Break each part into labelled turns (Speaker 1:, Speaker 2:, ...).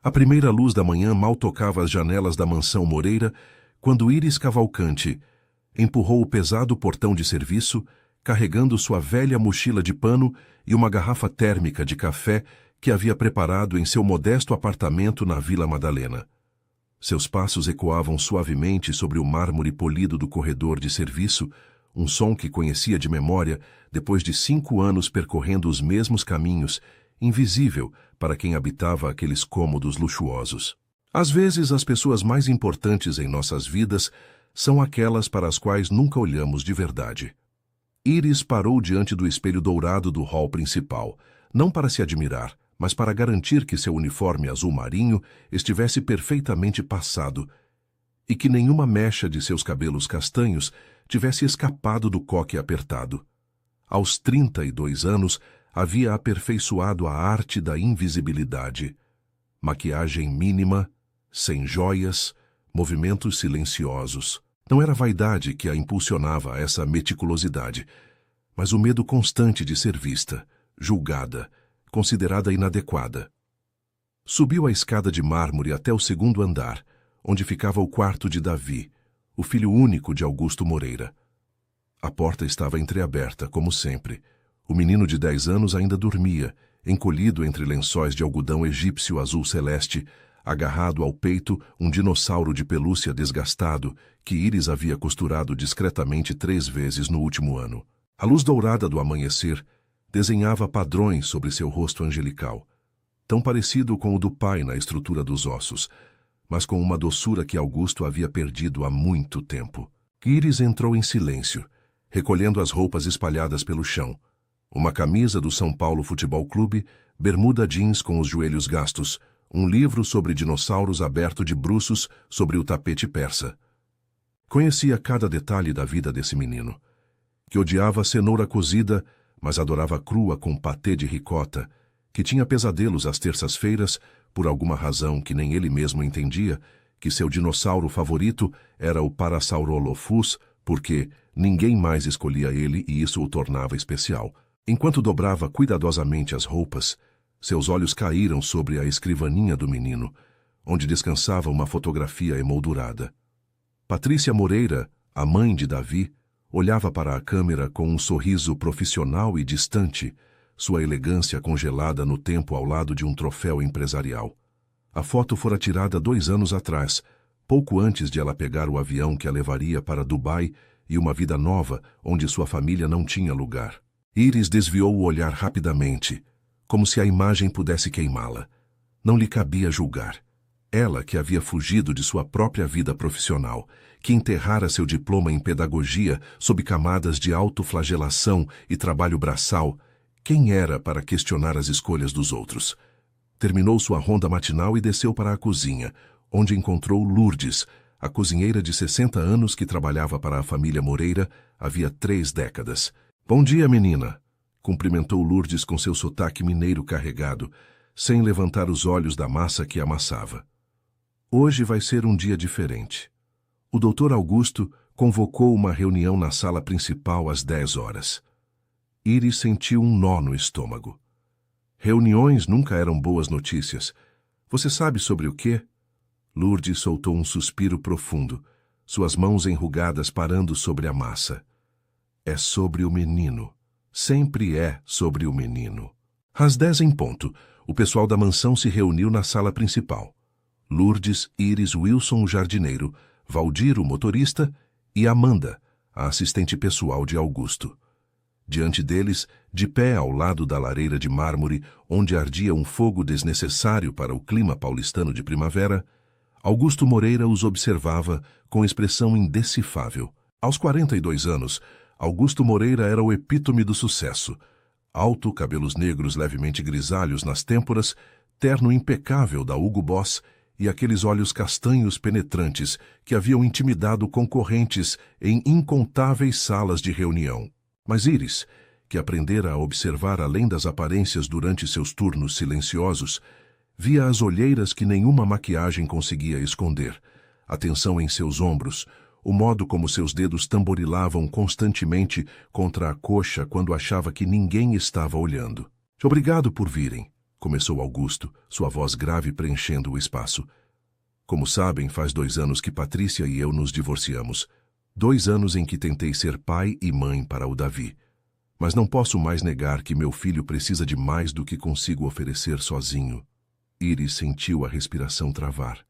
Speaker 1: A primeira luz da manhã mal tocava as janelas da mansão Moreira, quando Íris Cavalcante empurrou o pesado portão de serviço, carregando sua velha mochila de pano e uma garrafa térmica de café que havia preparado em seu modesto apartamento na Vila Madalena. Seus passos ecoavam suavemente sobre o mármore polido do corredor de serviço, um som que conhecia de memória depois de 5 anos percorrendo os mesmos caminhos, invisível para quem habitava aqueles cômodos luxuosos. Às vezes, as pessoas mais importantes em nossas vidas são aquelas para as quais nunca olhamos de verdade. Íris parou diante do espelho dourado do hall principal, não para se admirar, mas para garantir que seu uniforme azul marinho estivesse perfeitamente passado e que nenhuma mecha de seus cabelos castanhos tivesse escapado do coque apertado. Aos 32 anos, havia aperfeiçoado a arte da invisibilidade. Maquiagem mínima, sem joias, movimentos silenciosos. Não era a vaidade que a impulsionava a essa meticulosidade, mas o medo constante de ser vista, julgada, considerada inadequada. Subiu a escada de mármore até o 2º andar, onde ficava o quarto de Davi, o filho único de Augusto Moreira. A porta estava entreaberta, como sempre. O menino de 10 anos ainda dormia, encolhido entre lençóis de algodão egípcio azul celeste, agarrado ao peito um dinossauro de pelúcia desgastado que Íris havia costurado discretamente 3 vezes no último ano. A luz dourada do amanhecer desenhava padrões sobre seu rosto angelical, tão parecido com o do pai na estrutura dos ossos, mas com uma doçura que Augusto havia perdido há muito tempo. Íris entrou em silêncio, recolhendo as roupas espalhadas pelo chão. Uma camisa do São Paulo Futebol Clube, bermuda jeans com os joelhos gastos, um livro sobre dinossauros aberto de bruços sobre o tapete persa. Conhecia cada detalhe da vida desse menino, que odiava cenoura cozida, mas adorava crua com patê de ricota, que tinha pesadelos às terças-feiras, por alguma razão que nem ele mesmo entendia, que seu dinossauro favorito era o Parasaurolophus, porque ninguém mais escolhia ele e isso o tornava especial. Enquanto dobrava cuidadosamente as roupas, seus olhos caíram sobre a escrivaninha do menino, onde descansava uma fotografia emoldurada. Patrícia Moreira, a mãe de Davi, olhava para a câmera com um sorriso profissional e distante, sua elegância congelada no tempo ao lado de um troféu empresarial. A foto fora tirada 2 anos atrás, pouco antes de ela pegar o avião que a levaria para Dubai e uma vida nova onde sua família não tinha lugar. Íris desviou o olhar rapidamente, como se a imagem pudesse queimá-la. Não lhe cabia julgar. Ela, que havia fugido de sua própria vida profissional, que enterrara seu diploma em pedagogia sob camadas de autoflagelação e trabalho braçal, quem era para questionar as escolhas dos outros? Terminou sua ronda matinal e desceu para a cozinha, onde encontrou Lourdes, a cozinheira de 60 anos que trabalhava para a família Moreira havia 3 décadas. "Bom dia, menina", cumprimentou Lourdes com seu sotaque mineiro carregado, sem levantar os olhos da massa que amassava. Hoje vai ser um dia diferente. O Dr. Augusto convocou uma reunião na sala principal às 10 horas. Íris sentiu um nó no estômago. Reuniões nunca eram boas notícias. Você sabe sobre o quê? Lourdes soltou um suspiro profundo, suas mãos enrugadas parando sobre a massa. É sobre o menino. Sempre é sobre o menino. Às 10 em ponto, o pessoal da mansão se reuniu na sala principal. Lourdes, Íris, Wilson, o jardineiro, Valdir, o motorista, e Amanda, a assistente pessoal de Augusto. Diante deles, de pé ao lado da lareira de mármore, onde ardia um fogo desnecessário para o clima paulistano de primavera, Augusto Moreira os observava com expressão indecifável. Aos 42 anos, Augusto Moreira era o epítome do sucesso. Alto, cabelos negros levemente grisalhos nas têmporas, terno impecável da Hugo Boss e aqueles olhos castanhos penetrantes que haviam intimidado concorrentes em incontáveis salas de reunião. Mas Íris, que aprendera a observar além das aparências durante seus turnos silenciosos, via as olheiras que nenhuma maquiagem conseguia esconder, a tensão em seus ombros, o modo como seus dedos tamborilavam constantemente contra a coxa quando achava que ninguém estava olhando. "Obrigado por virem", começou Augusto, sua voz grave preenchendo o espaço. Como sabem, faz 2 anos que Patrícia e eu nos divorciamos. 2 anos em que tentei ser pai e mãe para o Davi. Mas não posso mais negar que meu filho precisa de mais do que consigo oferecer sozinho. Iris sentiu a respiração travar.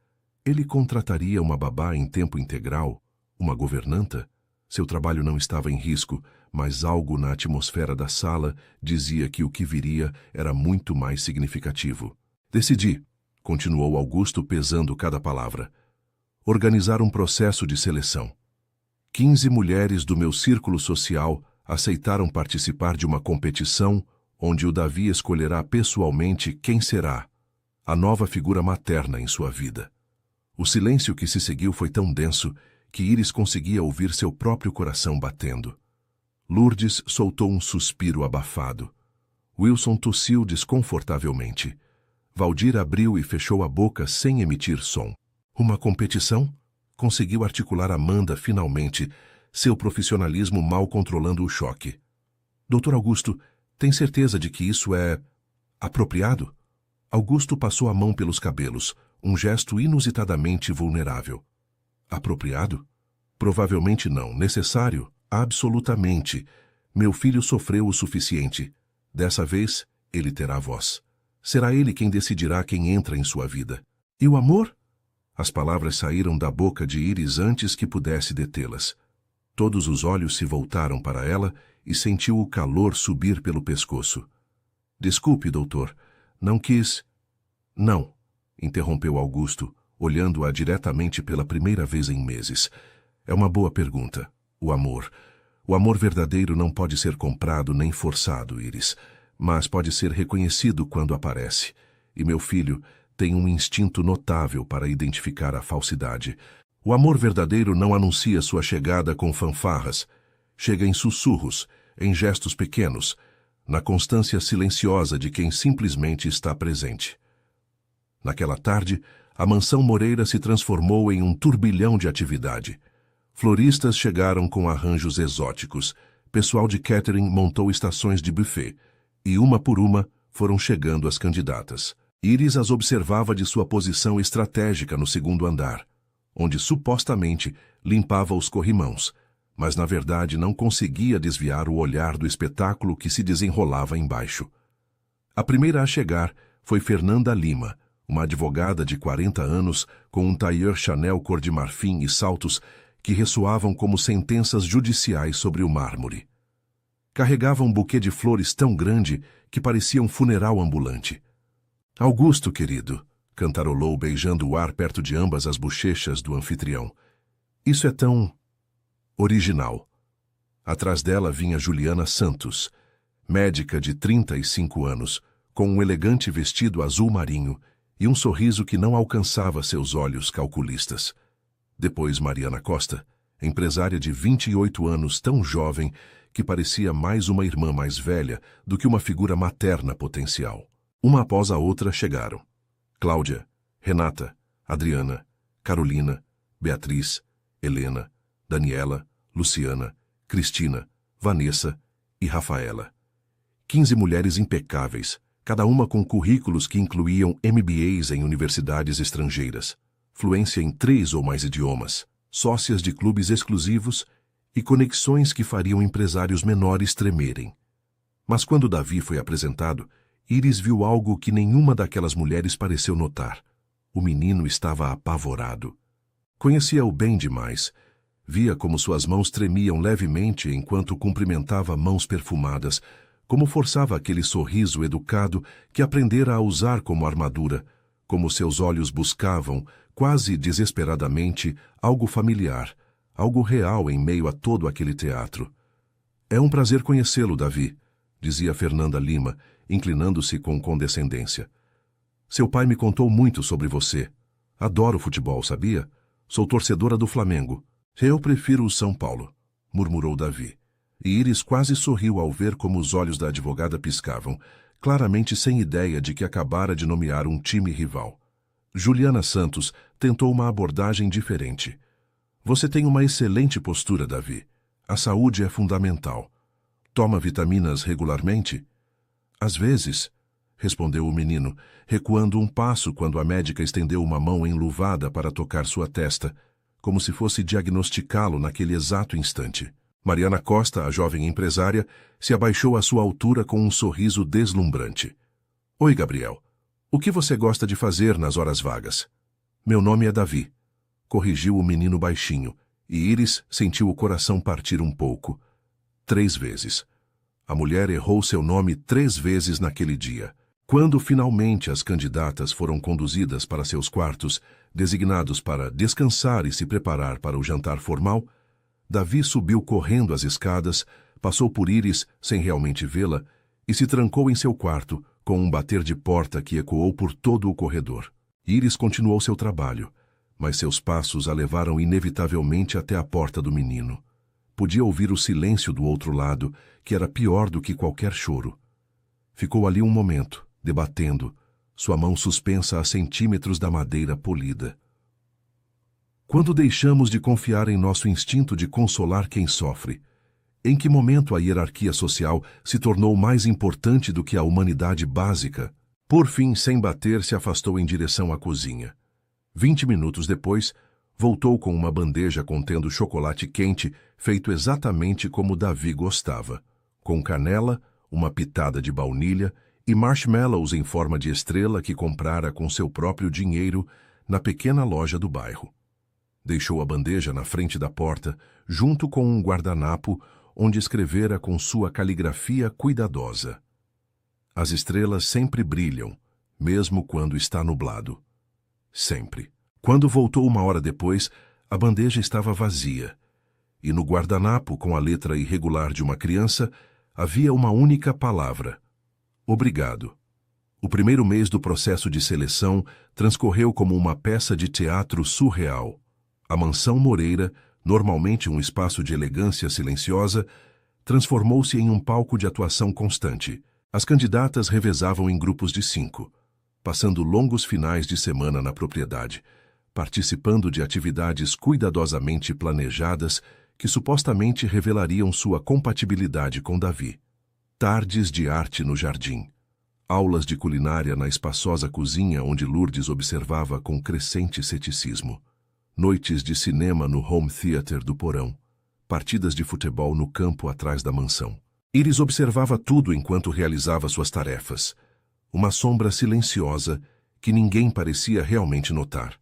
Speaker 1: Ele contrataria uma babá em tempo integral? Uma governanta? Seu trabalho não estava em risco, mas algo na atmosfera da sala dizia que o que viria era muito mais significativo. Decidi, continuou Augusto pesando cada palavra, organizar um processo de seleção. 15 mulheres do meu círculo social aceitaram participar de uma competição onde o Davi escolherá pessoalmente quem será a nova figura materna em sua vida. O silêncio que se seguiu foi tão denso que Iris conseguia ouvir seu próprio coração batendo. Lourdes soltou um suspiro abafado. Wilson tossiu desconfortavelmente. Valdir abriu e fechou a boca sem emitir som. Uma competição? Conseguiu articular Amanda finalmente, seu profissionalismo mal controlando o choque. Doutor Augusto, tem certeza de que isso é apropriado? Augusto passou a mão pelos cabelos, um gesto inusitadamente vulnerável. Apropriado? Provavelmente não. Necessário? Absolutamente. Meu filho sofreu o suficiente. Dessa vez, ele terá voz. Será ele quem decidirá quem entra em sua vida. E o amor? As palavras saíram da boca de Iris antes que pudesse detê-las. Todos os olhos se voltaram para ela e sentiu o calor subir pelo pescoço. Desculpe, doutor. Não quis... Não, interrompeu Augusto, olhando-a diretamente pela primeira vez em meses. É uma boa pergunta. O amor. O amor verdadeiro não pode ser comprado nem forçado, Iris, mas pode ser reconhecido quando aparece. E meu filho tem um instinto notável para identificar a falsidade. O amor verdadeiro não anuncia sua chegada com fanfarras. Chega em sussurros, em gestos pequenos, na constância silenciosa de quem simplesmente está presente. Naquela tarde, a mansão Moreira se transformou em um turbilhão de atividade. Floristas chegaram com arranjos exóticos, pessoal de catering montou estações de buffet, e uma por uma foram chegando as candidatas. Iris as observava de sua posição estratégica no segundo andar, onde supostamente limpava os corrimãos, mas na verdade não conseguia desviar o olhar do espetáculo que se desenrolava embaixo. A primeira a chegar foi Fernanda Lima, uma advogada de 40 anos com um tailleur Chanel cor de marfim e saltos que ressoavam como sentenças judiciais sobre o mármore. Carregava um buquê de flores tão grande que parecia um funeral ambulante. Augusto, querido, cantarolou beijando o ar perto de ambas as bochechas do anfitrião. Isso é tão... original. Atrás dela vinha Juliana Santos, médica de 35 anos, com um elegante vestido azul marinho e um sorriso que não alcançava seus olhos calculistas. Depois Mariana Costa, empresária de 28 anos, tão jovem que parecia mais uma irmã mais velha do que uma figura materna potencial. Uma após a outra chegaram. Cláudia, Renata, Adriana, Carolina, Beatriz, Helena, Daniela, Luciana, Cristina, Vanessa e Rafaela. 15 mulheres impecáveis, cada uma com currículos que incluíam MBAs em universidades estrangeiras, fluência em 3 ou mais idiomas, sócias de clubes exclusivos e conexões que fariam empresários menores tremerem. Mas quando Davi foi apresentado, Iris viu algo que nenhuma daquelas mulheres pareceu notar. O menino estava apavorado. Conhecia-o bem demais. Via como suas mãos tremiam levemente enquanto cumprimentava mãos perfumadas, como forçava aquele sorriso educado que aprendera a usar como armadura, como seus olhos buscavam, quase desesperadamente, algo familiar, algo real em meio a todo aquele teatro. É um prazer conhecê-lo, Davi, dizia Fernanda Lima, inclinando-se com condescendência. Seu pai me contou muito sobre você. Adoro futebol, sabia? Sou torcedora do Flamengo. Eu prefiro o São Paulo, murmurou Davi. E Iris quase sorriu ao ver como os olhos da advogada piscavam, claramente sem ideia de que acabara de nomear um time rival. Juliana Santos tentou uma abordagem diferente. Você tem uma excelente postura, Davi. A saúde é fundamental. Toma vitaminas regularmente? Às vezes. respondeu o menino, recuando um passo quando a médica estendeu uma mão enluvada para tocar sua testa, como se fosse diagnosticá-lo naquele exato instante. Mariana Costa, a jovem empresária, se abaixou à sua altura com um sorriso deslumbrante. Oi, Gabriel. O que você gosta de fazer nas horas vagas? Meu nome é Davi, corrigiu o menino baixinho, e Iris sentiu o coração partir um pouco. 3 vezes. A mulher errou seu nome 3 vezes naquele dia. Quando finalmente as candidatas foram conduzidas para seus quartos, designados para descansar e se preparar para o jantar formal, Davi subiu correndo as escadas, passou por Iris sem realmente vê-la e se trancou em seu quarto, com um bater de porta que ecoou por todo o corredor. Iris continuou seu trabalho, mas seus passos a levaram inevitavelmente até a porta do menino. Podia ouvir o silêncio do outro lado, que era pior do que qualquer choro. Ficou ali um momento, debatendo, sua mão suspensa a centímetros da madeira polida. Quando deixamos de confiar em nosso instinto de consolar quem sofre? Em que momento a hierarquia social se tornou mais importante do que a humanidade básica? Por fim, sem bater, se afastou em direção à cozinha. 20 minutos depois, voltou com uma bandeja contendo chocolate quente, feito exatamente como Davi gostava, com canela, uma pitada de baunilha e marshmallows em forma de estrela que comprara com seu próprio dinheiro na pequena loja do bairro. Deixou a bandeja na frente da porta, junto com um guardanapo, onde escrevera com sua caligrafia cuidadosa. As estrelas sempre brilham, mesmo quando está nublado. Sempre. Quando voltou 1 hora depois, a bandeja estava vazia, e no guardanapo, com a letra irregular de uma criança, havia uma única palavra: obrigado. O primeiro mês do processo de seleção transcorreu como uma peça de teatro surreal. A mansão Moreira, normalmente um espaço de elegância silenciosa, transformou-se em um palco de atuação constante. As candidatas revezavam em grupos de 5, passando longos finais de semana na propriedade, participando de atividades cuidadosamente planejadas que supostamente revelariam sua compatibilidade com Davi. Tardes de arte no jardim. Aulas de culinária na espaçosa cozinha onde Lourdes observava com crescente ceticismo. Noites de cinema no home theater do porão. Partidas de futebol no campo atrás da mansão. Iris observava tudo enquanto realizava suas tarefas. Uma sombra silenciosa que ninguém parecia realmente notar.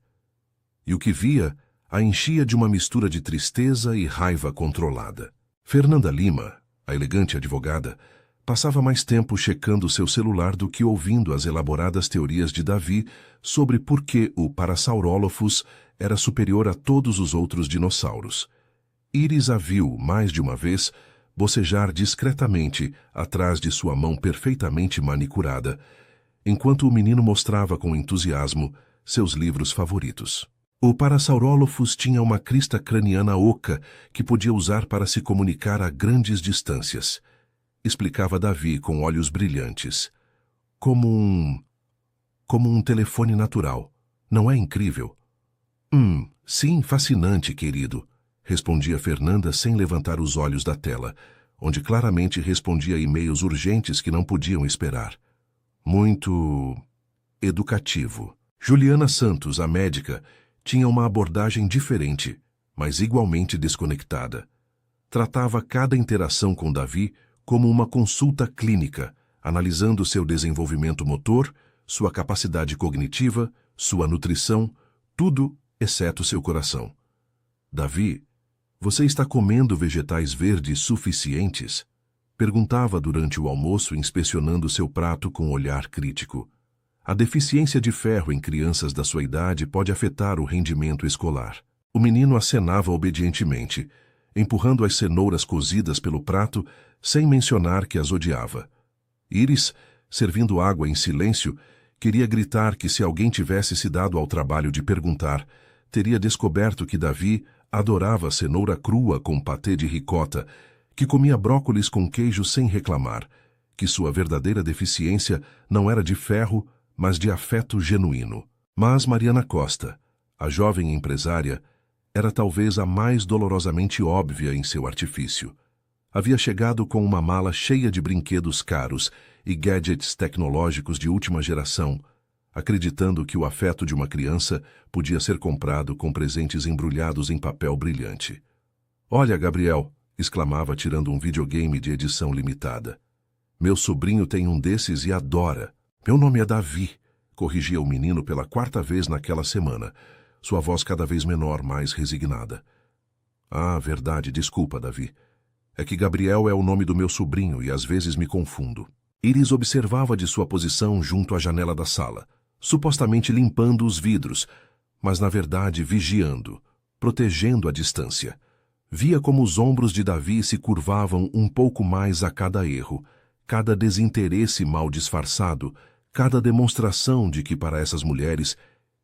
Speaker 1: E o que via a enchia de uma mistura de tristeza e raiva controlada. Fernanda Lima, a elegante advogada, passava mais tempo checando seu celular do que ouvindo as elaboradas teorias de Davi sobre por que o Parasaurolophus era superior a todos os outros dinossauros. Iris a viu, mais de uma vez, bocejar discretamente atrás de sua mão perfeitamente manicurada, enquanto o menino mostrava com entusiasmo seus livros favoritos. O Parasaurolophus tinha uma crista craniana oca que podia usar para se comunicar a grandes distâncias, explicava Davi com olhos brilhantes. Como um telefone natural. Não é incrível? Sim, fascinante, querido, respondia Fernanda sem levantar os olhos da tela, onde claramente respondia a e-mails urgentes que não podiam esperar. Muito educativo. Juliana Santos, a médica, tinha uma abordagem diferente, mas igualmente desconectada. Tratava cada interação com Davi como uma consulta clínica, analisando seu desenvolvimento motor, sua capacidade cognitiva, sua nutrição, tudo exceto seu coração. Davi, você está comendo vegetais verdes suficientes? Perguntava durante o almoço, inspecionando seu prato com olhar crítico. A deficiência de ferro em crianças da sua idade pode afetar o rendimento escolar. O menino acenava obedientemente, empurrando as cenouras cozidas pelo prato, sem mencionar que as odiava. Iris, servindo água em silêncio, queria gritar que se alguém tivesse se dado ao trabalho de perguntar, teria descoberto que Davi adorava cenoura crua com patê de ricota, que comia brócolis com queijo sem reclamar, que sua verdadeira deficiência não era de ferro, mas de afeto genuíno. Mas Mariana Costa, a jovem empresária, era talvez a mais dolorosamente óbvia em seu artifício. Havia chegado com uma mala cheia de brinquedos caros e gadgets tecnológicos de última geração, acreditando que o afeto de uma criança podia ser comprado com presentes embrulhados em papel brilhante. "Olha, Gabriel", exclamava tirando um videogame de edição limitada. "Meu sobrinho tem um desses e adora." "Meu nome é Davi", corrigia o menino pela 4ª vez naquela semana, sua voz cada vez menor, mais resignada. "Ah, verdade, desculpa, Davi. É que Gabriel é o nome do meu sobrinho e às vezes me confundo." Iris observava de sua posição junto à janela da sala, supostamente limpando os vidros, mas na verdade vigiando, protegendo a distância. Via como os ombros de Davi se curvavam um pouco mais a cada erro, cada desinteresse mal disfarçado, cada demonstração de que para essas mulheres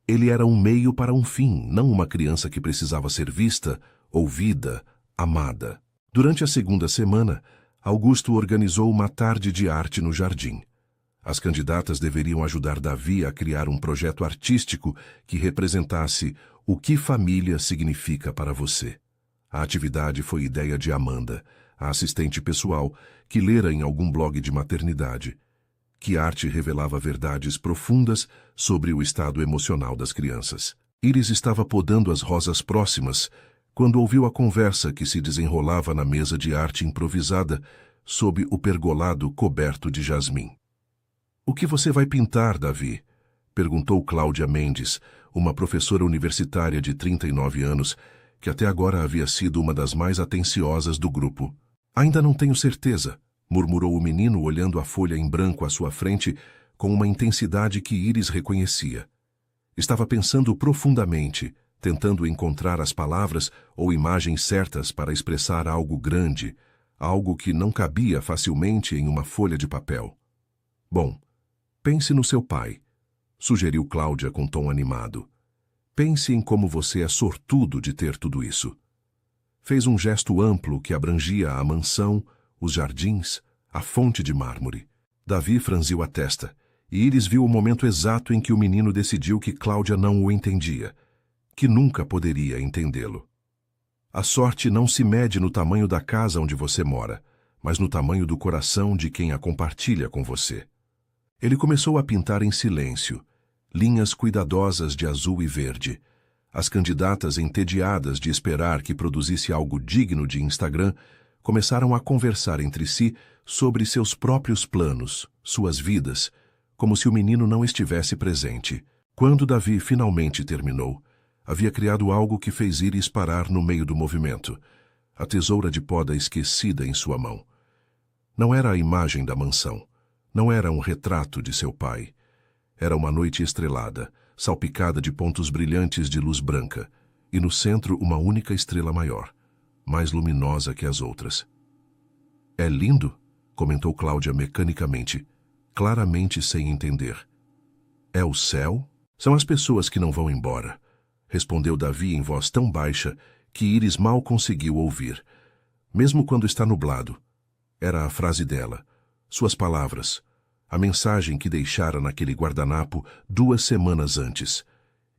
Speaker 1: ele era um meio para um fim, não uma criança que precisava ser vista, ouvida, amada. Durante a 2ª semana, Augusto organizou uma tarde de arte no jardim. As candidatas deveriam ajudar Davi a criar um projeto artístico que representasse o que família significa para você. A atividade foi ideia de Amanda, a assistente pessoal, que lera em algum blog de maternidade que arte revelava verdades profundas sobre o estado emocional das crianças. Iris estava podando as rosas próximas quando ouviu a conversa que se desenrolava na mesa de arte improvisada sob o pergolado coberto de jasmim. "O que você vai pintar, Davi?" perguntou Cláudia Mendes, uma professora universitária de 39 anos, que até agora havia sido uma das mais atenciosas do grupo. "Ainda não tenho certeza", murmurou o menino olhando a folha em branco à sua frente com uma intensidade que Iris reconhecia. Estava pensando profundamente, tentando encontrar as palavras ou imagens certas para expressar algo grande, algo que não cabia facilmente em uma folha de papel. "Bom, pense no seu pai", sugeriu Cláudia com tom animado. "Pense em como você é sortudo de ter tudo isso." Fez um gesto amplo que abrangia a mansão, os jardins, a fonte de mármore. Davi franziu a testa, e Iris viu o momento exato em que o menino decidiu que Cláudia não o entendia, que nunca poderia entendê-lo. "A sorte não se mede no tamanho da casa onde você mora, mas no tamanho do coração de quem a compartilha com você." Ele começou a pintar em silêncio, linhas cuidadosas de azul e verde. As candidatas, entediadas de esperar que produzisse algo digno de Instagram, começaram a conversar entre si sobre seus próprios planos, suas vidas, como se o menino não estivesse presente. Quando Davi finalmente terminou, havia criado algo que fez Iris parar no meio do movimento, a tesoura de poda esquecida em sua mão. Não era a imagem da mansão, não era um retrato de seu pai. Era uma noite estrelada, salpicada de pontos brilhantes de luz branca, e no centro uma única estrela maior, mais luminosa que as outras. "É lindo", comentou Cláudia mecanicamente, claramente sem entender. "É o céu? São as pessoas que não vão embora", respondeu Davi em voz tão baixa que Iris mal conseguiu ouvir. "Mesmo quando está nublado." Era a frase dela, suas palavras, a mensagem que deixara naquele guardanapo 2 semanas antes.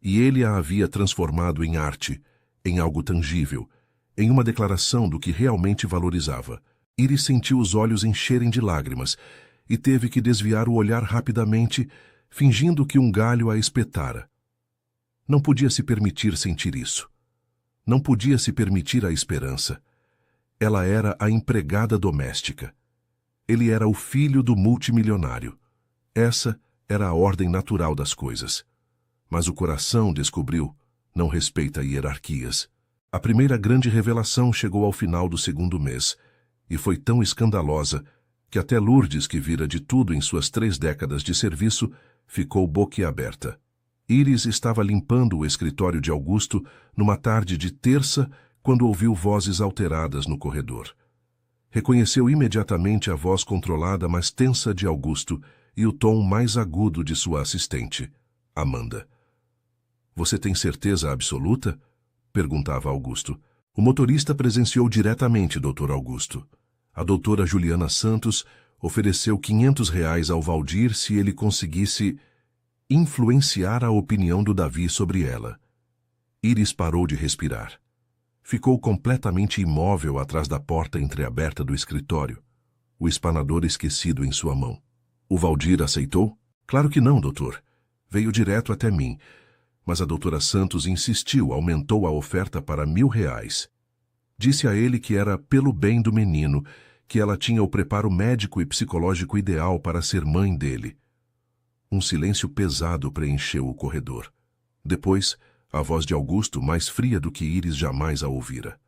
Speaker 1: E ele a havia transformado em arte, em algo tangível, em uma declaração do que realmente valorizava. Iris sentiu os olhos encherem de lágrimas e teve que desviar o olhar rapidamente, fingindo que um galho a espetara. Não podia se permitir sentir isso. Não podia se permitir a esperança. Ela era a empregada doméstica. Ele era o filho do multimilionário. Essa era a ordem natural das coisas. Mas o coração, descobriu, não respeita hierarquias. A primeira grande revelação chegou ao final do 2º mês, e foi tão escandalosa que até Lourdes, que vira de tudo em suas 3 décadas de serviço, ficou boquiaberta. Iris estava limpando o escritório de Augusto numa tarde de terça quando ouviu vozes alteradas no corredor. Reconheceu imediatamente a voz controlada, mas tensa de Augusto e o tom mais agudo de sua assistente, Amanda. "Você tem certeza absoluta?" perguntava Augusto. "O motorista presenciou diretamente, Dr. Augusto. A doutora Juliana Santos ofereceu R$ 500 ao Valdir se ele conseguisse influenciar a opinião do Davi sobre ela." Iris parou de respirar. Ficou completamente imóvel atrás da porta entreaberta do escritório, o espanador esquecido em sua mão. O Valdir aceitou? Claro que não, doutor. Veio direto até mim. Mas a doutora Santos insistiu, aumentou a oferta para R$1.000. Disse a ele que era pelo bem do menino, que ela tinha o preparo médico e psicológico ideal para ser mãe dele. Um silêncio pesado preencheu o corredor. Depois, a voz de Augusto, mais fria do que Iris jamais a ouvira.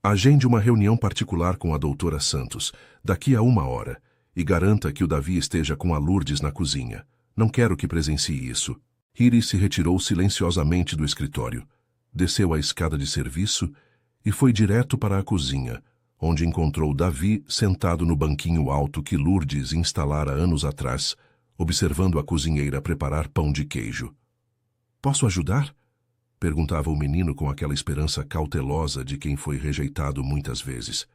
Speaker 1: Agende uma reunião particular com a doutora Santos, daqui a 1 hora, e garanta que o Davi esteja com a Lourdes na cozinha. Não quero que presencie isso. Iris se retirou silenciosamente do escritório, desceu a escada de serviço e foi direto para a cozinha, onde encontrou Davi sentado no banquinho alto que Lourdes instalara anos atrás, observando a cozinheira preparar pão de queijo. "Posso ajudar?" perguntava o menino com aquela esperança cautelosa de quem foi rejeitado muitas vezes.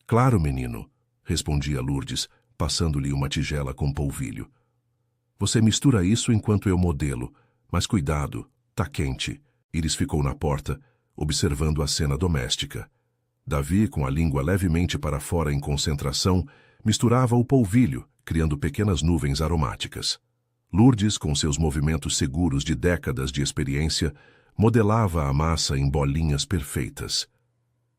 Speaker 1: "Claro, menino", respondia Lourdes, passando-lhe uma tigela com polvilho. "Você mistura isso enquanto eu modelo, mas cuidado, tá quente." Iris ficou na porta, observando a cena doméstica. Davi, com a língua levemente para fora em concentração, misturava o polvilho, criando pequenas nuvens aromáticas. Lourdes, com seus movimentos seguros de décadas de experiência, modelava a massa em bolinhas perfeitas.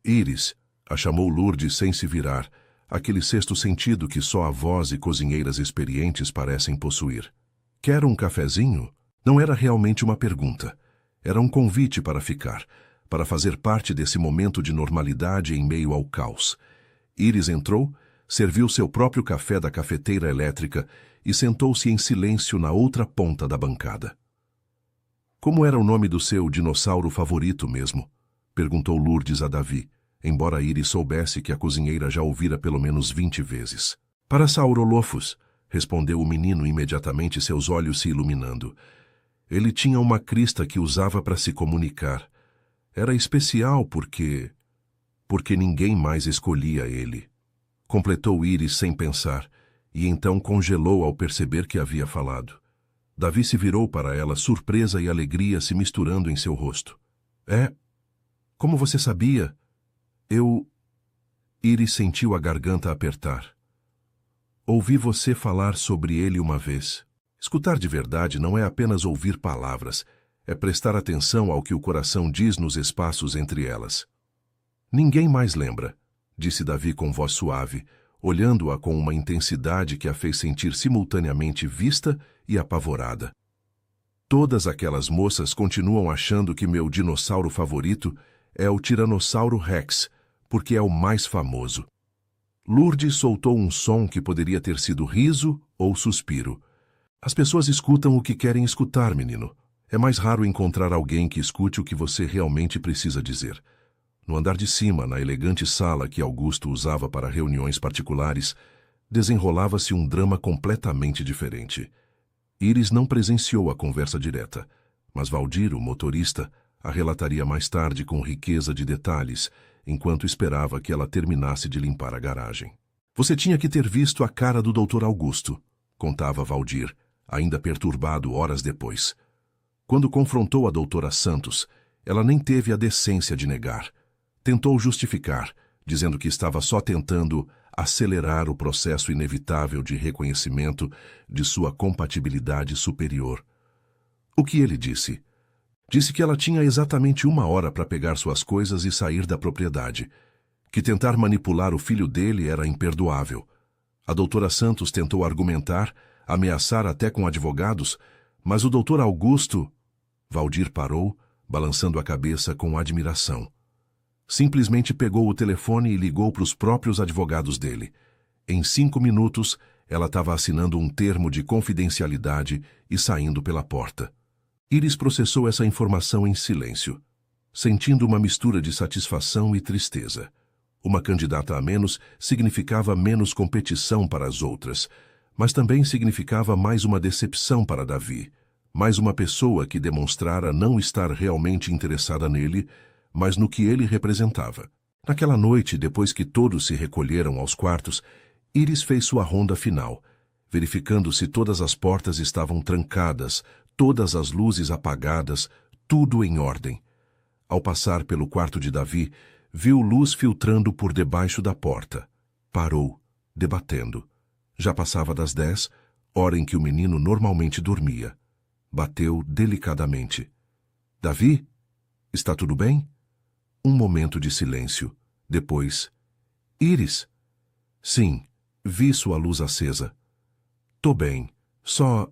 Speaker 1: Iris, a chamou Lourdes sem se virar, aquele sexto sentido que só avós e cozinheiras experientes parecem possuir. "Quer um cafezinho?" Não era realmente uma pergunta. Era um convite para ficar, para fazer parte desse momento de normalidade em meio ao caos. Iris entrou, serviu seu próprio café da cafeteira elétrica e sentou-se em silêncio na outra ponta da bancada. "Como era o nome do seu dinossauro favorito mesmo?" perguntou Lourdes a Davi, embora Iris soubesse que a cozinheira já ouvira pelo menos 20 vezes. "Parasaurolophus", respondeu o menino imediatamente, seus olhos se iluminando. Ele tinha uma crista que usava para se comunicar. Era especial porque ninguém mais escolhia ele. Completou Iris sem pensar, e então congelou ao perceber que havia falado. Davi se virou para ela, surpresa e alegria se misturando em seu rosto. "É? Como você sabia? Eu..." Iris sentiu a garganta apertar. "Ouvi você falar sobre ele uma vez." Escutar de verdade não é apenas ouvir palavras, é prestar atenção ao que o coração diz nos espaços entre elas. "Ninguém mais lembra", disse Davi com voz suave, olhando-a com uma intensidade que a fez sentir simultaneamente vista e apavorada. "Todas aquelas moças continuam achando que meu dinossauro favorito é o Tiranossauro Rex, porque é o mais famoso." Lourdes soltou um som que poderia ter sido riso ou suspiro. "As pessoas escutam o que querem escutar, menino. É mais raro encontrar alguém que escute o que você realmente precisa dizer." No andar de cima, na elegante sala que Augusto usava para reuniões particulares, desenrolava-se um drama completamente diferente. Iris não presenciou a conversa direta, mas Valdir, o motorista, a relataria mais tarde com riqueza de detalhes, enquanto esperava que ela terminasse de limpar a garagem. "Você tinha que ter visto a cara do Dr. Augusto", contava Valdir, ainda perturbado horas depois. Quando confrontou a doutora Santos, ela nem teve a decência de negar. Tentou justificar, dizendo que estava só tentando acelerar o processo inevitável de reconhecimento de sua compatibilidade superior. O que ele disse? Disse que ela tinha exatamente 1 hora para pegar suas coisas e sair da propriedade, que tentar manipular o filho dele era imperdoável. A doutora Santos tentou argumentar, ameaçar até com advogados, mas o doutor Augusto... Valdir parou, balançando a cabeça com admiração. Simplesmente pegou o telefone e ligou para os próprios advogados dele. Em 5 minutos, ela estava assinando um termo de confidencialidade e saindo pela porta. Iris processou essa informação em silêncio, sentindo uma mistura de satisfação e tristeza. Uma candidata a menos significava menos competição para as outras, mas também significava mais uma decepção para Davi, mais uma pessoa que demonstrara não estar realmente interessada nele, mas no que ele representava. Naquela noite, depois que todos se recolheram aos quartos, Iris fez sua ronda final, verificando se todas as portas estavam trancadas, todas as luzes apagadas, tudo em ordem. Ao passar pelo quarto de Davi, viu luz filtrando por debaixo da porta. Parou, debatendo. Já passava das 10, hora em que o menino normalmente dormia. Bateu delicadamente. Davi? Está tudo bem? Um momento de silêncio. Depois, Íris? Sim, vi sua luz acesa. Tô bem, só...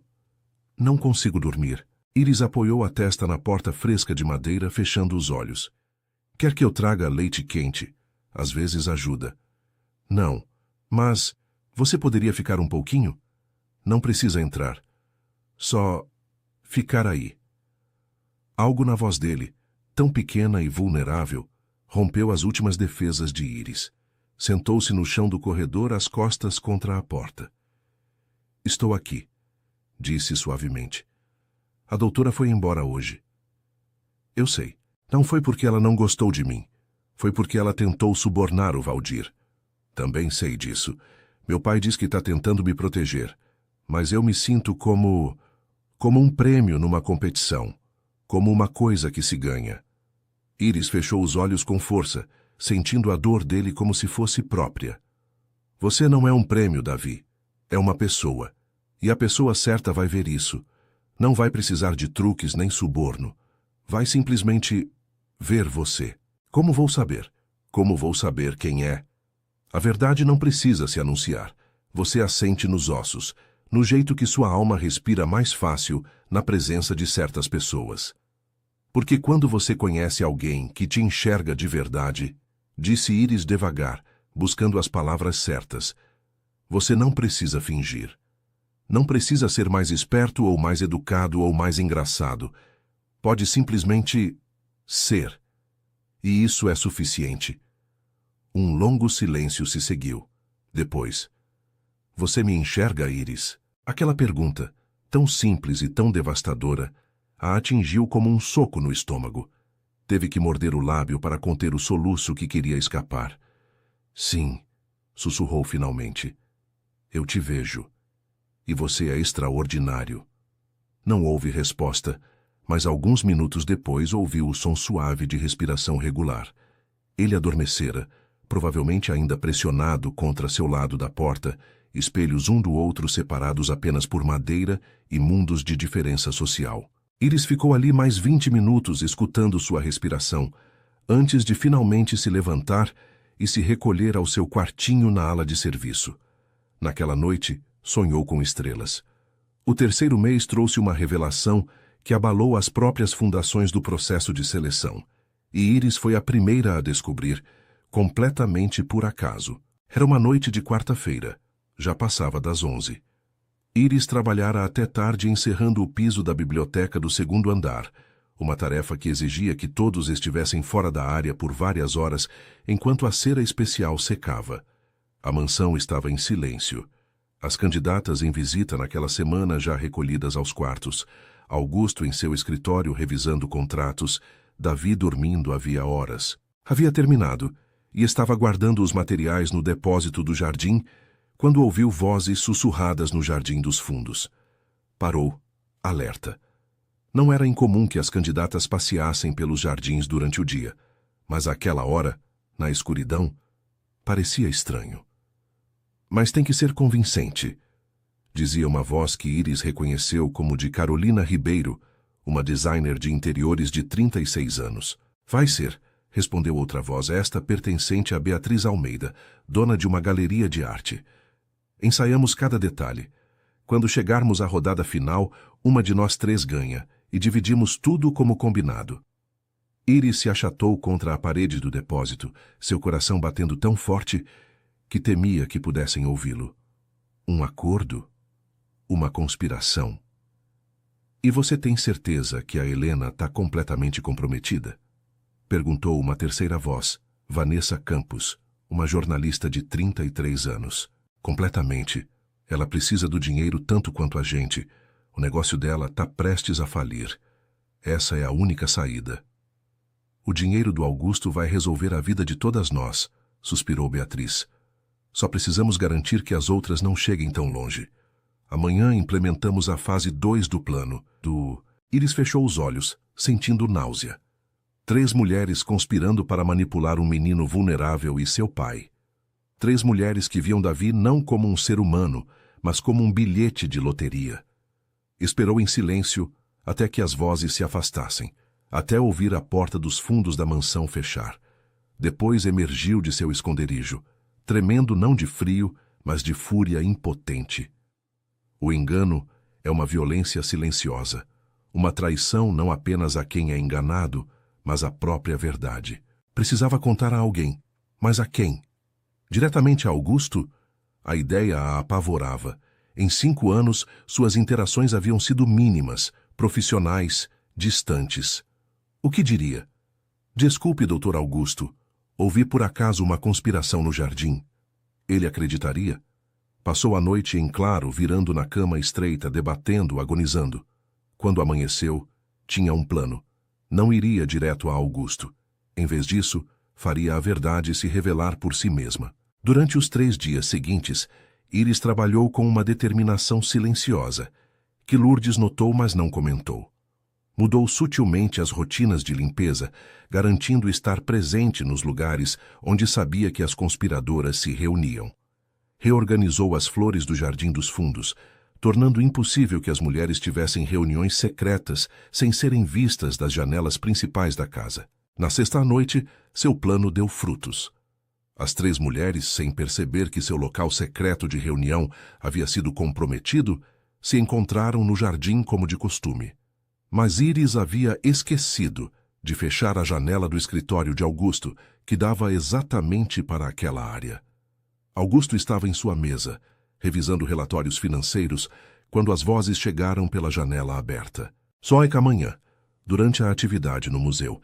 Speaker 1: não consigo dormir. Íris apoiou a testa na porta fresca de madeira, fechando os olhos. Quer que eu traga leite quente? Às vezes ajuda. Não, mas você poderia ficar um pouquinho? Não precisa entrar. Só ficar aí. Algo na voz dele, tão pequena e vulnerável, rompeu as últimas defesas de Íris. Sentou-se no chão do corredor, as costas contra a porta. Estou aqui, disse suavemente. A doutora foi embora hoje. Eu sei. Não foi porque ela não gostou de mim. Foi porque ela tentou subornar o Valdir. Também sei disso. Meu pai diz que está tentando me proteger. Mas eu me sinto como um prêmio numa competição. Como uma coisa que se ganha. Íris fechou os olhos com força, sentindo a dor dele como se fosse própria. Você não é um prêmio, Davi. É uma pessoa. E a pessoa certa vai ver isso. Não vai precisar de truques nem suborno. Vai simplesmente ver você. Como vou saber? Como vou saber quem é? A verdade não precisa se anunciar. Você a sente nos ossos, no jeito que sua alma respira mais fácil na presença de certas pessoas. Porque quando você conhece alguém que te enxerga de verdade, disse Íris devagar, buscando as palavras certas, você não precisa fingir. Não precisa ser mais esperto ou mais educado ou mais engraçado. Pode simplesmente ser. E isso é suficiente. Um longo silêncio se seguiu. Depois, você me enxerga, Íris? Aquela pergunta, tão simples e tão devastadora, a atingiu como um soco no estômago. Teve que morder o lábio para conter o soluço que queria escapar. Sim, sussurrou finalmente. Eu te vejo. E você é extraordinário. Não houve resposta, mas alguns minutos depois ouviu o som suave de respiração regular. Ele adormecera, provavelmente ainda pressionado contra seu lado da porta, espelhos um do outro separados apenas por madeira e mundos de diferença social. Íris ficou ali mais 20 minutos escutando sua respiração, antes de finalmente se levantar e se recolher ao seu quartinho na ala de serviço. Naquela noite, sonhou com estrelas. O terceiro mês trouxe uma revelação que abalou as próprias fundações do processo de seleção. E Íris foi a primeira a descobrir, completamente por acaso. Era uma noite de quarta-feira. Já passava das 11. Íris trabalhara até tarde encerrando o piso da biblioteca do segundo andar, uma tarefa que exigia que todos estivessem fora da área por várias horas enquanto a cera especial secava. A mansão estava em silêncio. As candidatas em visita naquela semana já recolhidas aos quartos, Augusto em seu escritório revisando contratos, Davi dormindo havia horas. Havia terminado e estava guardando os materiais no depósito do jardim quando ouviu vozes sussurradas no jardim dos fundos. Parou, alerta. Não era incomum que as candidatas passeassem pelos jardins durante o dia, mas àquela hora, na escuridão, parecia estranho. Mas tem que ser convincente, dizia uma voz que Íris reconheceu como de Carolina Ribeiro, uma designer de interiores de 36 anos. Vai ser, respondeu outra voz, esta pertencente a Beatriz Almeida, dona de uma galeria de arte. Ensaiamos cada detalhe. Quando chegarmos à rodada final, uma de nós três ganha, e dividimos tudo como combinado. Íris se achatou contra a parede do depósito, seu coração batendo tão forte que temia que pudessem ouvi-lo. Um acordo? Uma conspiração? E você tem certeza que a Helena está completamente comprometida? Perguntou uma terceira voz, Vanessa Campos, uma jornalista de 33 anos. Completamente. Ela precisa do dinheiro tanto quanto a gente. O negócio dela está prestes a falir. Essa é a única saída. O dinheiro do Augusto vai resolver a vida de todas nós, suspirou Beatriz. Só precisamos garantir que as outras não cheguem tão longe. Amanhã implementamos a fase 2 do plano. Íris fechou os olhos, sentindo náusea. 3 mulheres conspirando para manipular um menino vulnerável e seu pai. 3 mulheres que viam Davi não como um ser humano, mas como um bilhete de loteria. Esperou em silêncio até que as vozes se afastassem, até ouvir a porta dos fundos da mansão fechar. Depois emergiu de seu esconderijo, tremendo não de frio, mas de fúria impotente. O engano é uma violência silenciosa, uma traição não apenas a quem é enganado, mas à própria verdade. Precisava contar a alguém, mas a quem? Diretamente a Augusto? A ideia a apavorava. Em 5 anos, suas interações haviam sido mínimas, profissionais, distantes. O que diria? Desculpe, Dr. Augusto, ouvi por acaso uma conspiração no jardim. Ele acreditaria? Passou a noite em claro, virando na cama estreita, debatendo, agonizando. Quando amanheceu, tinha um plano. Não iria direto a Augusto. Em vez disso, faria a verdade se revelar por si mesma. Durante os 3 dias seguintes, Iris trabalhou com uma determinação silenciosa, que Lourdes notou, mas não comentou. Mudou sutilmente as rotinas de limpeza, garantindo estar presente nos lugares onde sabia que as conspiradoras se reuniam. Reorganizou as flores do Jardim dos Fundos, tornando impossível que as mulheres tivessem reuniões secretas sem serem vistas das janelas principais da casa. Na sexta noite, seu plano deu frutos. As 3 mulheres, sem perceber que seu local secreto de reunião havia sido comprometido, se encontraram no jardim como de costume. Mas Iris havia esquecido de fechar a janela do escritório de Augusto, que dava exatamente para aquela área. Augusto estava em sua mesa, revisando relatórios financeiros, quando as vozes chegaram pela janela aberta. Só é que amanhã, durante a atividade no museu,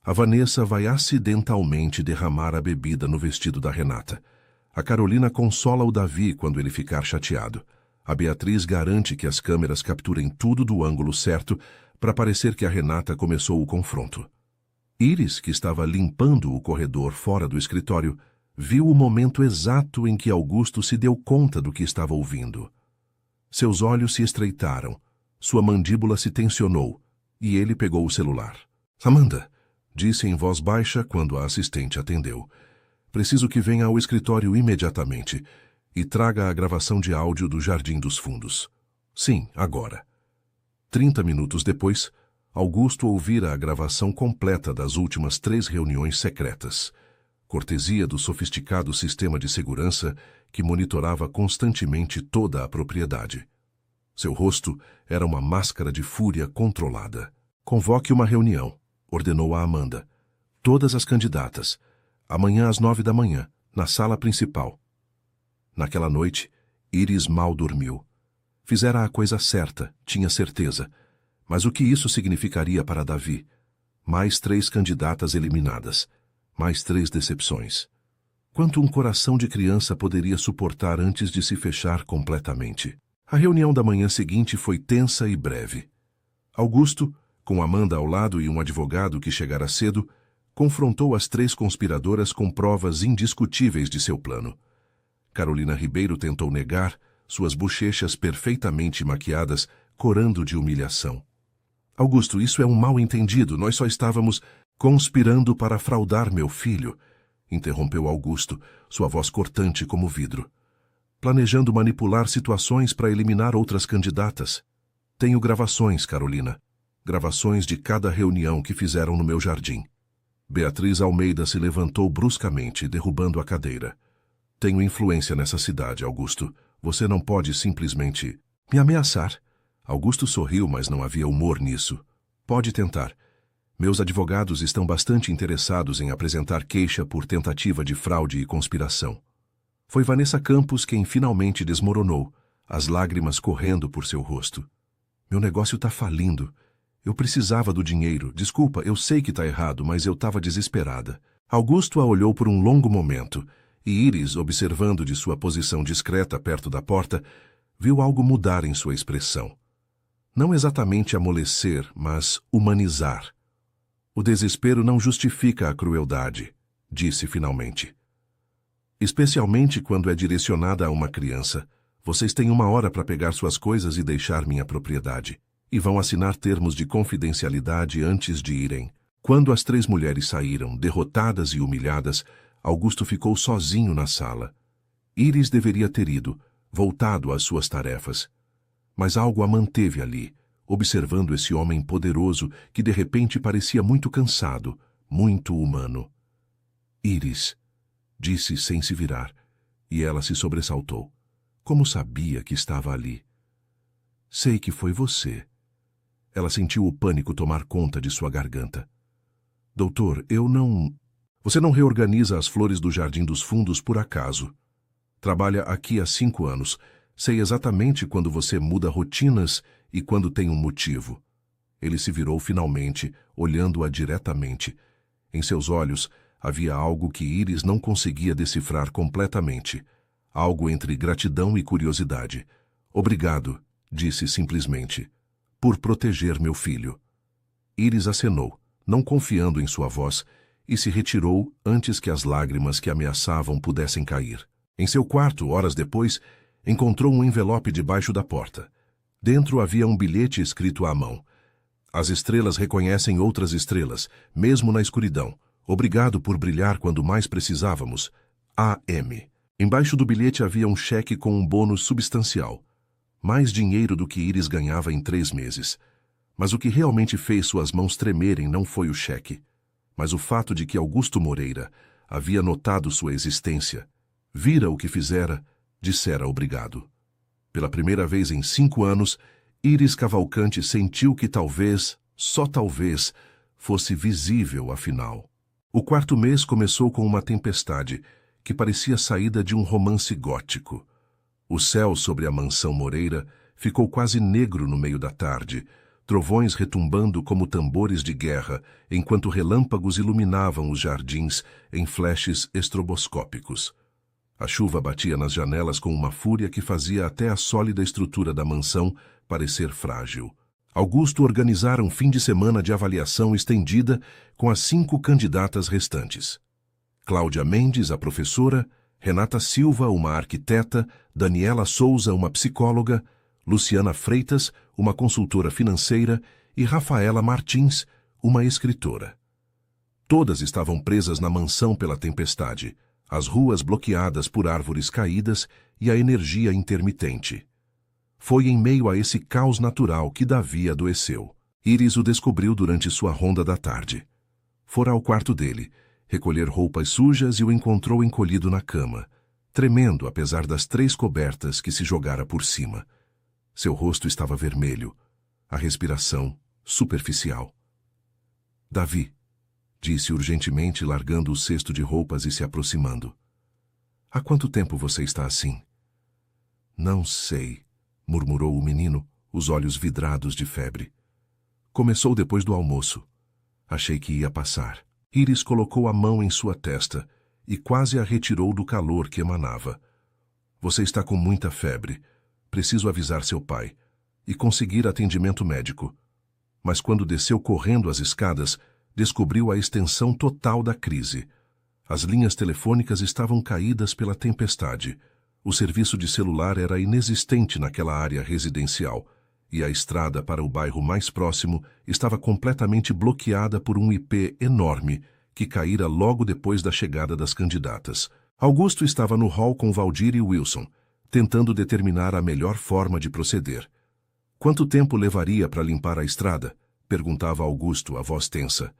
Speaker 1: a Vanessa vai acidentalmente derramar a bebida no vestido da Renata. A Carolina consola o Davi quando ele ficar chateado. A Beatriz garante que as câmeras capturem tudo do ângulo certo para parecer que a Renata começou o confronto. Iris, que estava limpando o corredor fora do escritório, viu o momento exato em que Augusto se deu conta do que estava ouvindo. Seus olhos se estreitaram, sua mandíbula se tensionou e ele pegou o celular. "Amanda", disse em voz baixa quando a assistente atendeu. "Preciso que venha ao escritório imediatamente e traga a gravação de áudio do Jardim dos Fundos." "Sim, agora." 30 minutos depois, Augusto ouvira a gravação completa das últimas 3 reuniões secretas, cortesia do sofisticado sistema de segurança que monitorava constantemente toda a propriedade. Seu rosto era uma máscara de fúria controlada. "Convoque uma reunião", ordenou a Amanda. "Todas as candidatas. Amanhã às 9 da manhã, na sala principal." Naquela noite, Iris mal dormiu. Fizera a coisa certa, tinha certeza. Mas o que isso significaria para Davi? Mais 3 candidatas eliminadas. Mais 3 decepções. Quanto um coração de criança poderia suportar antes de se fechar completamente? A reunião da manhã seguinte foi tensa e breve. Augusto, com Amanda ao lado e um advogado que chegara cedo, confrontou as 3 conspiradoras com provas indiscutíveis de seu plano. Carolina Ribeiro tentou negar, suas bochechas perfeitamente maquiadas, corando de humilhação. "Augusto, isso é um mal-entendido, nós só estávamos conspirando para fraudar meu filho", interrompeu Augusto, sua voz cortante como vidro. "Planejando manipular situações para eliminar outras candidatas. Tenho gravações, Carolina. Gravações de cada reunião que fizeram no meu jardim." Beatriz Almeida se levantou bruscamente, derrubando a cadeira. "Tenho influência nessa cidade, Augusto. Você não pode simplesmente me ameaçar." Augusto sorriu, mas não havia humor nisso. "Pode tentar. Meus advogados estão bastante interessados em apresentar queixa por tentativa de fraude e conspiração." Foi Vanessa Campos quem finalmente desmoronou, as lágrimas correndo por seu rosto. "Meu negócio está falindo. Eu precisava do dinheiro. Desculpa, eu sei que está errado, mas eu estava desesperada." Augusto a olhou por um longo momento, e Iris, observando de sua posição discreta perto da porta, viu algo mudar em sua expressão. Não exatamente amolecer, mas humanizar. "O desespero não justifica a crueldade", disse finalmente. "Especialmente quando é direcionada a uma criança. Vocês têm 1 hora para pegar suas coisas e deixar minha propriedade. E vão assinar termos de confidencialidade antes de irem." Quando as 3 mulheres saíram, derrotadas e humilhadas, Augusto ficou sozinho na sala. Íris deveria ter ido, voltado às suas tarefas. Mas algo a manteve ali, observando esse homem poderoso que de repente parecia muito cansado, muito humano. Íris, disse sem se virar, e ela se sobressaltou. Como sabia que estava ali? Sei que foi você. Ela sentiu o pânico tomar conta de sua garganta. Doutor, eu não... Você não reorganiza as flores do Jardim dos Fundos por acaso. Trabalha aqui há 5 anos. Sei exatamente quando você muda rotinas e quando tem um motivo. Ele se virou finalmente, olhando-a diretamente. Em seus olhos havia algo que Íris não conseguia decifrar completamente. Algo entre gratidão e curiosidade. Obrigado, disse simplesmente, por proteger meu filho. Íris acenou, não confiando em sua voz, e se retirou antes que as lágrimas que ameaçavam pudessem cair. Em seu quarto, horas depois, encontrou um envelope debaixo da porta. Dentro havia um bilhete escrito à mão. As estrelas reconhecem outras estrelas, mesmo na escuridão. Obrigado por brilhar quando mais precisávamos. A.M. Embaixo do bilhete havia um cheque com um bônus substancial. Mais dinheiro do que Íris ganhava em 3 meses. Mas o que realmente fez suas mãos tremerem não foi o cheque, mas o fato de que Augusto Moreira havia notado sua existência, vira o que fizera, dissera obrigado. Pela primeira vez em 5 anos, Íris Cavalcante sentiu que talvez, só talvez, fosse visível afinal. O 4º mês começou com uma tempestade, que parecia saída de um romance gótico. O céu sobre a mansão Moreira ficou quase negro no meio da tarde, trovões retumbando como tambores de guerra, enquanto relâmpagos iluminavam os jardins em flashes estroboscópicos. A chuva batia nas janelas com uma fúria que fazia até a sólida estrutura da mansão parecer frágil. Augusto organizara um fim de semana de avaliação estendida com as 5 candidatas restantes. Cláudia Mendes, a professora, Renata Silva, uma arquiteta, Daniela Souza, uma psicóloga, Luciana Freitas, uma consultora financeira, e Rafaela Martins, uma escritora. Todas estavam presas na mansão pela tempestade, as ruas bloqueadas por árvores caídas e a energia intermitente. Foi em meio a esse caos natural que Davi adoeceu. Íris o descobriu durante sua ronda da tarde. Fora ao quarto dele, recolher roupas sujas e o encontrou encolhido na cama, tremendo apesar das 3 cobertas que se jogara por cima. Seu rosto estava vermelho, a respiração superficial. Davi, disse urgentemente, largando o cesto de roupas e se aproximando. Há quanto tempo você está assim? Não sei, murmurou o menino, os olhos vidrados de febre. Começou depois do almoço. Achei que ia passar. Íris colocou a mão em sua testa e quase a retirou do calor que emanava. Você está com muita febre. Preciso avisar seu pai e conseguir atendimento médico. Mas quando desceu correndo as escadas, descobriu a extensão total da crise. As linhas telefônicas estavam caídas pela tempestade. O serviço de celular era inexistente naquela área residencial, e a estrada para o bairro mais próximo estava completamente bloqueada por um IP enorme que caíra logo depois da chegada das candidatas. Augusto estava no hall com Valdir e Wilson, tentando determinar a melhor forma de proceder. Quanto tempo levaria para limpar a estrada? Perguntava Augusto, a voz tensa.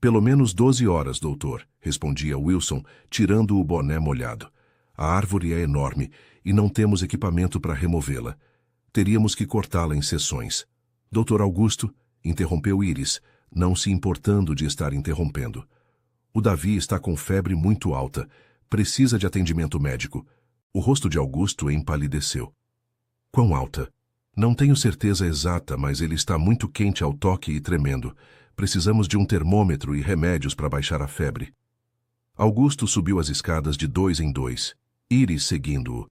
Speaker 1: Pelo menos 12 horas, doutor, respondia Wilson, tirando o boné molhado. A árvore é enorme e não temos equipamento para removê-la. Teríamos que cortá-la em seções. Doutor Augusto, interrompeu Íris, não se importando de estar interrompendo. O Davi está com febre muito alta. Precisa de atendimento médico. O rosto de Augusto empalideceu. Quão alta? Não tenho certeza exata, mas ele está muito quente ao toque e tremendo. Precisamos de um termômetro e remédios para baixar a febre. Augusto subiu as escadas de 2 em 2, Íris seguindo-o.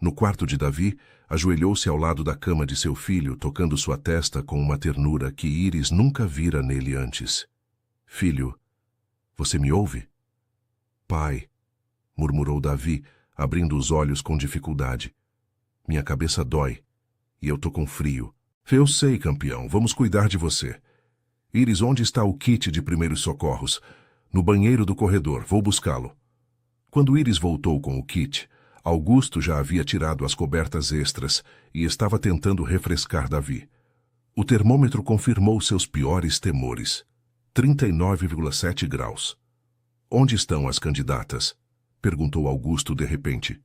Speaker 1: No quarto de Davi, ajoelhou-se ao lado da cama de seu filho, tocando sua testa com uma ternura que Íris nunca vira nele antes. Filho, você me ouve? Pai, murmurou Davi, abrindo os olhos com dificuldade. Minha cabeça dói, e eu tô com frio. Eu sei, campeão, vamos cuidar de você. Íris, onde está o kit de primeiros socorros? No banheiro do corredor, vou buscá-lo. Quando Íris voltou com o kit, Augusto já havia tirado as cobertas extras e estava tentando refrescar Davi. O termômetro confirmou seus piores temores. 39,7 graus. Onde estão as candidatas? Perguntou Augusto de repente.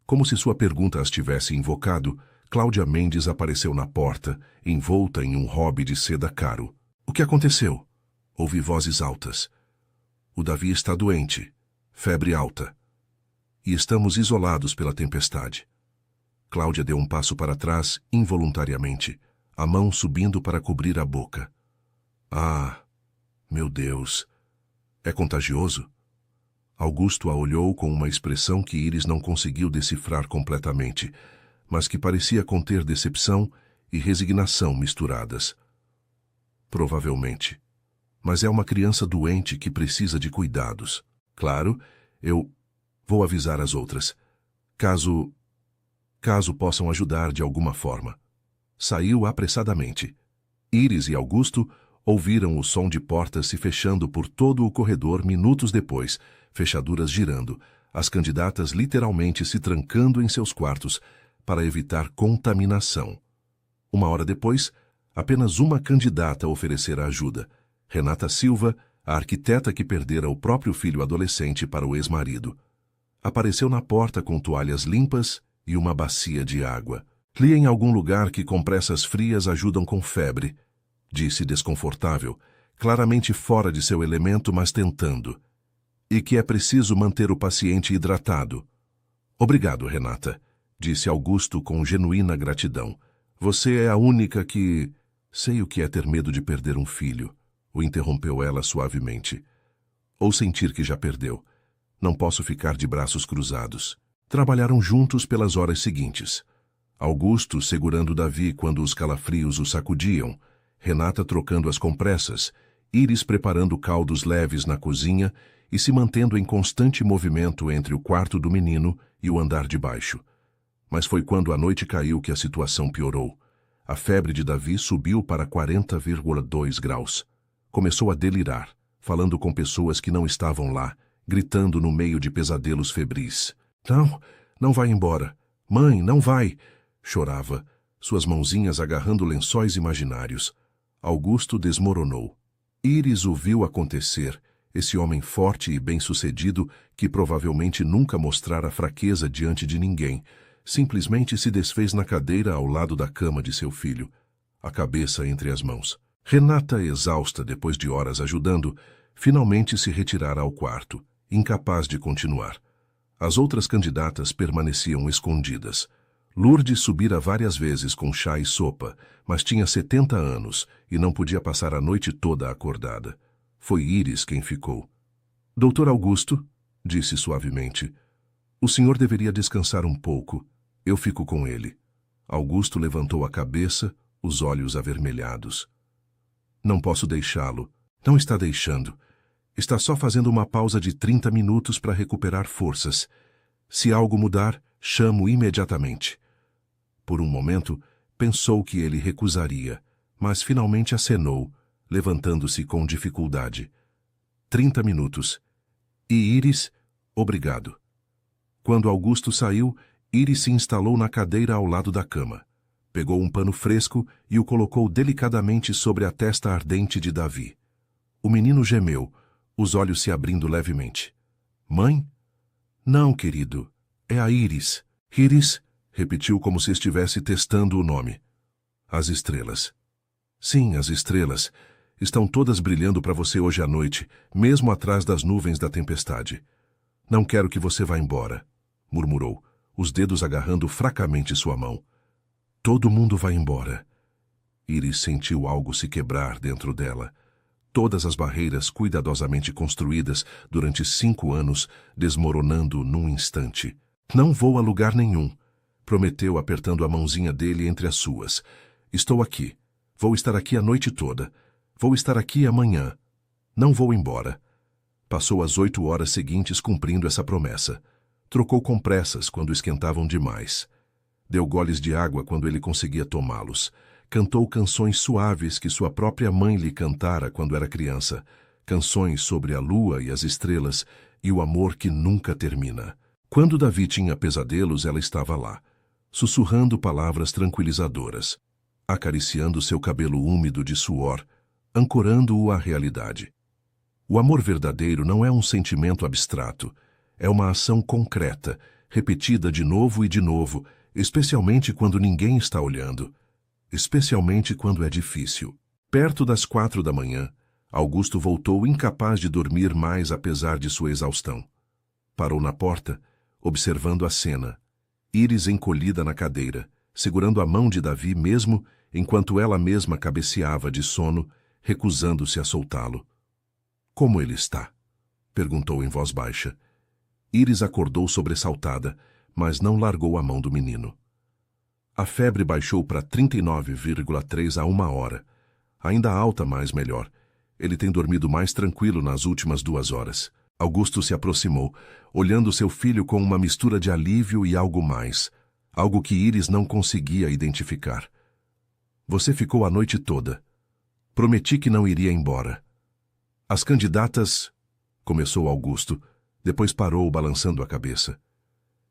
Speaker 1: Como se sua pergunta as tivesse invocado, Cláudia Mendes apareceu na porta, envolta em um robe de seda caro. O que aconteceu? Ouvi vozes altas. O Davi está doente. Febre alta. E estamos isolados pela tempestade. Cláudia deu um passo para trás, involuntariamente, a mão subindo para cobrir a boca. Ah, meu Deus! É contagioso? Augusto a olhou com uma expressão que Íris não conseguiu decifrar completamente, mas que parecia conter decepção e resignação misturadas. Provavelmente. Mas é uma criança doente que precisa de cuidados. Claro, eu vou avisar as outras. Caso possam ajudar de alguma forma. Saiu apressadamente. Íris e Augusto ouviram o som de portas se fechando por todo o corredor minutos depois, fechaduras girando, as candidatas literalmente se trancando em seus quartos para evitar contaminação. Uma hora depois, apenas uma candidata oferecera ajuda. Renata Silva, a arquiteta que perdera o próprio filho adolescente para o ex-marido. Apareceu na porta com toalhas limpas e uma bacia de água. Li em algum lugar que compressas frias ajudam com febre, disse desconfortável, claramente fora de seu elemento, mas tentando. E que é preciso manter o paciente hidratado. Obrigado, Renata, disse Augusto com genuína gratidão. Você é a única que... Sei o que é ter medo de perder um filho, o interrompeu ela suavemente. Ou sentir que já perdeu. Não posso ficar de braços cruzados. Trabalharam juntos pelas horas seguintes. Augusto segurando Davi quando os calafrios o sacudiam, Renata trocando as compressas, Íris preparando caldos leves na cozinha e se mantendo em constante movimento entre o quarto do menino e o andar de baixo. Mas foi quando a noite caiu que a situação piorou. A febre de Davi subiu para 40,2 graus. Começou a delirar, falando com pessoas que não estavam lá, gritando no meio de pesadelos febris. Não vai embora. Mãe, não vai! Chorava, suas mãozinhas agarrando lençóis imaginários. Augusto desmoronou. Íris o viu acontecer, esse homem forte e bem-sucedido que provavelmente nunca mostrara fraqueza diante de ninguém, simplesmente se desfez na cadeira ao lado da cama de seu filho, a cabeça entre as mãos. Renata, exausta depois de horas ajudando, finalmente se retirara ao quarto, incapaz de continuar. As outras candidatas permaneciam escondidas. Lourdes subira várias vezes com chá e sopa, mas tinha 70 anos e não podia passar a noite toda acordada. Foi Íris quem ficou. Doutor Augusto, disse suavemente, o senhor deveria descansar um pouco. Eu fico com ele. Augusto levantou a cabeça, os olhos avermelhados. Não posso deixá-lo. Não está deixando. Está só fazendo uma pausa de 30 minutos para recuperar forças. Se algo mudar, chamo imediatamente. Por um momento, pensou que ele recusaria, mas finalmente acenou, levantando-se com dificuldade. 30 minutos. E Íris, obrigado. Quando Augusto saiu, Íris se instalou na cadeira ao lado da cama. Pegou um pano fresco e o colocou delicadamente sobre a testa ardente de Davi. O menino gemeu, os olhos se abrindo levemente. Mãe? Não, querido. É a Íris. Íris? Repetiu como se estivesse testando o nome. As estrelas. Sim, as estrelas. Estão todas brilhando para você hoje à noite, mesmo atrás das nuvens da tempestade. Não quero que você vá embora, murmurou, os dedos agarrando fracamente sua mão. Todo mundo vai embora. Íris sentiu algo se quebrar dentro dela. Todas as barreiras cuidadosamente construídas durante 5 anos desmoronando num instante. Não vou a lugar nenhum, prometeu apertando a mãozinha dele entre as suas. Estou aqui. Vou estar aqui a noite toda. Vou estar aqui amanhã. Não vou embora. Passou as 8 horas seguintes cumprindo essa promessa. Trocou compressas quando esquentavam demais. Deu goles de água quando ele conseguia tomá-los. cantou canções suaves que sua própria mãe lhe cantara quando era criança, canções sobre a lua e as estrelas e o amor que nunca termina. Quando Davi tinha pesadelos, ela estava lá, sussurrando palavras tranquilizadoras, acariciando seu cabelo úmido de suor, ancorando-o à realidade. O amor verdadeiro não é um sentimento abstrato, é uma ação concreta, repetida de novo e de novo, especialmente quando ninguém está olhando, especialmente quando é difícil. Perto das 4 da manhã, Augusto voltou incapaz de dormir mais apesar de sua exaustão. Parou na porta, observando a cena, Íris encolhida na cadeira, segurando a mão de Davi mesmo enquanto ela mesma cabeceava de sono, recusando-se a soltá-lo. Como ele está? Perguntou em voz baixa. Íris acordou sobressaltada, mas não largou a mão do menino. A febre baixou para 39,3 a 1 hora. Ainda alta, mas melhor. Ele tem dormido mais tranquilo nas últimas 2 horas. Augusto se aproximou, olhando seu filho com uma mistura de alívio e algo mais, algo que Íris não conseguia identificar. Você ficou a noite toda. Prometi que não iria embora. As candidatas... Começou Augusto, depois parou balançando a cabeça.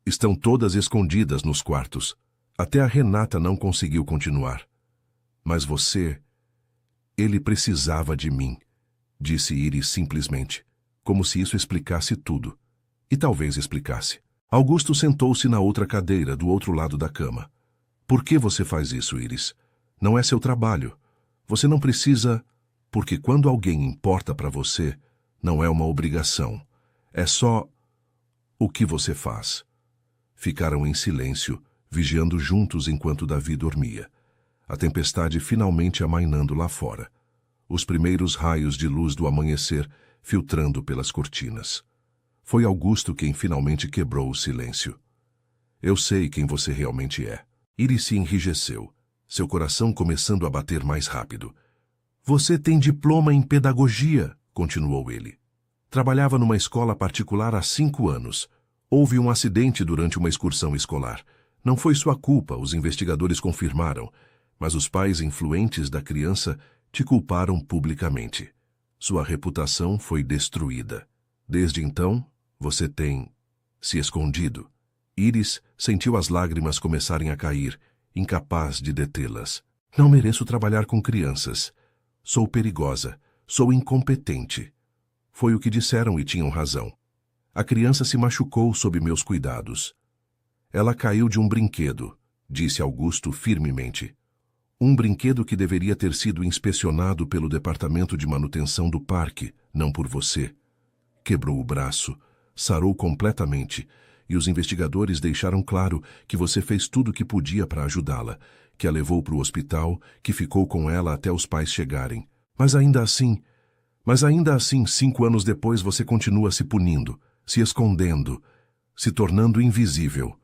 Speaker 1: Estão todas escondidas nos quartos. Até a Renata não conseguiu continuar. Mas você... Ele precisava de mim, disse Íris simplesmente, como se isso explicasse tudo. E talvez explicasse. Augusto sentou-se na outra cadeira, do outro lado da cama. Por que você faz isso, Íris? Não é seu trabalho. Você não precisa... Porque quando alguém importa para você, não é uma obrigação. É só... o que você faz. Ficaram em silêncio, vigiando juntos enquanto Davi dormia. A tempestade finalmente amainando lá fora. Os primeiros raios de luz do amanhecer filtrando pelas cortinas. Foi Augusto quem finalmente quebrou o silêncio. Eu sei quem você realmente é. Íris se enrijeceu, seu coração começando a bater mais rápido. Você tem diploma em pedagogia, continuou ele. Trabalhava numa escola particular há 5 anos. Houve um acidente durante uma excursão escolar. Não foi sua culpa, os investigadores confirmaram, mas os pais influentes da criança te culparam publicamente. Sua reputação foi destruída. Desde então, você tem se escondido. Íris sentiu as lágrimas começarem a cair, incapaz de detê-las. Não mereço trabalhar com crianças. Sou perigosa. Sou incompetente. Foi o que disseram e tinham razão. A criança se machucou sob meus cuidados. Ela caiu de um brinquedo, disse Augusto firmemente. Um brinquedo que deveria ter sido inspecionado pelo departamento de manutenção do parque, não por você. Quebrou o braço, sarou completamente, e os investigadores deixaram claro que você fez tudo o que podia para ajudá-la, que a levou para o hospital, que ficou com ela até os pais chegarem. Mas ainda assim, 5 anos depois você continua se punindo, se escondendo, se tornando invisível.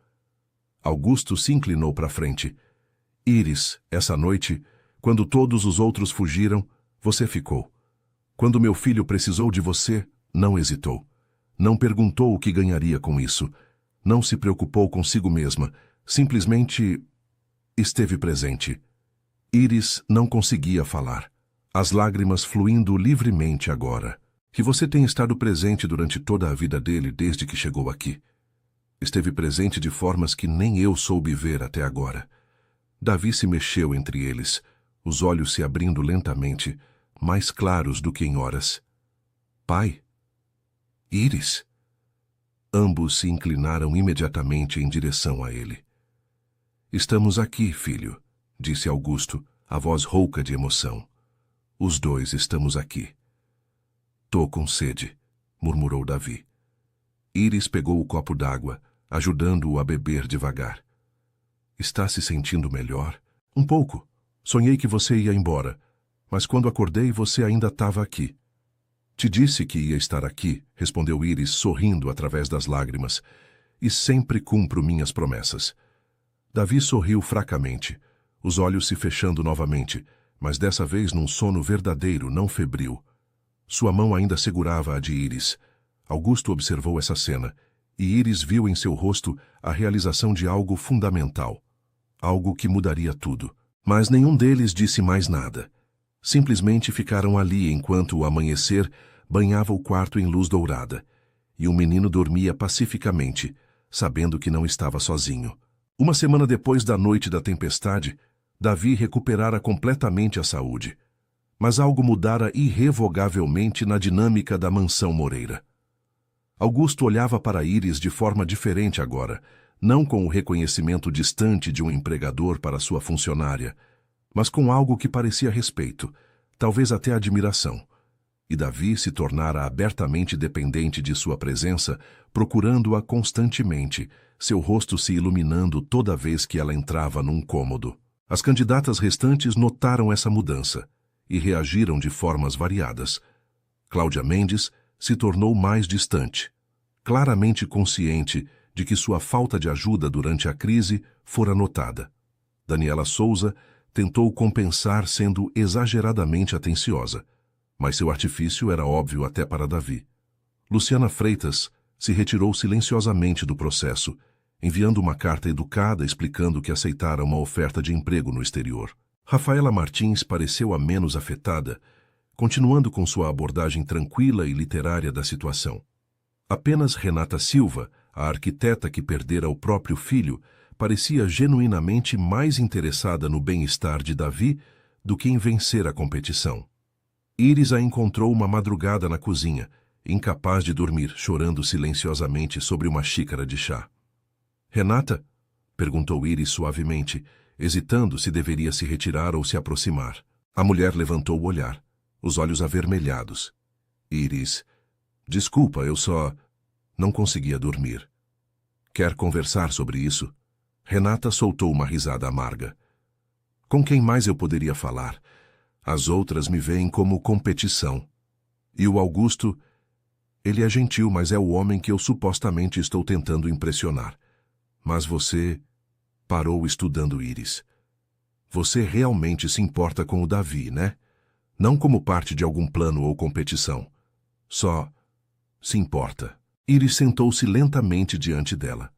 Speaker 1: Augusto se inclinou para frente. Íris, essa noite, quando todos os outros fugiram, você ficou. Quando meu filho precisou de você, não hesitou. Não perguntou o que ganharia com isso. Não se preocupou consigo mesma. Simplesmente esteve presente. Íris não conseguia falar. As lágrimas fluindo livremente agora. Que você tem estado presente durante toda a vida dele desde que chegou aqui. Esteve presente de formas que nem eu soube ver até agora. Davi se mexeu entre eles, os olhos se abrindo lentamente, mais claros do que em horas. Pai? Íris? Ambos se inclinaram imediatamente em direção a ele. Estamos aqui, filho, disse Augusto, a voz rouca de emoção. Os dois estamos aqui. Tô com sede, murmurou Davi. Íris pegou o copo d'água, ajudando-o a beber devagar. Está se sentindo melhor? Um pouco. Sonhei que você ia embora, mas quando acordei você ainda estava aqui. Te disse que ia estar aqui, respondeu Íris, sorrindo através das lágrimas, e sempre cumpro minhas promessas. Davi sorriu fracamente, os olhos se fechando novamente, mas dessa vez num sono verdadeiro, não febril. Sua mão ainda segurava a de Íris. Augusto observou essa cena, e Íris viu em seu rosto a realização de algo fundamental. Algo que mudaria tudo. Mas nenhum deles disse mais nada. Simplesmente ficaram ali enquanto o amanhecer banhava o quarto em luz dourada, e o menino dormia pacificamente, sabendo que não estava sozinho. Uma semana depois da noite da tempestade, Davi recuperara completamente a saúde. Mas algo mudara irrevogavelmente na dinâmica da mansão Moreira. Augusto olhava para Íris de forma diferente agora, não com o reconhecimento distante de um empregador para sua funcionária, mas com algo que parecia respeito, talvez até admiração. E Davi se tornara abertamente dependente de sua presença, procurando-a constantemente, seu rosto se iluminando toda vez que ela entrava num cômodo. As candidatas restantes notaram essa mudança e reagiram de formas variadas. Cláudia Mendes se tornou mais distante, claramente consciente de que sua falta de ajuda durante a crise fora notada. Daniela Souza tentou compensar sendo exageradamente atenciosa, mas seu artifício era óbvio até para Davi. Luciana Freitas se retirou silenciosamente do processo, enviando uma carta educada explicando que aceitara uma oferta de emprego no exterior. Rafaela Martins pareceu a menos afetada, continuando com sua abordagem tranquila e literária da situação. Apenas Renata Silva, a arquiteta que perdera o próprio filho, parecia genuinamente mais interessada no bem-estar de Davi do que em vencer a competição. Íris a encontrou uma madrugada na cozinha, incapaz de dormir, chorando silenciosamente sobre uma xícara de chá. "Renata?" perguntou Íris suavemente, hesitando se deveria se retirar ou se aproximar. A mulher levantou o olhar, os olhos avermelhados. "Íris, desculpa, eu só não conseguia dormir. Quer conversar sobre isso?" Renata soltou uma risada amarga. "Com quem mais eu poderia falar? As outras me veem como competição. E o Augusto, ele é gentil, mas é o homem que eu supostamente estou tentando impressionar. Mas você..." Parou estudando Íris. "Você realmente se importa com o Davi, né? Não como parte de algum plano ou competição. Só se importa." Íris sentou-se lentamente diante dela.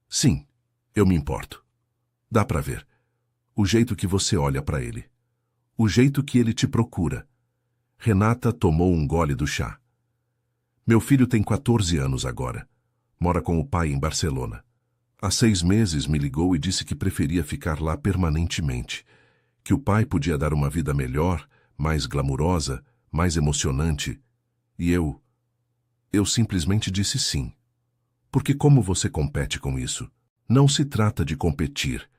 Speaker 1: "Sim, eu me importo. Dá para ver. O jeito que você olha para ele. O jeito que ele te procura." Renata tomou um gole do chá. "Meu filho tem 14 anos agora. Mora com o pai em Barcelona. Há 6 meses me ligou e disse que preferia ficar lá permanentemente, que o pai podia dar uma vida melhor, mais glamurosa, mais emocionante. E eu simplesmente disse sim. Porque como você compete com isso?" "Não se trata de competir",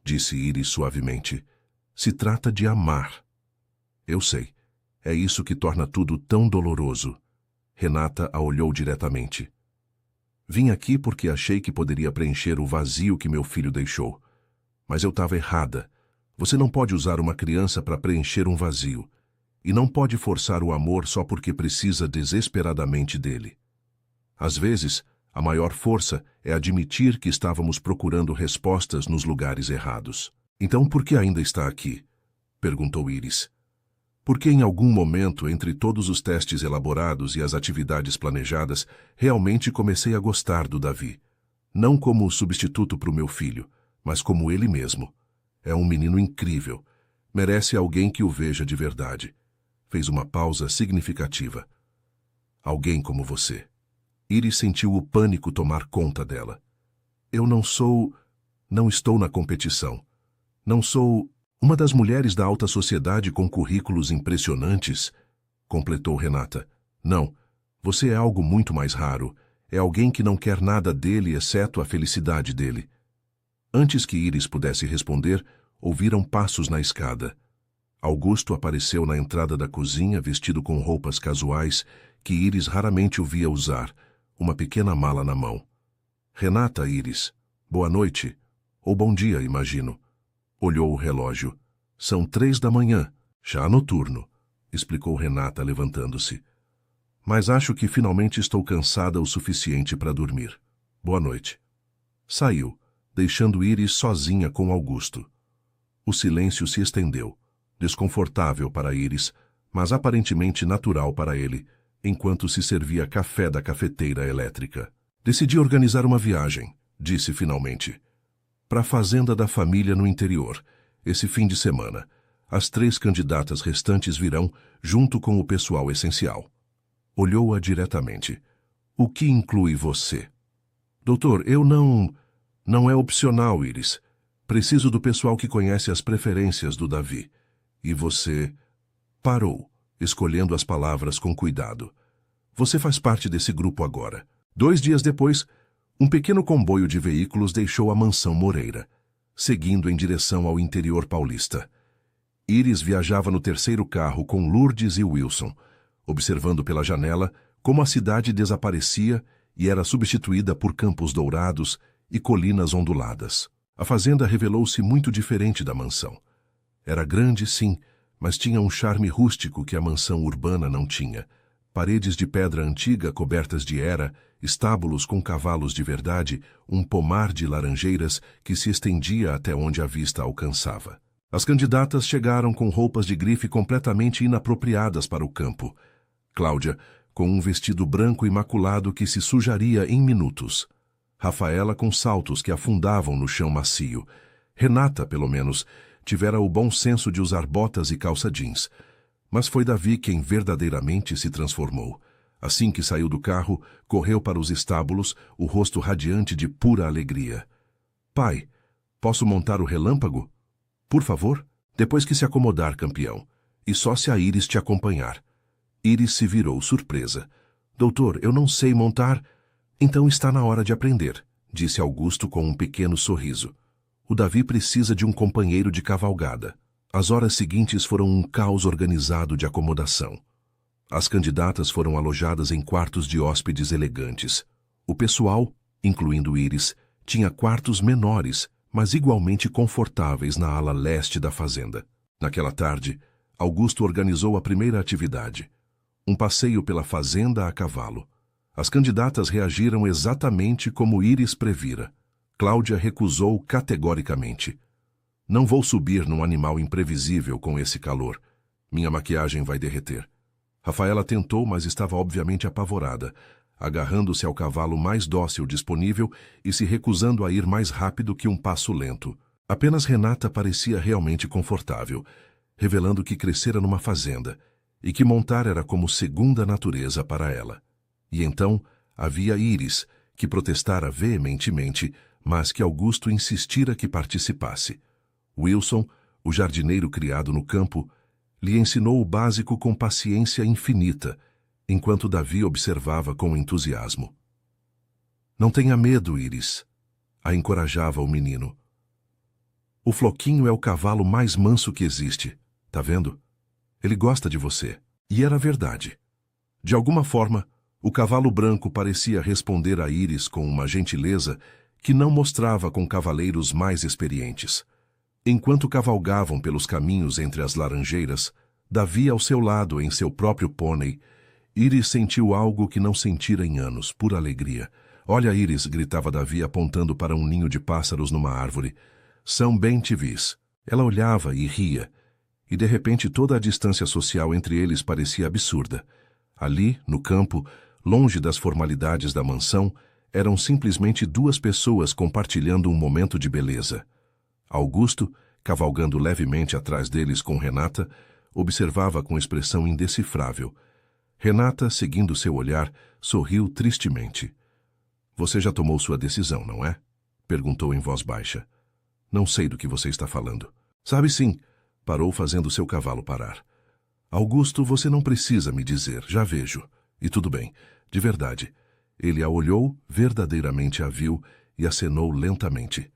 Speaker 1: disse Íris suavemente. "Se trata de amar." "Eu sei. É isso que torna tudo tão doloroso." Renata a olhou diretamente. "Vim aqui porque achei que poderia preencher o vazio que meu filho deixou. Mas eu estava errada. Você não pode usar uma criança para preencher um vazio. E não pode forçar o amor só porque precisa desesperadamente dele. Às vezes, a maior força é admitir que estávamos procurando respostas nos lugares errados." "Então por que ainda está aqui?" perguntou Íris. "Porque em algum momento, entre todos os testes elaborados e as atividades planejadas, realmente comecei a gostar do Davi. Não como substituto para o meu filho, mas como ele mesmo. É um menino incrível. Merece alguém que o veja de verdade." Fez uma pausa significativa. "Alguém como você." Íris sentiu o pânico tomar conta dela. "Eu não estou na competição. Não sou uma das mulheres da alta sociedade com currículos impressionantes", completou Renata. "Não, você é algo muito mais raro. É alguém que não quer nada dele exceto a felicidade dele." Antes que Íris pudesse responder, ouviram passos na escada. Augusto apareceu na entrada da cozinha vestido com roupas casuais que Íris raramente o via usar, uma pequena mala na mão. "Renata, Íris, boa noite. Ou bom dia, imagino." Olhou o relógio. "São 3 da manhã, chá noturno", explicou Renata levantando-se. "Mas acho que finalmente estou cansada o suficiente para dormir. Boa noite." Saiu, deixando Íris sozinha com Augusto. O silêncio se estendeu, desconfortável para Íris, mas aparentemente natural para ele, enquanto se servia café da cafeteira elétrica. "Decidi organizar uma viagem", disse finalmente. "Para a fazenda da família no interior. Esse fim de semana, as 3 candidatas restantes virão, junto com o pessoal essencial. Olhou-a diretamente. O que inclui você? Doutor, eu não... Não é opcional, Iris. Preciso do pessoal que conhece as preferências do Davi. E você... Parou, escolhendo as palavras com cuidado. Você faz parte desse grupo agora. 2 dias depois, um pequeno comboio de veículos deixou a mansão Moreira, seguindo em direção ao interior paulista. Iris viajava no 3º carro com Lourdes e Wilson, observando pela janela como a cidade desaparecia e era substituída por campos dourados e colinas onduladas. A fazenda revelou-se muito diferente da mansão. Era grande, sim, mas tinha um charme rústico que a mansão urbana não tinha. Paredes de pedra antiga cobertas de era, estábulos com cavalos de verdade, um pomar de laranjeiras que se estendia até onde a vista alcançava. As candidatas chegaram com roupas de grife completamente inapropriadas para o campo. Cláudia, com um vestido branco imaculado que se sujaria em minutos. Rafaela com saltos que afundavam no chão macio. Renata, pelo menos, tivera o bom senso de usar botas e calça jeans. Mas foi Davi quem verdadeiramente se transformou. Assim que saiu do carro, correu para os estábulos, o rosto radiante de pura alegria. Pai, posso montar o relâmpago? Por favor, depois que se acomodar, campeão. E só se a Iris te acompanhar. Iris se virou surpresa. Doutor, eu não sei montar. Então está na hora de aprender, disse Augusto com um pequeno sorriso. O Davi precisa de um companheiro de cavalgada. As horas seguintes foram um caos organizado de acomodação. As candidatas foram alojadas em quartos de hóspedes elegantes. O pessoal, incluindo Iris, tinha quartos menores, mas igualmente confortáveis na ala leste da fazenda. Naquela tarde, Augusto organizou a primeira atividade, um passeio pela fazenda a cavalo. As candidatas reagiram exatamente como Iris previra. Cláudia recusou categoricamente. Não vou subir num animal imprevisível com esse calor. Minha maquiagem vai derreter. Rafaela tentou, mas estava obviamente apavorada, agarrando-se ao cavalo mais dócil disponível e se recusando a ir mais rápido que um passo lento. Apenas Renata parecia realmente confortável, revelando que crescera numa fazenda e que montar era como segunda natureza para ela. E então havia Iris, que protestara veementemente, mas que Augusto insistira que participasse. Wilson, o jardineiro criado no campo, lhe ensinou o básico com paciência infinita, enquanto Davi observava com entusiasmo. Não tenha medo, Iris, a encorajava o menino. O Floquinho é o cavalo mais manso que existe, tá vendo? Ele gosta de você. E era verdade. De alguma forma, o cavalo branco parecia responder a Iris com uma gentileza que não mostrava com cavaleiros mais experientes. Enquanto cavalgavam pelos caminhos entre as laranjeiras, Davi ao seu lado em seu próprio pônei, Iris sentiu algo que não sentira em anos, por alegria. Olha, Iris, gritava Davi apontando para um ninho de pássaros numa árvore. São bem tivis. Ela olhava e ria, e de repente toda a distância social entre eles parecia absurda. Ali, no campo, longe das formalidades da mansão, eram simplesmente 2 pessoas compartilhando um momento de beleza. Augusto, cavalgando levemente atrás deles com Renata, observava com expressão indecifrável. Renata, seguindo seu olhar, sorriu tristemente. Você já tomou sua decisão, não é? Perguntou em voz baixa. Não sei do que você está falando. Sabe sim, parou fazendo seu cavalo parar. Augusto, você não precisa me dizer, já vejo. E tudo bem, de verdade. Ele a olhou, verdadeiramente a viu e acenou lentamente.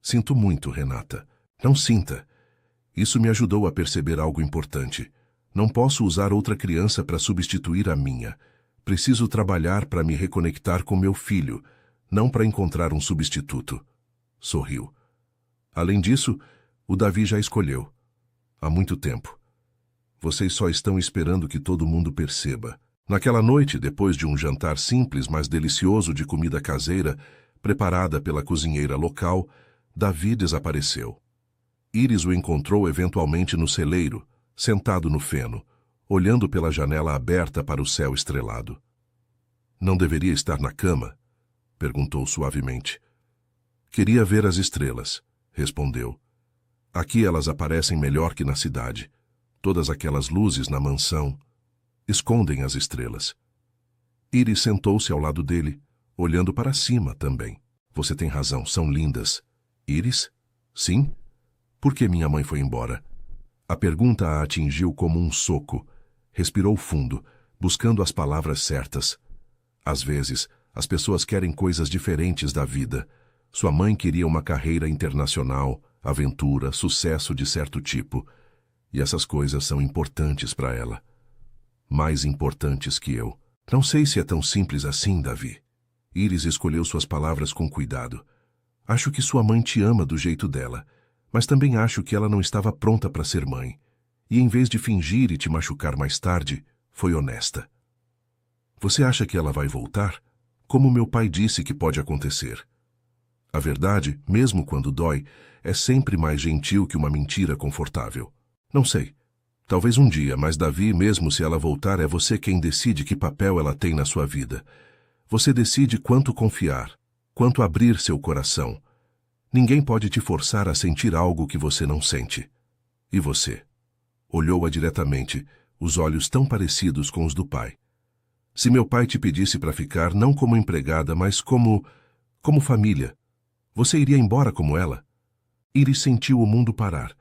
Speaker 1: Sinto muito, Renata. Não sinta. Isso me ajudou a perceber algo importante. Não posso usar outra criança para substituir a minha. Preciso trabalhar para me reconectar com meu filho, não para encontrar um substituto. Sorriu. Além disso, o Davi já escolheu. Há muito tempo. Vocês só estão esperando que todo mundo perceba. Naquela noite, depois de um jantar simples, mas delicioso de comida caseira, preparada pela cozinheira local, Davi desapareceu. Iris o encontrou eventualmente no celeiro, sentado no feno, olhando pela janela aberta para o céu estrelado. Não deveria estar na cama? Perguntou suavemente. Queria ver as estrelas, respondeu. Aqui elas aparecem melhor que na cidade. Todas aquelas luzes na mansão escondem as estrelas. Iris sentou-se ao lado dele, olhando para cima também. Você tem razão, são lindas. Iris? Sim? Por que minha mãe foi embora? A pergunta a atingiu como um soco. Respirou fundo, buscando as palavras certas. Às vezes, as pessoas querem coisas diferentes da vida. Sua mãe queria uma carreira internacional, aventura, sucesso de certo tipo. E essas coisas são importantes para ela. Mais importantes que eu. Não sei se é tão simples assim, Davi. Iris escolheu suas palavras com cuidado. Acho que sua mãe te ama do jeito dela, mas também acho que ela não estava pronta para ser mãe. E em vez de fingir e te machucar mais tarde, foi honesta. Você acha que ela vai voltar? Como meu pai disse que pode acontecer. A verdade, mesmo quando dói, é sempre mais gentil que uma mentira confortável. Não sei. Talvez um dia, mas Davi, mesmo se ela voltar, é você quem decide que papel ela tem na sua vida. Você decide quanto confiar, quanto abrir seu coração. Ninguém pode te forçar a sentir algo que você não sente. E você? Olhou-a diretamente, os olhos tão parecidos com os do pai. Se meu pai te pedisse para ficar, não como empregada, mas como família, você iria embora como ela? Iris sentiu o mundo parar.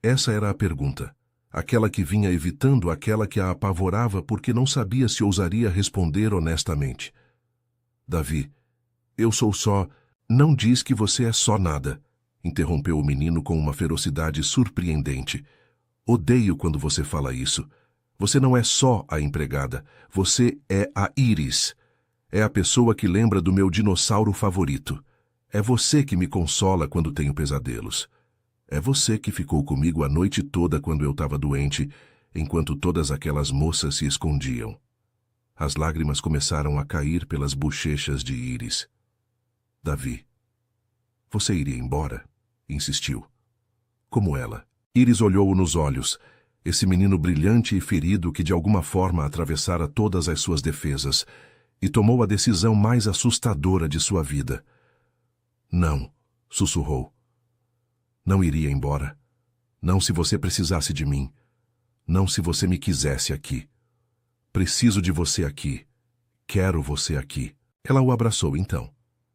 Speaker 1: Essa era a pergunta. Aquela que vinha evitando aquela que a apavorava porque não sabia se ousaria responder honestamente. Davi, eu sou só... Não diz que você é só nada, interrompeu o menino com uma ferocidade surpreendente. Odeio quando você fala isso. Você não é só a empregada, você é a Iris. É a pessoa que lembra do meu dinossauro favorito. É você que me consola quando tenho pesadelos. É você que ficou comigo a noite toda quando eu estava doente, enquanto todas aquelas moças se escondiam. As lágrimas começaram a cair pelas bochechas de Iris. Davi, você iria embora? Insistiu. Como ela. Iris olhou-o nos olhos, esse menino brilhante e ferido que de alguma forma atravessara todas as suas defesas, e tomou a decisão mais assustadora de sua vida. Não, sussurrou. Não iria embora. Não se você precisasse de mim. Não se você me quisesse aqui. Preciso de você aqui. Quero você aqui. Ela o abraçou então.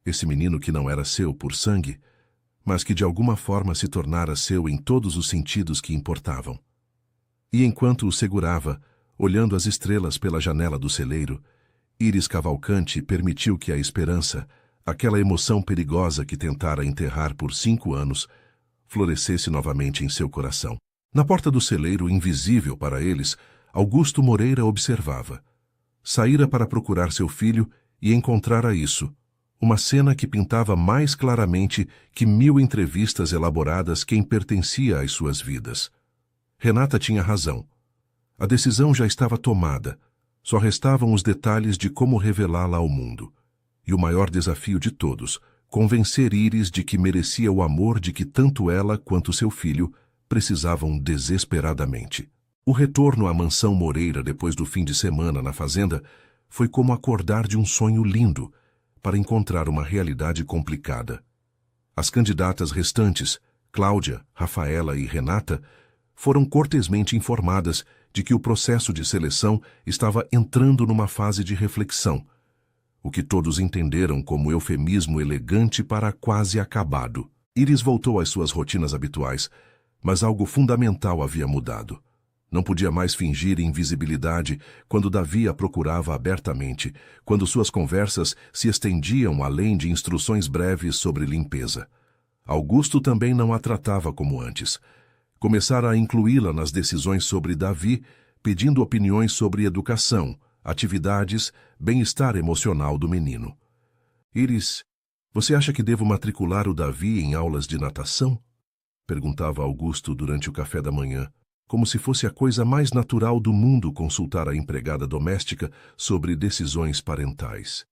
Speaker 1: Esse menino que não era seu por sangue, mas que de alguma forma se tornara seu em todos os sentidos que importavam. E enquanto o segurava, olhando as estrelas pela janela do celeiro, Iris Cavalcante permitiu que a esperança, aquela emoção perigosa que tentara enterrar por 5 anos, florescesse novamente em seu coração. Na porta do celeiro, invisível para eles, Augusto Moreira observava. Saíra para procurar seu filho e encontrara isso, uma cena que pintava mais claramente que 1000 entrevistas elaboradas quem pertencia às suas vidas. Renata tinha razão. A decisão já estava tomada, só restavam os detalhes de como revelá-la ao mundo. E o maior desafio de todos, convencer Iris de que merecia o amor de que tanto ela quanto seu filho precisavam desesperadamente. O retorno à mansão Moreira depois do fim de semana na fazenda foi como acordar de um sonho lindo para encontrar uma realidade complicada. As candidatas restantes, Cláudia, Rafaela e Renata, foram cortesmente informadas de que o processo de seleção estava entrando numa fase de reflexão, o que todos entenderam como eufemismo elegante para quase acabado. Iris voltou às suas rotinas habituais, mas algo fundamental havia mudado. Não podia mais fingir invisibilidade quando Davi a procurava abertamente, quando suas conversas se estendiam além de instruções breves sobre limpeza. Augusto também não a tratava como antes. Começara a incluí-la nas decisões sobre Davi, pedindo opiniões sobre educação, atividades, bem-estar emocional do menino. Iris, você acha que devo matricular o Davi em aulas de natação? Perguntava Augusto durante o café da manhã, como se fosse a coisa mais natural do mundo consultar a empregada doméstica sobre decisões parentais.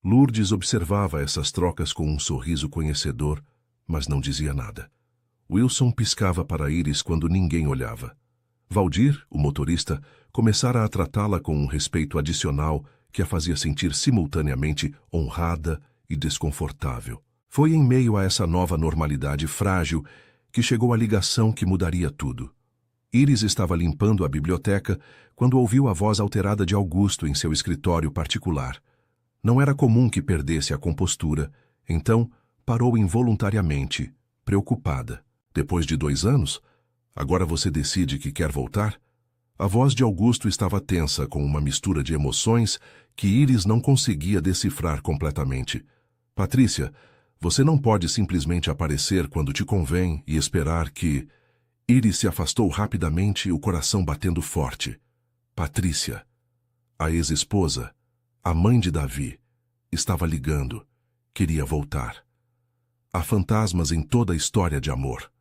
Speaker 1: Lourdes observava essas trocas com um sorriso conhecedor, mas não dizia nada. Wilson piscava para Iris quando ninguém olhava. Valdir, o motorista, começara a tratá-la com um respeito adicional que a fazia sentir simultaneamente honrada e desconfortável. Foi em meio a essa nova normalidade frágil que chegou a ligação que mudaria tudo. Iris estava limpando a biblioteca quando ouviu a voz alterada de Augusto em seu escritório particular. Não era comum que perdesse a compostura, então parou involuntariamente, preocupada. Depois de 2 anos? Agora você decide que quer voltar? A voz de Augusto estava tensa com uma mistura de emoções que Iris não conseguia decifrar completamente. Patrícia, você não pode simplesmente aparecer quando te convém e esperar que... Iris se afastou rapidamente, o coração batendo forte. Patrícia, a ex-esposa, a mãe de Davi, estava ligando, queria voltar. Há fantasmas em toda a história de amor.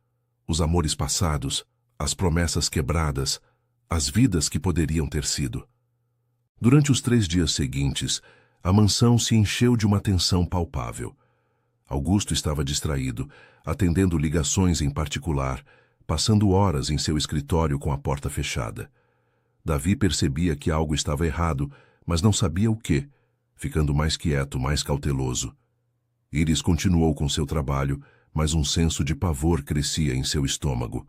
Speaker 1: Os amores passados, as promessas quebradas, as vidas que poderiam ter sido. Durante os 3 dias seguintes, a mansão se encheu de uma tensão palpável. Augusto estava distraído, atendendo ligações em particular, passando horas em seu escritório com a porta fechada. Davi percebia que algo estava errado, mas não sabia o quê, ficando mais quieto, mais cauteloso. Iris continuou com seu trabalho, mas um senso de pavor crescia em seu estômago.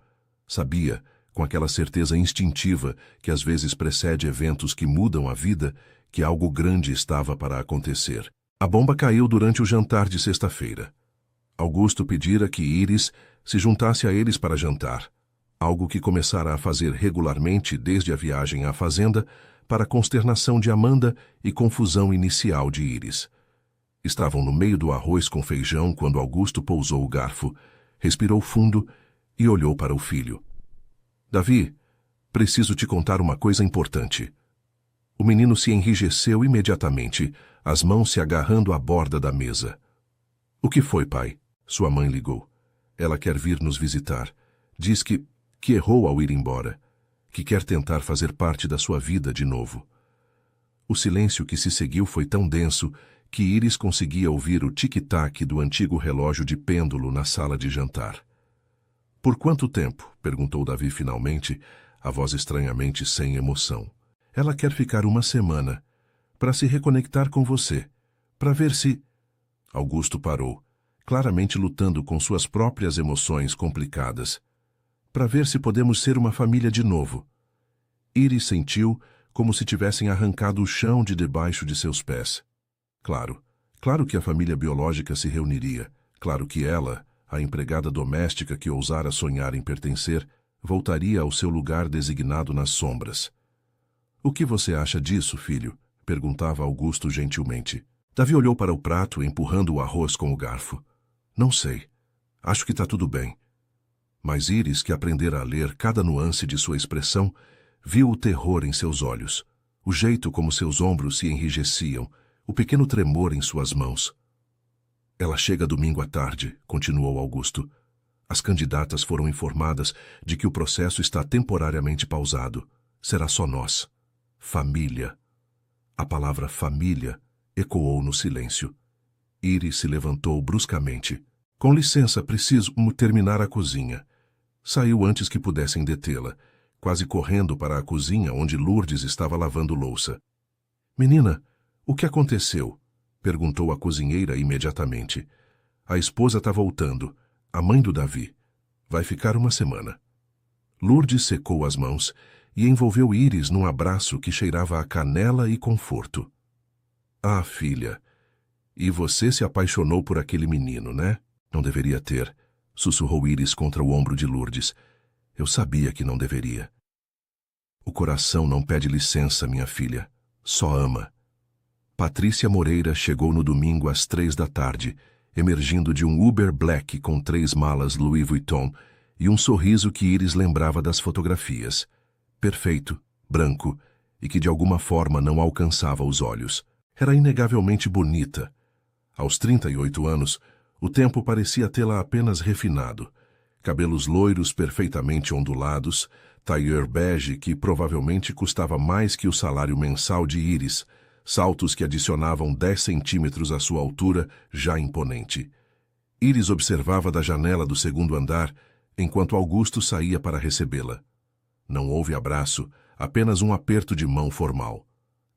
Speaker 1: Sabia, com aquela certeza instintiva que às vezes precede eventos que mudam a vida, que algo grande estava para acontecer. A bomba caiu durante o jantar de sexta-feira. Augusto pedira que Iris se juntasse a eles para jantar, algo que começara a fazer regularmente desde a viagem à fazenda, para a consternação de Amanda e confusão inicial de Iris. Estavam no meio do arroz com feijão quando Augusto pousou o garfo, respirou fundo e olhou para o filho. Davi, preciso te contar uma coisa importante. O menino se enrijeceu imediatamente, as mãos se agarrando à borda da mesa. O que foi, pai? Sua mãe ligou. Ela quer vir nos visitar. Diz que errou ao ir embora, que quer tentar fazer parte da sua vida de novo. O silêncio que se seguiu foi tão denso que Iris conseguia ouvir o tic-tac do antigo relógio de pêndulo na sala de jantar. Por quanto tempo? Perguntou Davi finalmente, a voz estranhamente sem emoção. Ela quer ficar 1 semana, para se reconectar com você, para ver se... Augusto parou, claramente lutando com suas próprias emoções complicadas. Para ver se podemos ser uma família de novo. Iris sentiu como se tivessem arrancado o chão de debaixo de seus pés. Claro que a família biológica se reuniria. Claro que ela, a empregada doméstica que ousara sonhar em pertencer, voltaria ao seu lugar designado nas sombras. O que você acha disso, filho? Perguntava Augusto gentilmente. Davi olhou para o prato, empurrando o arroz com o garfo. Não sei. Acho que está tudo bem. Mas Iris, que aprendera a ler cada nuance de sua expressão, viu o terror em seus olhos, o jeito como seus ombros se enrijeciam, o pequeno tremor em suas mãos. Ela chega domingo à tarde, continuou Augusto. As candidatas foram informadas de que o processo está temporariamente pausado. Será só nós. Família. A palavra família ecoou no silêncio. Iris se levantou bruscamente. Com licença, preciso terminar a cozinha. Saiu antes que pudessem detê-la, quase correndo para a cozinha onde Lourdes estava lavando louça. Menina, o que aconteceu? Perguntou a cozinheira imediatamente. A esposa está voltando, a mãe do Davi. Vai ficar 1 semana. Lourdes secou as mãos e envolveu Iris num abraço que cheirava a canela e conforto. Ah, filha, e você se apaixonou por aquele menino, né? Não deveria ter, sussurrou Iris contra o ombro de Lourdes. Eu sabia que não deveria. O coração não pede licença, minha filha, só ama. Patrícia Moreira chegou no domingo às 3 da tarde, emergindo de um Uber Black com 3 malas Louis Vuitton e um sorriso que Iris lembrava das fotografias. Perfeito, branco, e que de alguma forma não alcançava os olhos. Era inegavelmente bonita. Aos 38 anos, o tempo parecia tê-la apenas refinado. Cabelos loiros perfeitamente ondulados, tailleur bege que provavelmente custava mais que o salário mensal de Iris, saltos que adicionavam 10 centímetros à sua altura, já imponente. Iris observava da janela do 2º andar, enquanto Augusto saía para recebê-la. Não houve abraço, apenas um aperto de mão formal.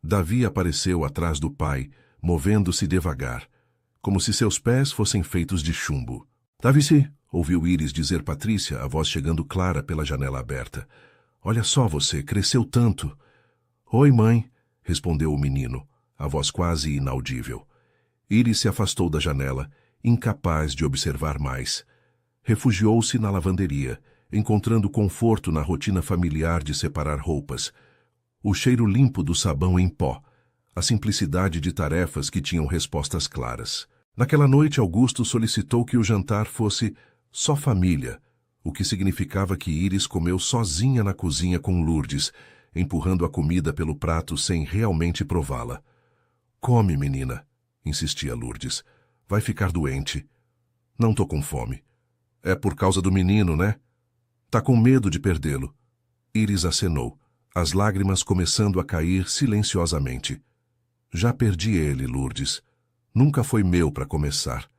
Speaker 1: Davi apareceu atrás do pai, movendo-se devagar, como se seus pés fossem feitos de chumbo. Davi-se, ouviu Íris dizer Patrícia, a voz chegando clara pela janela aberta. Olha só você, cresceu tanto. Oi, mãe, respondeu o menino, a voz quase inaudível. Íris se afastou da janela, incapaz de observar mais. Refugiou-se na lavanderia, encontrando conforto na rotina familiar de separar roupas. O cheiro limpo do sabão em pó, a simplicidade de tarefas que tinham respostas claras. Naquela noite, Augusto solicitou que o jantar fosse só família, o que significava que Íris comeu sozinha na cozinha com Lourdes, empurrando a comida pelo prato sem realmente prová-la. Come, menina, insistia Lourdes. Vai ficar doente. Não tô com fome. É por causa do menino, né? Tá com medo de perdê-lo. Íris acenou, as lágrimas começando a cair silenciosamente. Já perdi ele, Lourdes. Nunca foi meu para começar.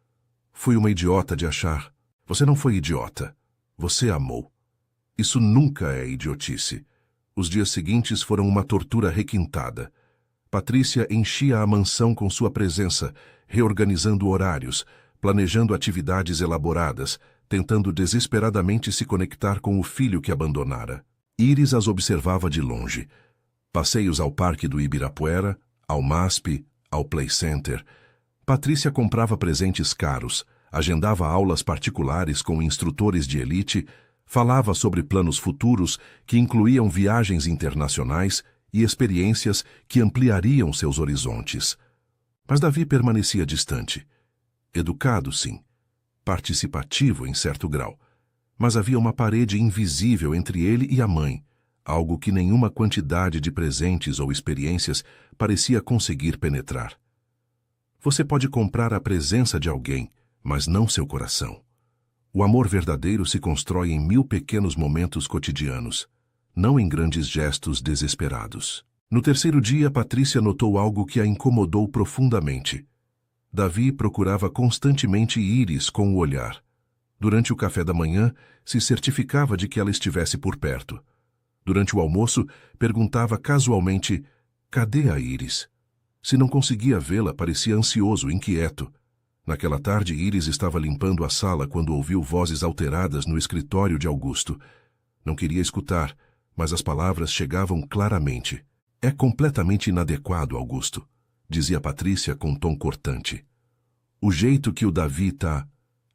Speaker 1: Fui uma idiota de achar. Você não foi idiota. Você amou. Isso nunca é idiotice. Os dias seguintes foram uma tortura requintada. Patrícia enchia a mansão com sua presença, reorganizando horários, planejando atividades elaboradas, tentando desesperadamente se conectar com o filho que abandonara. Íris as observava de longe. Passeios ao Parque do Ibirapuera, ao MASP, ao Play Center. Patrícia comprava presentes caros, agendava aulas particulares com instrutores de elite, falava sobre planos futuros que incluíam viagens internacionais e experiências que ampliariam seus horizontes. Mas Davi permanecia distante. Educado, sim. Participativo em certo grau. Mas havia uma parede invisível entre ele e a mãe, algo que nenhuma quantidade de presentes ou experiências parecia conseguir penetrar. Você pode comprar a presença de alguém, mas não seu coração. O amor verdadeiro se constrói em 1000 pequenos momentos cotidianos, não em grandes gestos desesperados. No terceiro dia, Patrícia notou algo que a incomodou profundamente. Davi procurava constantemente Íris com o olhar. Durante o café da manhã, se certificava de que ela estivesse por perto. Durante o almoço, perguntava casualmente: cadê a Íris? Se não conseguia vê-la, parecia ansioso, inquieto. Naquela tarde, Íris estava limpando a sala quando ouviu vozes alteradas no escritório de Augusto. Não queria escutar, mas as palavras chegavam claramente. É completamente inadequado, Augusto, dizia Patrícia com tom cortante. O jeito que o Davi está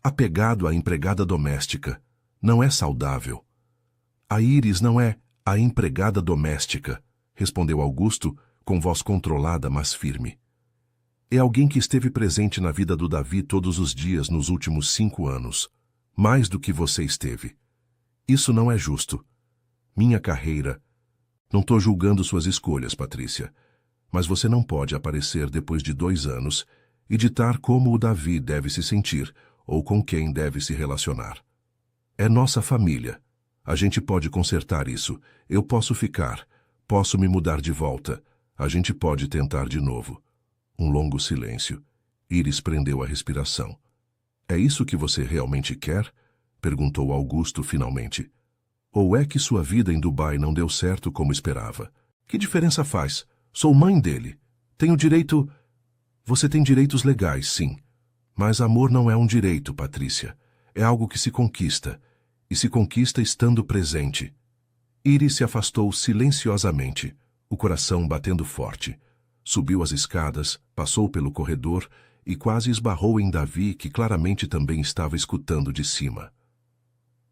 Speaker 1: apegado à empregada doméstica não é saudável. A Íris não é a empregada doméstica, respondeu Augusto com voz controlada, mas firme. É alguém que esteve presente na vida do Davi todos os dias nos últimos 5 anos, mais do que você esteve. Isso não é justo. Minha carreira... Não estou julgando suas escolhas, Patrícia, mas você não pode aparecer depois de 2 anos e ditar como o Davi deve se sentir ou com quem deve se relacionar. É nossa família. A gente pode consertar isso. Eu posso ficar. Posso me mudar de volta. A gente pode tentar de novo. Um longo silêncio. Íris prendeu a respiração. É isso que você realmente quer? Perguntou Augusto finalmente. Ou é que sua vida em Dubai não deu certo como esperava? Que diferença faz? Sou mãe dele. Tenho direito... Você tem direitos legais, sim. Mas amor não é um direito, Patrícia. É algo que se conquista. E se conquista estando presente. Íris se afastou silenciosamente, o coração batendo forte. Subiu as escadas, passou pelo corredor e quase esbarrou em Davi, que claramente também estava escutando de cima.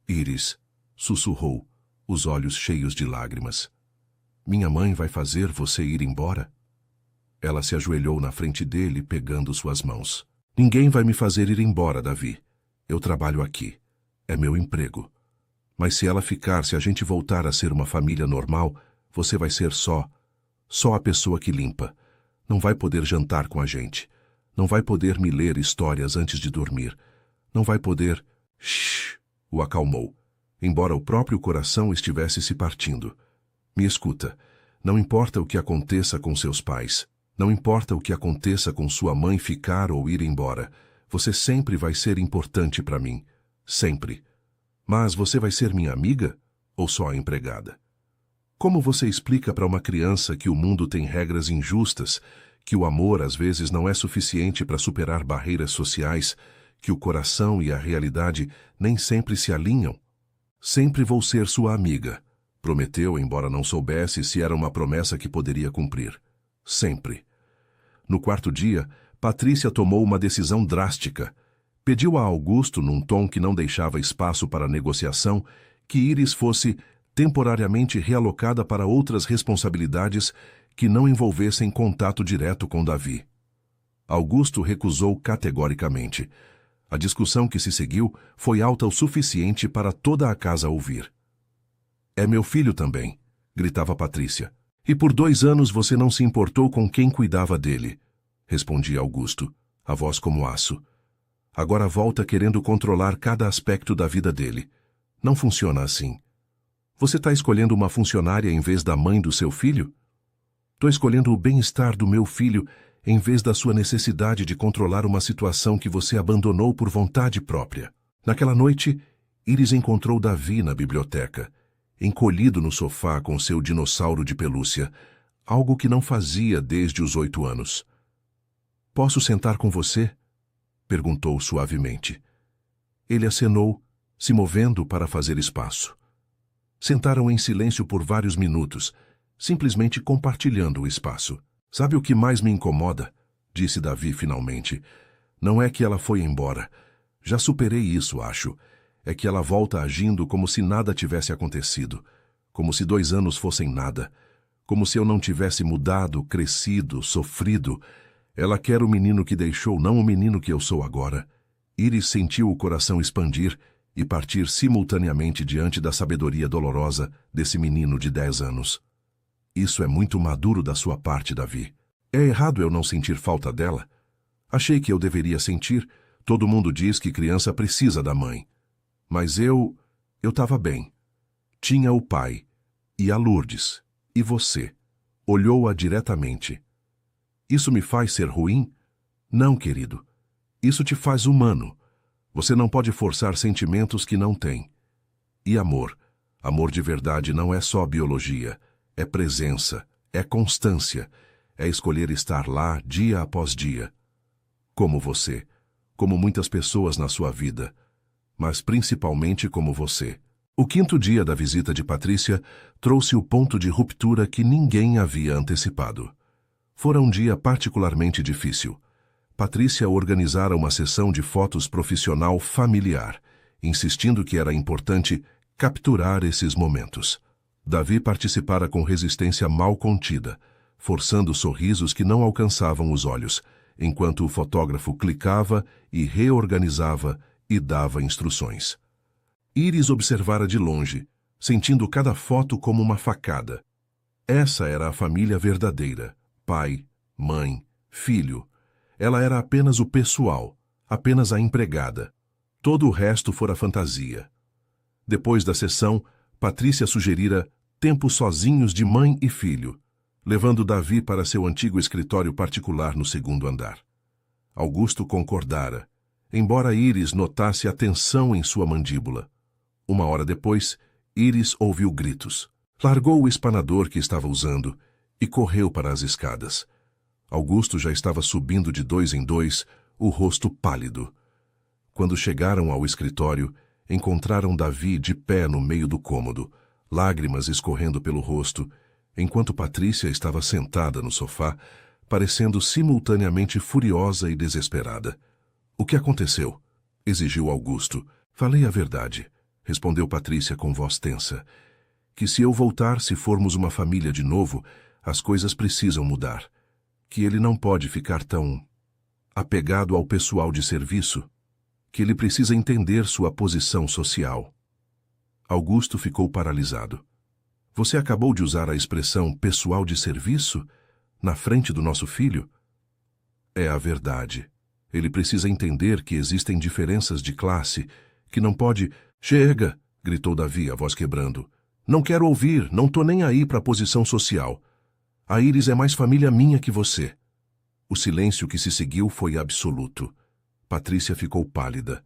Speaker 1: Íris, sussurrou, os olhos cheios de lágrimas. Minha mãe vai fazer você ir embora? Ela se ajoelhou na frente dele, pegando suas mãos. Ninguém vai me fazer ir embora, Davi. Eu trabalho aqui. É meu emprego. Mas se ela ficar, se a gente voltar a ser uma família normal, você vai ser só a pessoa que limpa. Não vai poder jantar com a gente. Não vai poder me ler histórias antes de dormir. Não vai poder... Shhh! O acalmou, embora o próprio coração estivesse se partindo. Me escuta. Não importa o que aconteça com seus pais. Não importa o que aconteça com sua mãe ficar ou ir embora. Você sempre vai ser importante para mim. Sempre. Mas você vai ser minha amiga ou só a empregada? Como você explica para uma criança que o mundo tem regras injustas, que o amor às vezes não é suficiente para superar barreiras sociais, que o coração e a realidade nem sempre se alinham. Sempre vou ser sua amiga, prometeu, embora não soubesse se era uma promessa que poderia cumprir. Sempre. No quarto dia, Patrícia tomou uma decisão drástica. Pediu a Augusto, num tom que não deixava espaço para negociação, que Iris fosse temporariamente realocada para outras responsabilidades que não envolvessem contato direto com Davi. Augusto recusou categoricamente. A discussão que se seguiu foi alta o suficiente para toda a casa ouvir. É meu filho também, gritava Patrícia. E por 2 anos você não se importou com quem cuidava dele, respondia Augusto, a voz como aço. Agora volta querendo controlar cada aspecto da vida dele. Não funciona assim. Você está escolhendo uma funcionária em vez da mãe do seu filho? Estou escolhendo o bem-estar do meu filho em vez da sua necessidade de controlar uma situação que você abandonou por vontade própria. Naquela noite, Iris encontrou Davi na biblioteca, encolhido no sofá com seu dinossauro de pelúcia, algo que não fazia desde os 8 anos. Posso sentar com você? Perguntou suavemente. Ele acenou, se movendo para fazer espaço. Sentaram em silêncio por vários minutos, simplesmente compartilhando o espaço. Sabe o que mais me incomoda? Disse Davi finalmente. Não é que ela foi embora. Já superei isso, acho. É que ela volta agindo como se nada tivesse acontecido. Como se 2 anos fossem nada. Como se eu não tivesse mudado, crescido, sofrido. Ela quer o menino que deixou, não o menino que eu sou agora. Iris sentiu o coração expandir e partir simultaneamente diante da sabedoria dolorosa desse menino de 10 anos. Isso é muito maduro da sua parte, Davi. É errado eu não sentir falta dela? Achei que eu deveria sentir. Todo mundo diz que criança precisa da mãe. Mas eu estava bem. Tinha o pai, e a Lourdes, e você. Olhou-a diretamente. Isso me faz ser ruim? Não, querido. Isso te faz humano. Você não pode forçar sentimentos que não tem. E amor? Amor de verdade não é só biologia. É presença, é constância, é escolher estar lá dia após dia. Como você, como muitas pessoas na sua vida, mas principalmente como você. O 5º dia da visita de Patrícia trouxe o ponto de ruptura que ninguém havia antecipado. Fora um dia particularmente difícil. Patrícia organizara uma sessão de fotos profissional familiar, insistindo que era importante capturar esses momentos. Davi participara com resistência mal contida, forçando sorrisos que não alcançavam os olhos, enquanto o fotógrafo clicava e reorganizava e dava instruções. Iris observara de longe, sentindo cada foto como uma facada. Essa era a família verdadeira: pai, mãe, filho. Ela era apenas o pessoal, apenas a empregada. Todo o resto fora fantasia. Depois da sessão, Patrícia sugerira tempo sozinhos de mãe e filho, levando Davi para seu antigo escritório particular no 2º andar. Augusto concordara, embora Iris notasse a tensão em sua mandíbula. 1 hora depois, Iris ouviu gritos. Largou o espanador que estava usando e correu para as escadas. Augusto já estava subindo de 2 em 2, o rosto pálido. Quando chegaram ao escritório, encontraram Davi de pé no meio do cômodo, lágrimas escorrendo pelo rosto, enquanto Patrícia estava sentada no sofá, parecendo simultaneamente furiosa e desesperada. — O que aconteceu? Exigiu Augusto. — Falei a verdade, respondeu Patrícia com voz tensa. Que se eu voltar, se formos uma família de novo, as coisas precisam mudar. Que ele não pode ficar tão apegado ao pessoal de serviço. Que ele precisa entender sua posição social. Augusto ficou paralisado. Você acabou de usar a expressão pessoal de serviço na frente do nosso filho? É a verdade. Ele precisa entender que existem diferenças de classe, que não pode... Chega! Gritou Davi, a voz quebrando. Não quero ouvir, não tô nem aí para a posição social. A Iris é mais família minha que você. O silêncio que se seguiu foi absoluto. Patrícia ficou pálida.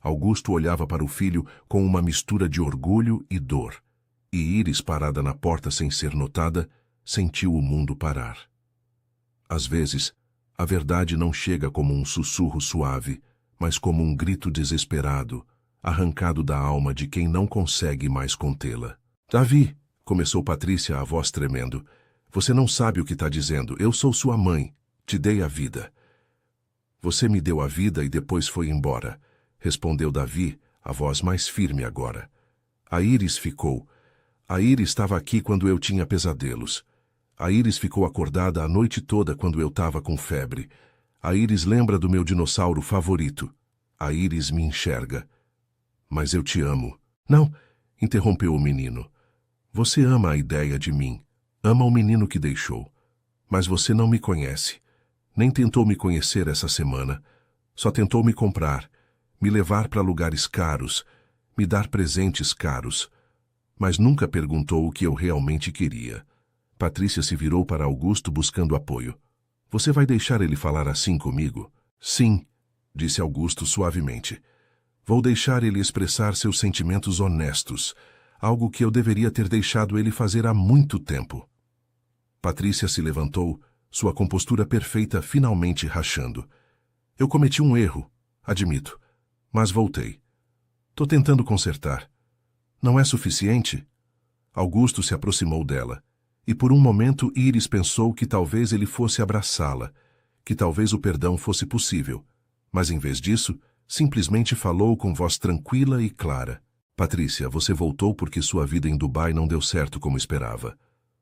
Speaker 1: Augusto olhava para o filho com uma mistura de orgulho e dor. E Iris, parada na porta sem ser notada, sentiu o mundo parar. Às vezes, a verdade não chega como um sussurro suave, mas como um grito desesperado, arrancado da alma de quem não consegue mais contê-la. Davi, começou Patrícia, a voz tremendo, você não sabe o que está dizendo. Eu sou sua mãe. Te dei a vida. Você me deu a vida e depois foi embora, respondeu Davi, a voz mais firme agora. A Íris ficou. A Íris estava aqui quando eu tinha pesadelos. A Íris ficou acordada a noite toda quando eu estava com febre. A Íris lembra do meu dinossauro favorito. A Íris me enxerga. Mas eu te amo. Não, interrompeu o menino. Você ama a ideia de mim. Ama o menino que deixou. Mas você não me conhece. Nem tentou me conhecer essa semana. Só tentou me comprar, me levar para lugares caros, me dar presentes caros. Mas nunca perguntou o que eu realmente queria. Patrícia se virou para Augusto buscando apoio. Você vai deixar ele falar assim comigo? Sim, disse Augusto suavemente. Vou deixar ele expressar seus sentimentos honestos, algo que eu deveria ter deixado ele fazer há muito tempo. Patrícia se levantou, sua compostura perfeita finalmente rachando. Eu cometi um erro, admito, mas voltei. Tô tentando consertar. Não é suficiente? Augusto se aproximou dela, e por um momento Íris pensou que talvez ele fosse abraçá-la, que talvez o perdão fosse possível, mas em vez disso, simplesmente falou com voz tranquila e clara. Patrícia, você voltou porque sua vida em Dubai não deu certo como esperava.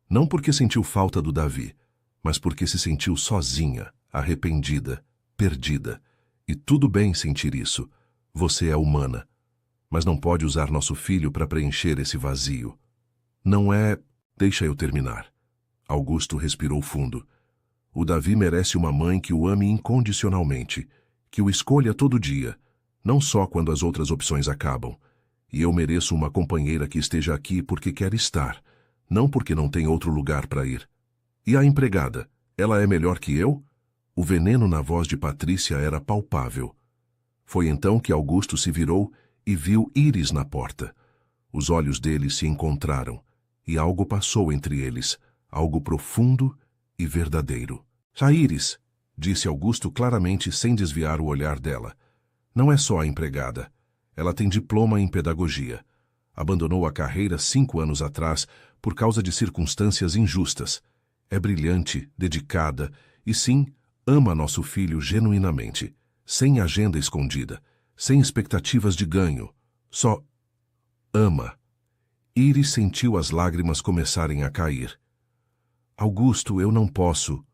Speaker 1: Não porque sentiu falta do Davi, mas porque se sentiu sozinha, arrependida, perdida. E tudo bem sentir isso. Você é humana. Mas não pode usar nosso filho para preencher esse vazio. Não é... Deixa eu terminar. Augusto respirou fundo. O Davi merece uma mãe que o ame incondicionalmente, que o escolha todo dia, não só quando as outras opções acabam. E eu mereço uma companheira que esteja aqui porque quer estar, não porque não tem outro lugar para ir. E a empregada, ela é melhor que eu? O veneno na voz de Patrícia era palpável. Foi então que Augusto se virou e viu Íris na porta. Os olhos dele se encontraram, e algo passou entre eles, algo profundo e verdadeiro. A Íris, disse Augusto claramente sem desviar o olhar dela. Não é só a empregada. Ela tem diploma em pedagogia. Abandonou a carreira 5 anos atrás por causa de circunstâncias injustas. É brilhante, dedicada e, sim, ama nosso filho genuinamente, sem agenda escondida, sem expectativas de ganho. Só ama. Íris sentiu as lágrimas começarem a cair. Augusto, eu não posso,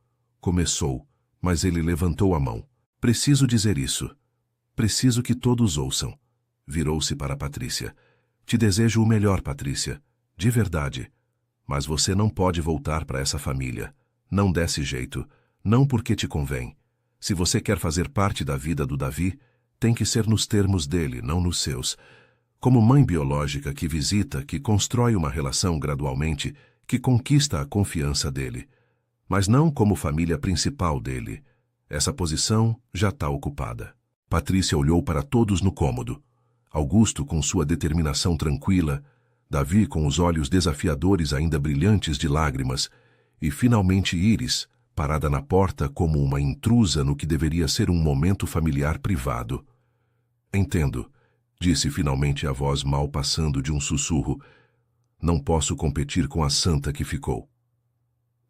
Speaker 1: começou, mas ele levantou a mão. Preciso dizer isso. Preciso que todos ouçam. Virou-se para Patrícia. Te desejo o melhor, Patrícia, de verdade. Mas você não pode voltar para essa família. Não desse jeito. Não porque te convém. Se você quer fazer parte da vida do Davi, tem que ser nos termos dele, não nos seus. Como mãe biológica que visita, que constrói uma relação gradualmente, que conquista a confiança dele. Mas não como família principal dele. Essa posição já está ocupada. Patrícia olhou para todos no cômodo. Augusto com sua determinação tranquila, Davi com os olhos desafiadores ainda brilhantes de lágrimas, e finalmente Íris, parada na porta como uma intrusa no que deveria ser um momento familiar privado. Entendo, disse finalmente a voz mal passando de um sussurro. Não posso competir com a santa que ficou.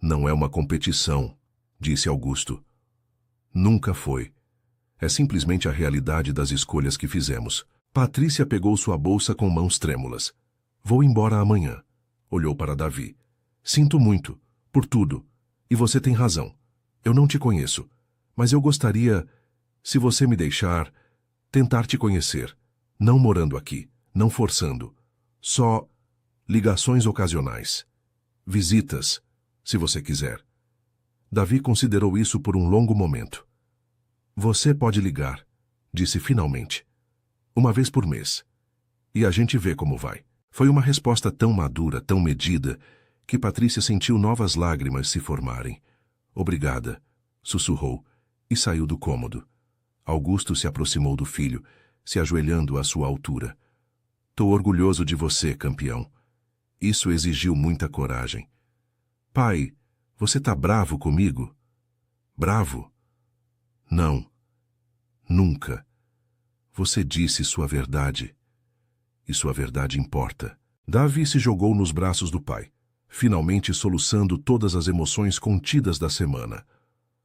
Speaker 1: Não é uma competição, disse Augusto. Nunca foi. É simplesmente a realidade das escolhas que fizemos. Patrícia pegou sua bolsa com mãos trêmulas. Vou embora amanhã. Olhou para Davi. Sinto muito, por tudo. E você tem razão. Eu não te conheço. Mas eu gostaria, se você me deixar, tentar te conhecer. Não morando aqui, não forçando. Só ligações ocasionais. Visitas, se você quiser. Davi considerou isso por um longo momento. Você pode ligar, disse finalmente. Uma vez por mês. E a gente vê como vai. Foi uma resposta tão madura, tão medida, que Patrícia sentiu novas lágrimas se formarem. Obrigada, sussurrou, e saiu do cômodo. Augusto se aproximou do filho, se ajoelhando à sua altura. Tô orgulhoso de você, campeão. Isso exigiu muita coragem. Pai, você tá bravo comigo? Bravo? Não. Nunca. Você disse sua verdade. E sua verdade importa. Davi se jogou nos braços do pai, finalmente soluçando todas as emoções contidas da semana.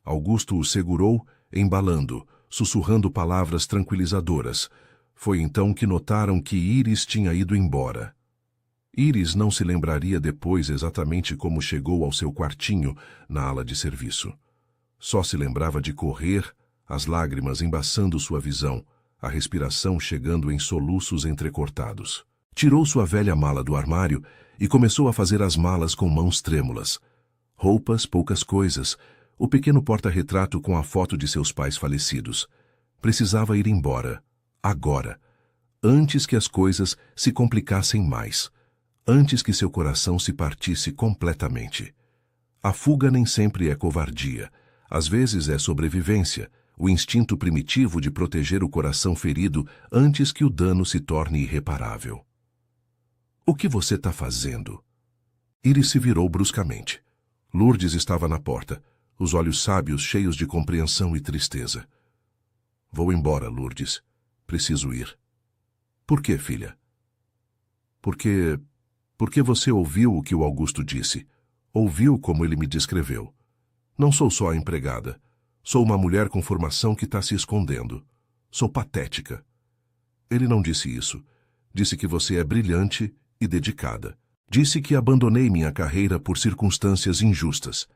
Speaker 1: Augusto o segurou, embalando, sussurrando palavras tranquilizadoras. Foi então que notaram que Íris tinha ido embora. Íris não se lembraria depois exatamente como chegou ao seu quartinho na ala de serviço. Só se lembrava de correr, as lágrimas embaçando sua visão, a respiração chegando em soluços entrecortados. Tirou sua velha mala do armário e começou a fazer as malas com mãos trêmulas. Roupas, poucas coisas, o pequeno porta-retrato com a foto de seus pais falecidos. Precisava ir embora, agora, antes que as coisas se complicassem mais, antes que seu coração se partisse completamente. A fuga nem sempre é covardia, às vezes é sobrevivência, o instinto primitivo de proteger o coração ferido antes que o dano se torne irreparável. O que você está fazendo? Íris se virou bruscamente. Lourdes estava na porta, os olhos sábios cheios de compreensão e tristeza. Vou embora, Lourdes. Preciso ir. Por quê, filha? Porque você ouviu o que o Augusto disse. Ouviu como ele me descreveu. Não sou só a empregada. Sou uma mulher com formação que está se escondendo. Sou patética. Ele não disse isso. Disse que você é brilhante e dedicada. Disse que abandonei minha carreira por circunstâncias injustas.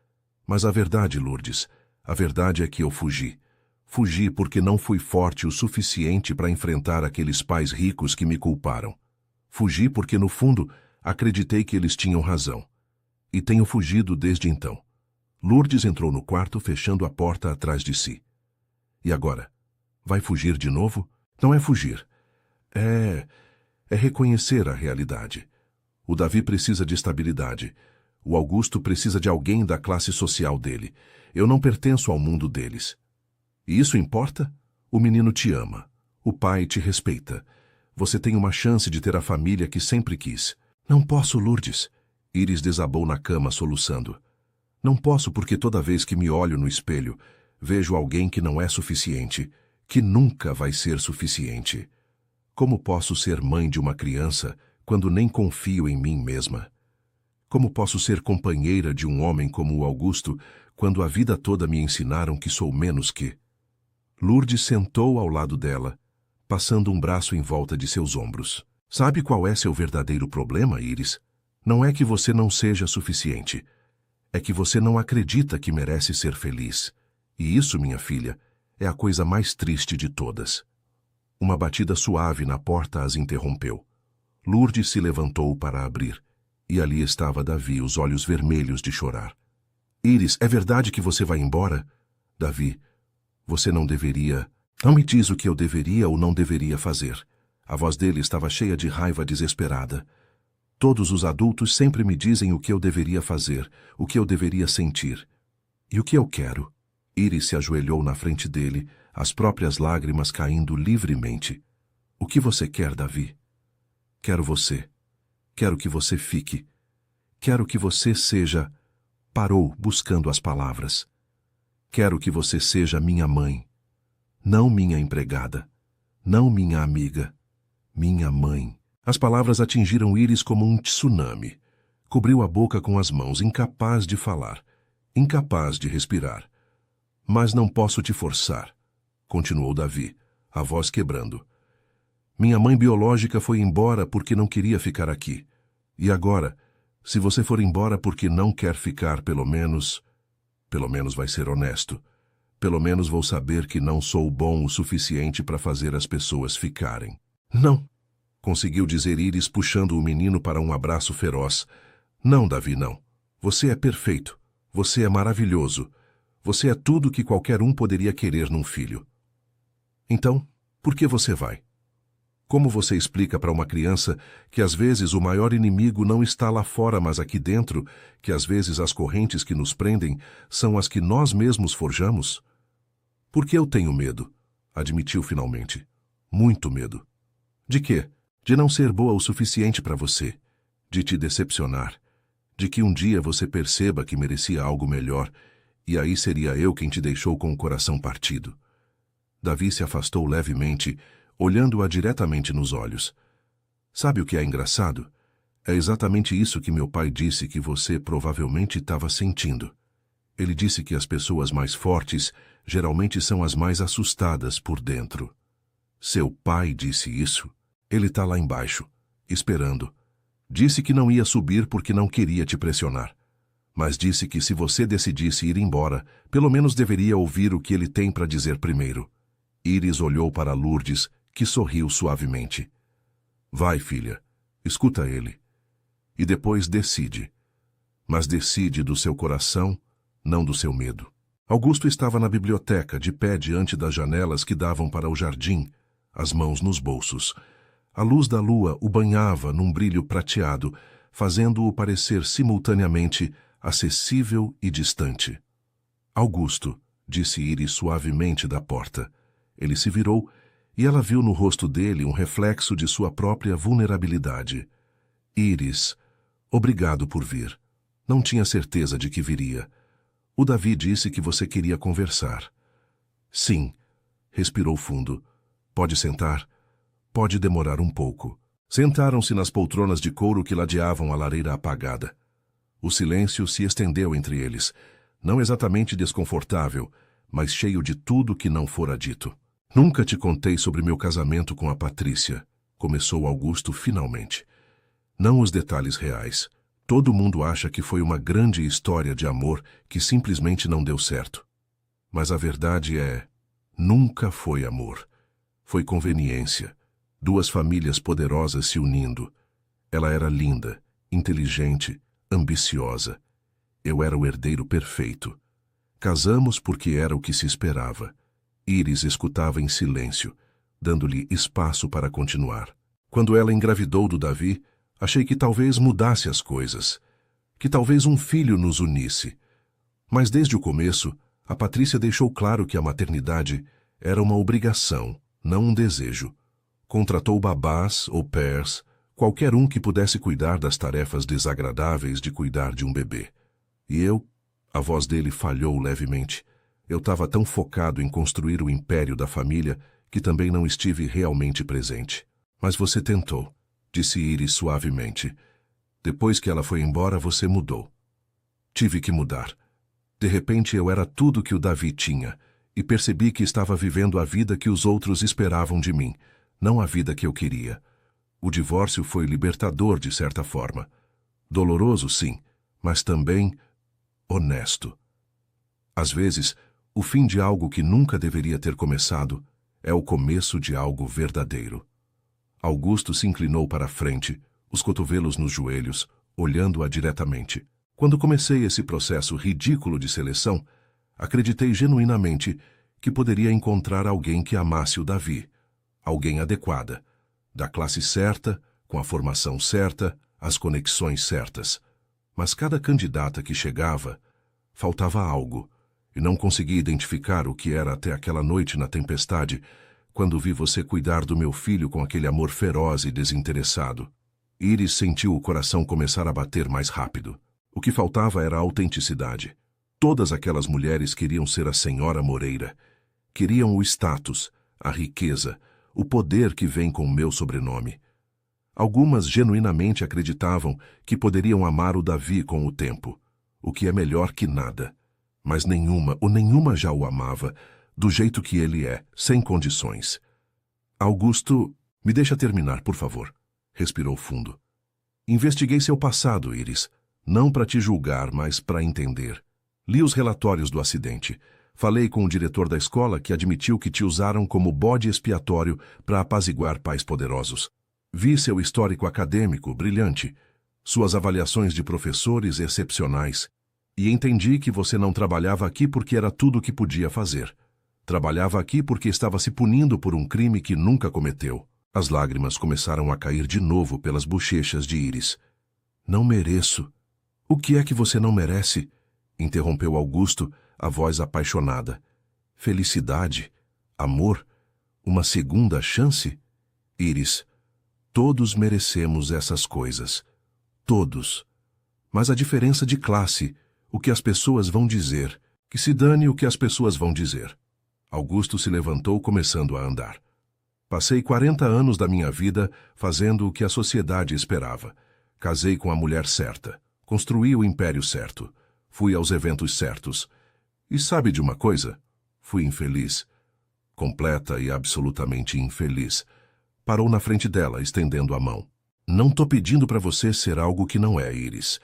Speaker 1: Mas a verdade, Lourdes, a verdade é que eu fugi. Fugi porque não fui forte o suficiente para enfrentar aqueles pais ricos que me culparam. Fugi porque, no fundo, acreditei que eles tinham razão. E tenho fugido desde então. Lourdes entrou no quarto, fechando a porta atrás de si. E agora? Vai fugir de novo? Não é fugir. É reconhecer a realidade. O Davi precisa de estabilidade. O Augusto precisa de alguém da classe social dele. Eu não pertenço ao mundo deles. E isso importa? O menino te ama. O pai te respeita. Você tem uma chance de ter a família que sempre quis. Não posso, Lourdes. Íris desabou na cama, soluçando. Não posso porque toda vez que me olho no espelho, vejo alguém que não é suficiente, que nunca vai ser suficiente. Como posso ser mãe de uma criança quando nem confio em mim mesma? Como posso ser companheira de um homem como o Augusto quando a vida toda me ensinaram que sou menos que? Lourdes sentou ao lado dela, passando um braço em volta de seus ombros. Sabe qual é seu verdadeiro problema, Íris? Não é que você não seja suficiente. É que você não acredita que merece ser feliz. E isso, minha filha, é a coisa mais triste de todas. Uma batida suave na porta as interrompeu. Lourdes se levantou para abrir. E ali estava Davi, os olhos vermelhos de chorar. Íris, é verdade que você vai embora? Davi, você não deveria... Não me diz o que eu deveria ou não deveria fazer. A voz dele estava cheia de raiva desesperada. Todos os adultos sempre me dizem o que eu deveria fazer, o que eu deveria sentir. E o que eu quero? Íris se ajoelhou na frente dele, as próprias lágrimas caindo livremente. O que você quer, Davi? Quero você. Quero que você fique. Quero que você seja... Parou, buscando as palavras. Quero que você seja minha mãe. Não minha empregada. Não minha amiga. Minha mãe. As palavras atingiram Íris como um tsunami. Cobriu a boca com as mãos, incapaz de falar, incapaz de respirar. Mas não posso te forçar, continuou Davi, a voz quebrando. Minha mãe biológica foi embora porque não queria ficar aqui. E agora, se você for embora porque não quer ficar, pelo menos vai ser honesto. Pelo menos vou saber que não sou bom o suficiente para fazer as pessoas ficarem. Não, conseguiu dizer Íris, puxando o menino para um abraço feroz. Não, Davi, não. Você é perfeito. Você é maravilhoso. Você é tudo que qualquer um poderia querer num filho. Então, por que você vai? Como você explica para uma criança que às vezes o maior inimigo não está lá fora, mas aqui dentro, que às vezes as correntes que nos prendem são as que nós mesmos forjamos? Porque eu tenho medo, admitiu finalmente. Muito medo. De quê? De não ser boa o suficiente para você. De te decepcionar. De que um dia você perceba que merecia algo melhor, e aí seria eu quem te deixou com o coração partido. Davi se afastou levemente, olhando-a diretamente nos olhos. Sabe o que é engraçado? É exatamente isso que meu pai disse que você provavelmente estava sentindo. Ele disse que as pessoas mais fortes geralmente são as mais assustadas por dentro. Seu pai disse isso? Ele está lá embaixo, esperando. Disse que não ia subir porque não queria te pressionar. Mas disse que se você decidisse ir embora, pelo menos deveria ouvir o que ele tem para dizer primeiro. Iris olhou para Lourdes, que sorriu suavemente. Vai, filha, escuta ele. E depois decide. Mas decide do seu coração, não do seu medo. Augusto estava na biblioteca, de pé diante das janelas que davam para o jardim, as mãos nos bolsos. A luz da lua o banhava num brilho prateado, fazendo-o parecer simultaneamente acessível e distante. Augusto, disse Iris suavemente da porta. Ele se virou e ela viu no rosto dele um reflexo de sua própria vulnerabilidade. Iris, obrigado por vir. Não tinha certeza de que viria. O Davi disse que você queria conversar. Sim, respirou fundo. Pode sentar? Pode demorar um pouco. Sentaram-se nas poltronas de couro que ladeavam a lareira apagada. O silêncio se estendeu entre eles, não exatamente desconfortável, mas cheio de tudo que não fora dito. Nunca te contei sobre meu casamento com a Patrícia, começou Augusto finalmente. Não os detalhes reais. Todo mundo acha que foi uma grande história de amor que simplesmente não deu certo. Mas a verdade é, nunca foi amor. Foi conveniência. Duas famílias poderosas se unindo. Ela era linda, inteligente, ambiciosa. Eu era o herdeiro perfeito. Casamos porque era o que se esperava. Iris escutava em silêncio, dando-lhe espaço para continuar. Quando ela engravidou do Davi, achei que talvez mudasse as coisas, que talvez um filho nos unisse. Mas desde o começo, a Patrícia deixou claro que a maternidade era uma obrigação, não um desejo. Contratou babás ou pairs, qualquer um que pudesse cuidar das tarefas desagradáveis de cuidar de um bebê. E eu, a voz dele falhou levemente. Eu estava tão focado em construir o império da família que também não estive realmente presente. Mas você tentou, disse Iris suavemente. Depois que ela foi embora, você mudou. Tive que mudar. De repente eu era tudo que o Davi tinha, e percebi que estava vivendo a vida que os outros esperavam de mim, não a vida que eu queria. O divórcio foi libertador de certa forma. Doloroso, sim, mas também honesto. Às vezes, o fim de algo que nunca deveria ter começado é o começo de algo verdadeiro. Augusto se inclinou para a frente, os cotovelos nos joelhos, olhando-a diretamente. Quando comecei esse processo ridículo de seleção, acreditei genuinamente que poderia encontrar alguém que amasse o Davi, alguém adequada, da classe certa, com a formação certa, as conexões certas. Mas cada candidata que chegava, faltava algo, e não consegui identificar o que era até aquela noite na tempestade, quando vi você cuidar do meu filho com aquele amor feroz e desinteressado. Iris sentiu o coração começar a bater mais rápido. O que faltava era a autenticidade. Todas aquelas mulheres queriam ser a senhora Moreira. Queriam o status, a riqueza, o poder que vem com o meu sobrenome. Algumas genuinamente acreditavam que poderiam amar o Davi com o tempo, o que é melhor que nada. Mas nenhuma já o amava, do jeito que ele é, sem condições. Augusto, me deixa terminar, por favor. Respirou fundo. Investiguei seu passado, Iris. Não para te julgar, mas para entender. Li os relatórios do acidente. Falei com o diretor da escola que admitiu que te usaram como bode expiatório para apaziguar pais poderosos. Vi seu histórico acadêmico brilhante, suas avaliações de professores excepcionais, e entendi que você não trabalhava aqui porque era tudo o que podia fazer. Trabalhava aqui porque estava se punindo por um crime que nunca cometeu. As lágrimas começaram a cair de novo pelas bochechas de Iris. Não mereço. O que é que você não merece? Interrompeu Augusto, a voz apaixonada. Felicidade? Amor? Uma segunda chance? Iris, todos merecemos essas coisas. Todos. Mas a diferença de classe, o que as pessoas vão dizer, que se dane o que as pessoas vão dizer. Augusto se levantou, começando a andar. Passei 40 anos da minha vida fazendo o que a sociedade esperava. Casei com a mulher certa. Construí o império certo. Fui aos eventos certos. E sabe de uma coisa? Fui infeliz. Completa e absolutamente infeliz. Parou na frente dela, estendendo a mão. Não tô pedindo para você ser algo que não é, Iris.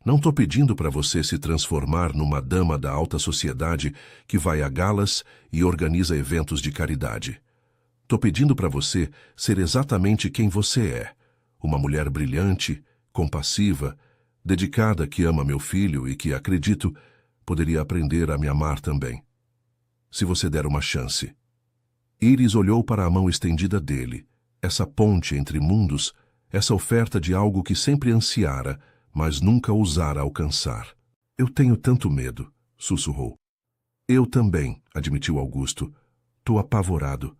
Speaker 1: Não tô pedindo para você se transformar numa dama da alta sociedade que vai a galas e organiza eventos de caridade. Tô pedindo para você ser exatamente quem você é. Uma mulher brilhante, compassiva, dedicada que ama meu filho e que, acredito, poderia aprender a me amar também. Se você der uma chance. Iris olhou para a mão estendida dele, essa ponte entre mundos, essa oferta de algo que sempre ansiara, mas nunca ousara alcançar. Eu tenho tanto medo, sussurrou. Eu também, admitiu Augusto. Tô apavorado.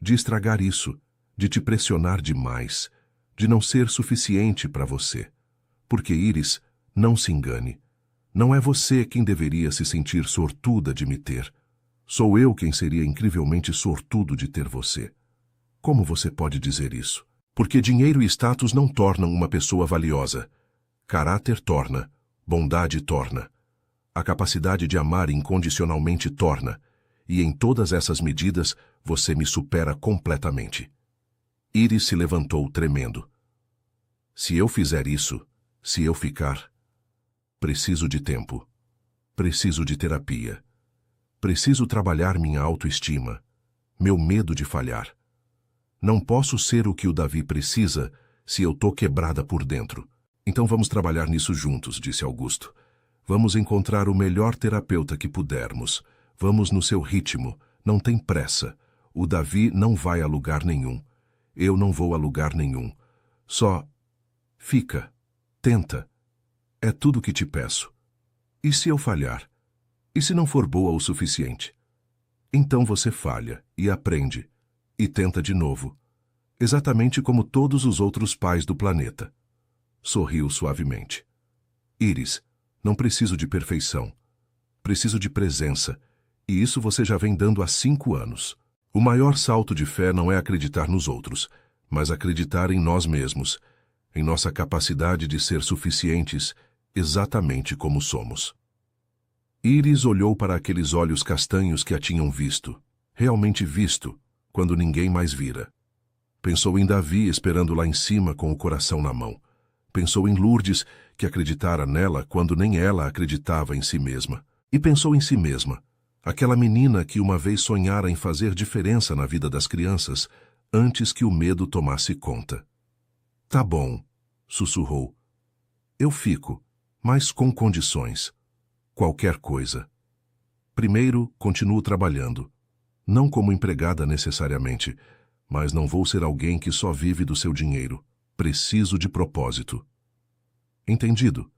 Speaker 1: De estragar isso, de te pressionar demais, de não ser suficiente para você. Porque, Iris, não se engane. Não é você quem deveria se sentir sortuda de me ter. Sou eu quem seria incrivelmente sortudo de ter você. Como você pode dizer isso? Porque dinheiro e status não tornam uma pessoa valiosa. Caráter torna, bondade torna. A capacidade de amar incondicionalmente torna. E em todas essas medidas, você me supera completamente. Iris se levantou tremendo. Se eu fizer isso, se eu ficar, preciso de tempo. Preciso de terapia. Preciso trabalhar minha autoestima, meu medo de falhar. Não posso ser o que o Davi precisa se eu tô quebrada por dentro. Então vamos trabalhar nisso juntos, disse Augusto. Vamos encontrar o melhor terapeuta que pudermos. Vamos no seu ritmo, não tem pressa. O Davi não vai a lugar nenhum. Eu não vou a lugar nenhum. Só fica, tenta. É tudo que te peço. E se eu falhar? E se não for boa o suficiente? Então você falha e aprende. E tenta de novo. Exatamente como todos os outros pais do planeta. Sorriu suavemente. Iris, não preciso de perfeição. Preciso de presença. E isso você já vem dando há 5 anos. O maior salto de fé não é acreditar nos outros, mas acreditar em nós mesmos, em nossa capacidade de ser suficientes exatamente como somos. Iris olhou para aqueles olhos castanhos que a tinham visto, realmente visto, quando ninguém mais vira. Pensou em Davi esperando lá em cima com o coração na mão. Pensou em Lourdes, que acreditara nela quando nem ela acreditava em si mesma. E pensou em si mesma, aquela menina que uma vez sonhara em fazer diferença na vida das crianças, antes que o medo tomasse conta. Tá bom, sussurrou. Eu fico, mas com condições. Qualquer coisa. Primeiro, continuo trabalhando. Não como empregada necessariamente, mas não vou ser alguém que só vive do seu dinheiro. Preciso de propósito. Entendido?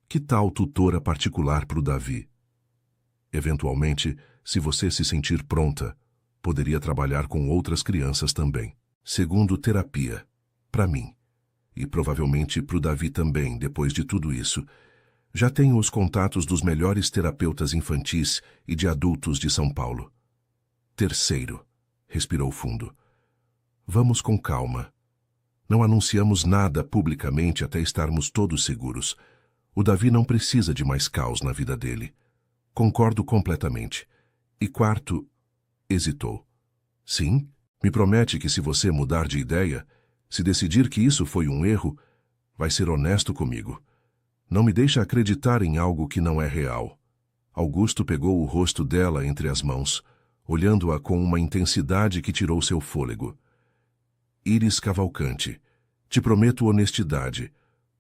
Speaker 1: Que tal tutora particular para o Davi? Eventualmente, se você se sentir pronta, poderia trabalhar com outras crianças também. Segundo, terapia. Para mim. E provavelmente para o Davi também, depois de tudo isso. Já tenho os contatos dos melhores terapeutas infantis e de adultos de São Paulo. Terceiro, respirou fundo. Vamos com calma. Não anunciamos nada publicamente até estarmos todos seguros. O Davi não precisa de mais caos na vida dele. Concordo completamente. E quarto, hesitou. Sim, me promete que se você mudar de ideia, se decidir que isso foi um erro, vai ser honesto comigo. Não me deixa acreditar em algo que não é real. Augusto pegou o rosto dela entre as mãos, olhando-a com uma intensidade que tirou seu fôlego. Iris Cavalcante, te prometo honestidade,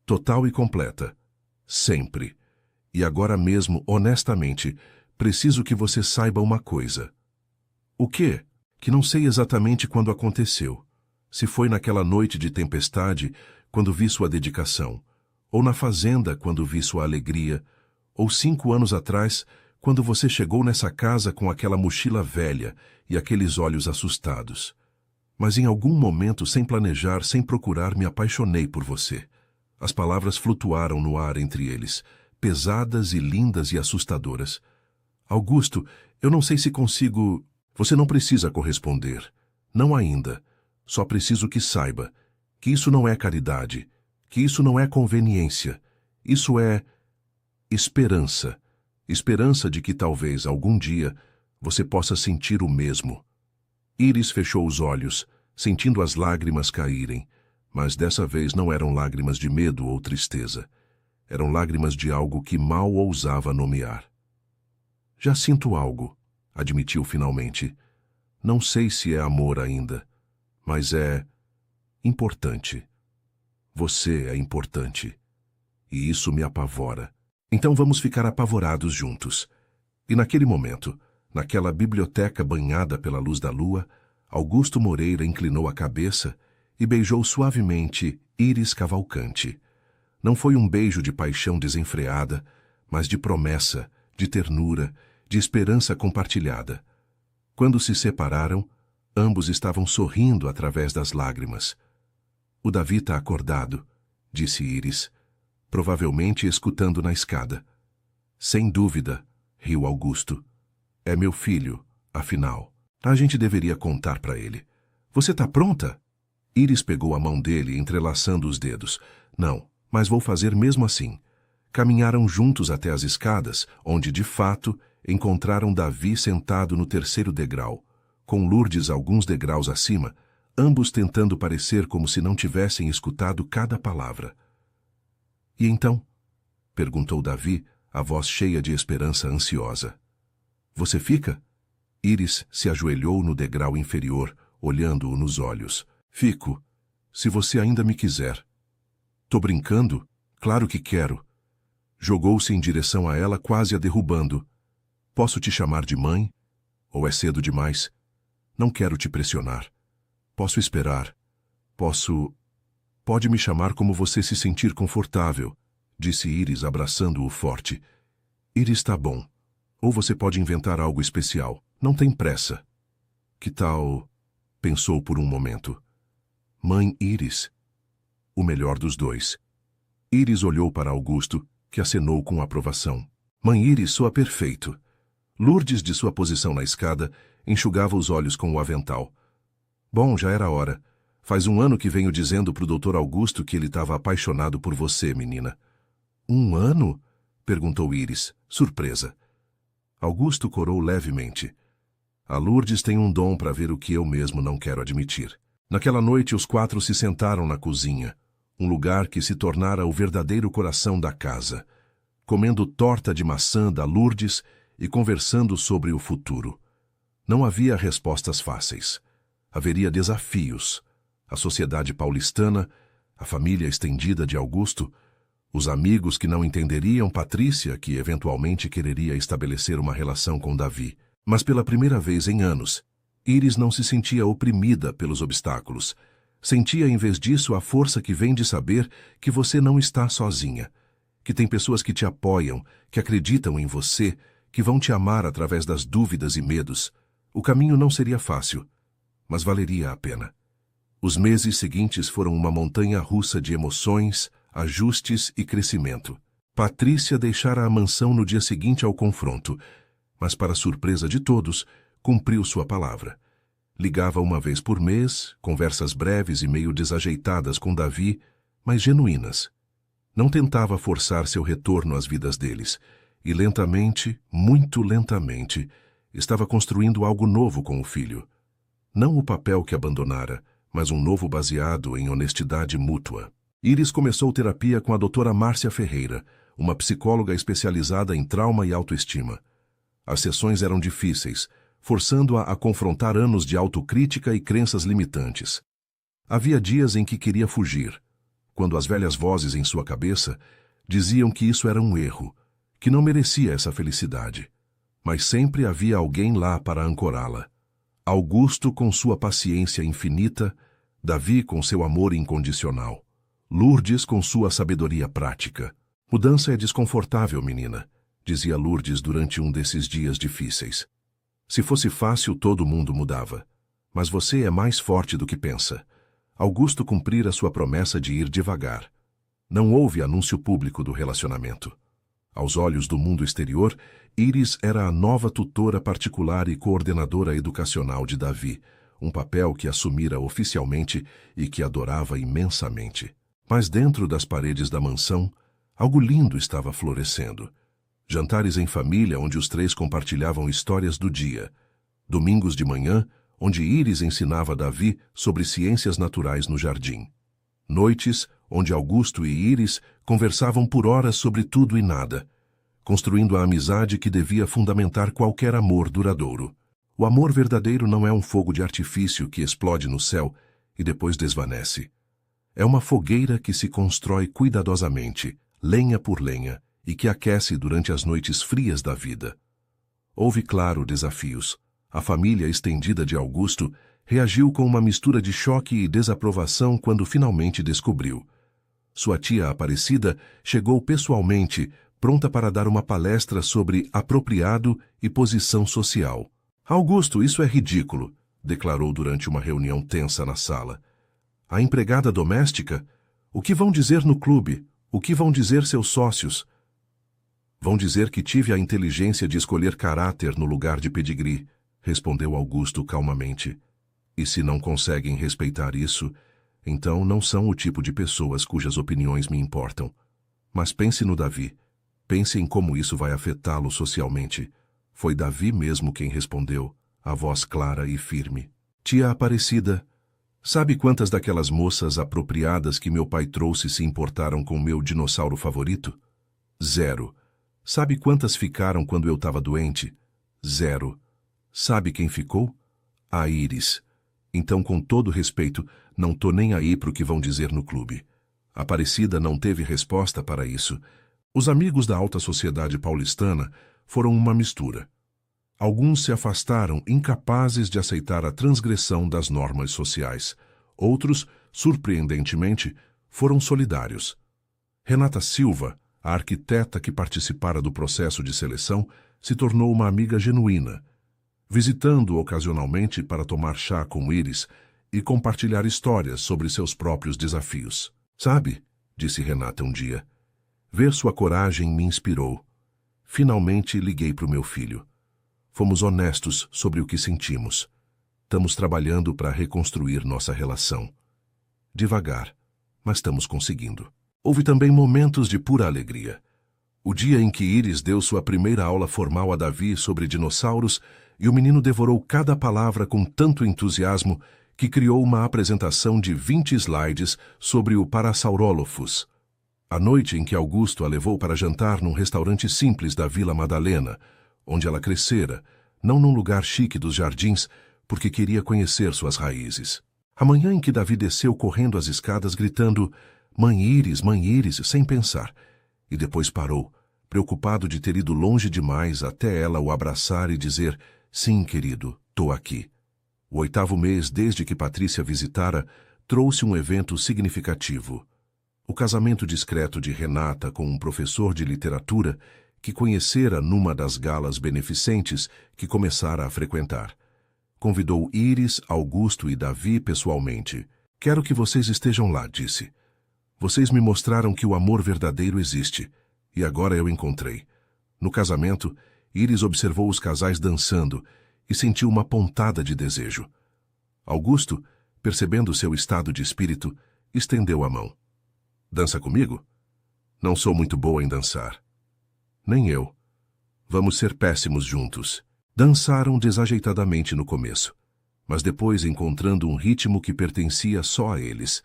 Speaker 1: total e completa. Sempre. E agora mesmo, honestamente, preciso que você saiba uma coisa. O quê? Que não sei exatamente quando aconteceu. Se foi naquela noite de tempestade, quando vi sua dedicação, ou na fazenda, quando vi sua alegria, ou 5 anos atrás, quando você chegou nessa casa com aquela mochila velha e aqueles olhos assustados. Mas em algum momento, sem planejar, sem procurar, me apaixonei por você. As palavras flutuaram no ar entre eles, pesadas e lindas e assustadoras. Augusto, eu não sei se consigo... Você não precisa corresponder. Não ainda. Só preciso que saiba que isso não é caridade, que isso não é conveniência. Isso é esperança. Esperança de que talvez algum dia você possa sentir o mesmo. Iris fechou os olhos, sentindo as lágrimas caírem, mas dessa vez não eram lágrimas de medo ou tristeza. Eram lágrimas de algo que mal ousava nomear. Já sinto algo, admitiu finalmente. Não sei se é amor ainda, mas é importante. Você é importante. E isso me apavora. Então vamos ficar apavorados juntos. E naquele momento, naquela biblioteca banhada pela luz da lua, Augusto Moreira inclinou a cabeça e beijou suavemente Iris Cavalcante. Não foi um beijo de paixão desenfreada, mas de promessa, de ternura, de esperança compartilhada. Quando se separaram, ambos estavam sorrindo através das lágrimas. O Davi está acordado, disse Iris, provavelmente escutando na escada. Sem dúvida, riu Augusto. É meu filho, afinal. A gente deveria contar para ele. Você está pronta? Iris pegou a mão dele, entrelaçando os dedos. Não, mas vou fazer mesmo assim. Caminharam juntos até as escadas, onde, de fato, encontraram Davi sentado no terceiro degrau, com Lourdes alguns degraus acima, ambos tentando parecer como se não tivessem escutado cada palavra. E então? Perguntou Davi, a voz cheia de esperança ansiosa. Você fica? Iris se ajoelhou no degrau inferior, olhando-o nos olhos. Fico, se você ainda me quiser. Tô brincando? Claro que quero. Jogou-se em direção a ela, quase a derrubando. Posso te chamar de mãe? Ou é cedo demais? Não quero te pressionar. Posso esperar. Pode me chamar como você se sentir confortável, disse Iris, abraçando-o forte. Iris, tá bom. Ou você pode inventar algo especial. Não tem pressa. Que tal? Pensou por um momento. Mãe Iris. O melhor dos dois. Iris olhou para Augusto, que acenou com aprovação. Mãe Iris soa perfeito. Lourdes, de sua posição na escada, enxugava os olhos com o avental. Bom, já era hora. Faz 1 ano que venho dizendo pro Dr. Augusto que ele estava apaixonado por você, menina. 1 ano? Perguntou Iris, surpresa. Augusto corou levemente. A Lourdes tem um dom para ver o que eu mesmo não quero admitir. Naquela noite, os 4 se sentaram na cozinha, um lugar que se tornara o verdadeiro coração da casa, comendo torta de maçã da Lourdes e conversando sobre o futuro. Não havia respostas fáceis. Haveria desafios. A sociedade paulistana, a família estendida de Augusto, os amigos que não entenderiam Patrícia, que eventualmente quereria estabelecer uma relação com Davi. Mas pela primeira vez em anos, Iris não se sentia oprimida pelos obstáculos. Sentia, em vez disso, a força que vem de saber que você não está sozinha, que tem pessoas que te apoiam, que acreditam em você, que vão te amar através das dúvidas e medos. O caminho não seria fácil, mas valeria a pena. Os meses seguintes foram uma montanha-russa de emoções, ajustes e crescimento. Patrícia deixara a mansão no dia seguinte ao confronto, mas, para surpresa de todos, cumpriu sua palavra. Ligava 1 vez por mês, conversas breves e meio desajeitadas com Davi, mas genuínas. Não tentava forçar seu retorno às vidas deles, e lentamente, muito lentamente, estava construindo algo novo com o filho. Não o papel que abandonara, mas um novo baseado em honestidade mútua. Iris começou terapia com a doutora Márcia Ferreira, uma psicóloga especializada em trauma e autoestima. As sessões eram difíceis, forçando-a a confrontar anos de autocrítica e crenças limitantes. Havia dias em que queria fugir, quando as velhas vozes em sua cabeça diziam que isso era um erro, que não merecia essa felicidade. Mas sempre havia alguém lá para ancorá-la. Augusto com sua paciência infinita, Davi com seu amor incondicional, Lourdes com sua sabedoria prática. Mudança é desconfortável, menina, dizia Lourdes durante um desses dias difíceis. Se fosse fácil, todo mundo mudava. Mas você é mais forte do que pensa. Augusto cumprira sua promessa de ir devagar. Não houve anúncio público do relacionamento. Aos olhos do mundo exterior, Iris era a nova tutora particular e coordenadora educacional de Davi, um papel que assumira oficialmente e que adorava imensamente. Mas dentro das paredes da mansão, algo lindo estava florescendo. Jantares em família onde os três compartilhavam histórias do dia. Domingos de manhã, onde Iris ensinava a Davi sobre ciências naturais no jardim. Noites, onde Augusto e Iris conversavam por horas sobre tudo e nada, construindo a amizade que devia fundamentar qualquer amor duradouro. O amor verdadeiro não é um fogo de artifício que explode no céu e depois desvanece. É uma fogueira que se constrói cuidadosamente, lenha por lenha, e que aquece durante as noites frias da vida. Houve, claro, desafios. A família estendida de Augusto reagiu com uma mistura de choque e desaprovação quando finalmente descobriu. Sua tia Aparecida chegou pessoalmente, pronta para dar uma palestra sobre apropriado e posição social. Augusto, isso é ridículo, declarou durante uma reunião tensa na sala. A empregada doméstica? O que vão dizer no clube? O que vão dizer seus sócios? Vão dizer que tive a inteligência de escolher caráter no lugar de pedigree, respondeu Augusto calmamente. E se não conseguem respeitar isso, então não são o tipo de pessoas cujas opiniões me importam. Mas pense no Davi. Pense em como isso vai afetá-lo socialmente. Foi Davi mesmo quem respondeu, a voz clara e firme. Tia Aparecida, sabe quantas daquelas moças apropriadas que meu pai trouxe se importaram com meu dinossauro favorito? 0. Sabe quantas ficaram quando eu estava doente? 0. Sabe quem ficou? A Iris. Então, com todo respeito, não tô nem aí pro que vão dizer no clube. Aparecida não teve resposta para isso. Os amigos da alta sociedade paulistana foram uma mistura. Alguns se afastaram, incapazes de aceitar a transgressão das normas sociais. Outros, surpreendentemente, foram solidários. Renata Silva, a arquiteta que participara do processo de seleção, se tornou uma amiga genuína, visitando ocasionalmente para tomar chá com Iris e compartilhar histórias sobre seus próprios desafios. Sabe, disse Renata um dia, ver sua coragem me inspirou. Finalmente liguei para o meu filho. Fomos honestos sobre o que sentimos. Estamos trabalhando para reconstruir nossa relação. Devagar, mas estamos conseguindo. Houve também momentos de pura alegria. O dia em que Iris deu sua primeira aula formal a Davi sobre dinossauros e o menino devorou cada palavra com tanto entusiasmo que criou uma apresentação de 20 slides sobre o Parasaurolophus. A noite em que Augusto a levou para jantar num restaurante simples da Vila Madalena, onde ela crescera, não num lugar chique dos jardins, porque queria conhecer suas raízes. A manhã em que Davi desceu correndo as escadas gritando Mãe Iris, sem pensar, e depois parou, preocupado de ter ido longe demais até ela o abraçar e dizer sim, querido, tô aqui. O 8º mês desde que Patrícia visitara trouxe um evento significativo. O casamento discreto de Renata com um professor de literatura que conhecera numa das galas beneficentes que começara a frequentar. Convidou Iris, Augusto e Davi pessoalmente. Quero que vocês estejam lá, disse. Vocês me mostraram que o amor verdadeiro existe, e agora eu encontrei. No casamento, Iris observou os casais dançando e sentiu uma pontada de desejo. Augusto, percebendo seu estado de espírito, estendeu a mão. Dança comigo? Não sou muito boa em dançar. Nem eu. Vamos ser péssimos juntos. Dançaram desajeitadamente no começo, mas depois encontrando um ritmo que pertencia só a eles.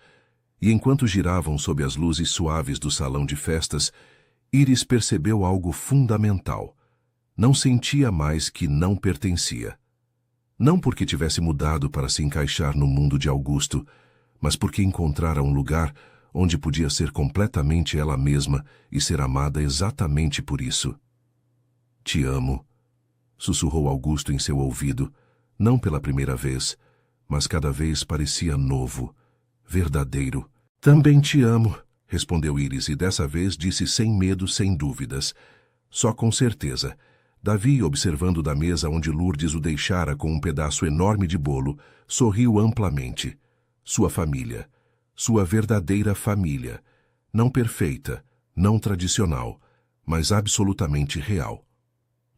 Speaker 1: E enquanto giravam sob as luzes suaves do salão de festas, Iris percebeu algo fundamental. Não sentia mais que não pertencia. Não porque tivesse mudado para se encaixar no mundo de Augusto, mas porque encontrara um lugar onde podia ser completamente ela mesma e ser amada exatamente por isso. Te amo, sussurrou Augusto em seu ouvido, não pela primeira vez, mas cada vez parecia novo, verdadeiro. Também te amo, respondeu Iris e dessa vez disse sem medo, sem dúvidas. Só com certeza. Davi, observando da mesa onde Lourdes o deixara com um pedaço enorme de bolo, sorriu amplamente. Sua família. Sua verdadeira família. Não perfeita, não tradicional, mas absolutamente real.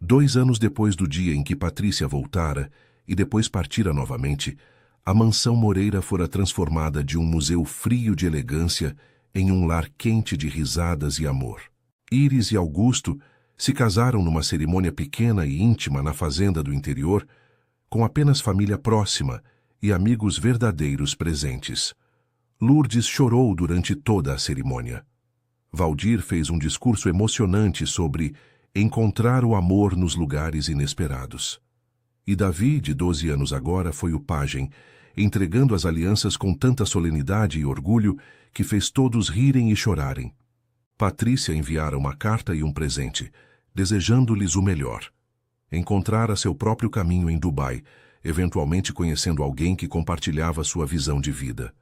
Speaker 1: 2 anos depois do dia em que Patrícia voltara, e depois partira novamente, A mansão Moreira fora transformada de um museu frio de elegância em um lar quente de risadas e amor. Íris e Augusto se casaram numa cerimônia pequena e íntima na fazenda do interior, com apenas família próxima e amigos verdadeiros presentes. Lourdes chorou durante toda a cerimônia. Valdir fez um discurso emocionante sobre encontrar o amor nos lugares inesperados. E Davi, de 12 anos agora, foi o pajem, entregando as alianças com tanta solenidade e orgulho que fez todos rirem e chorarem. Patrícia enviara uma carta e um presente, desejando-lhes o melhor. Encontrara seu próprio caminho em Dubai, eventualmente conhecendo alguém que compartilhava sua visão de vida.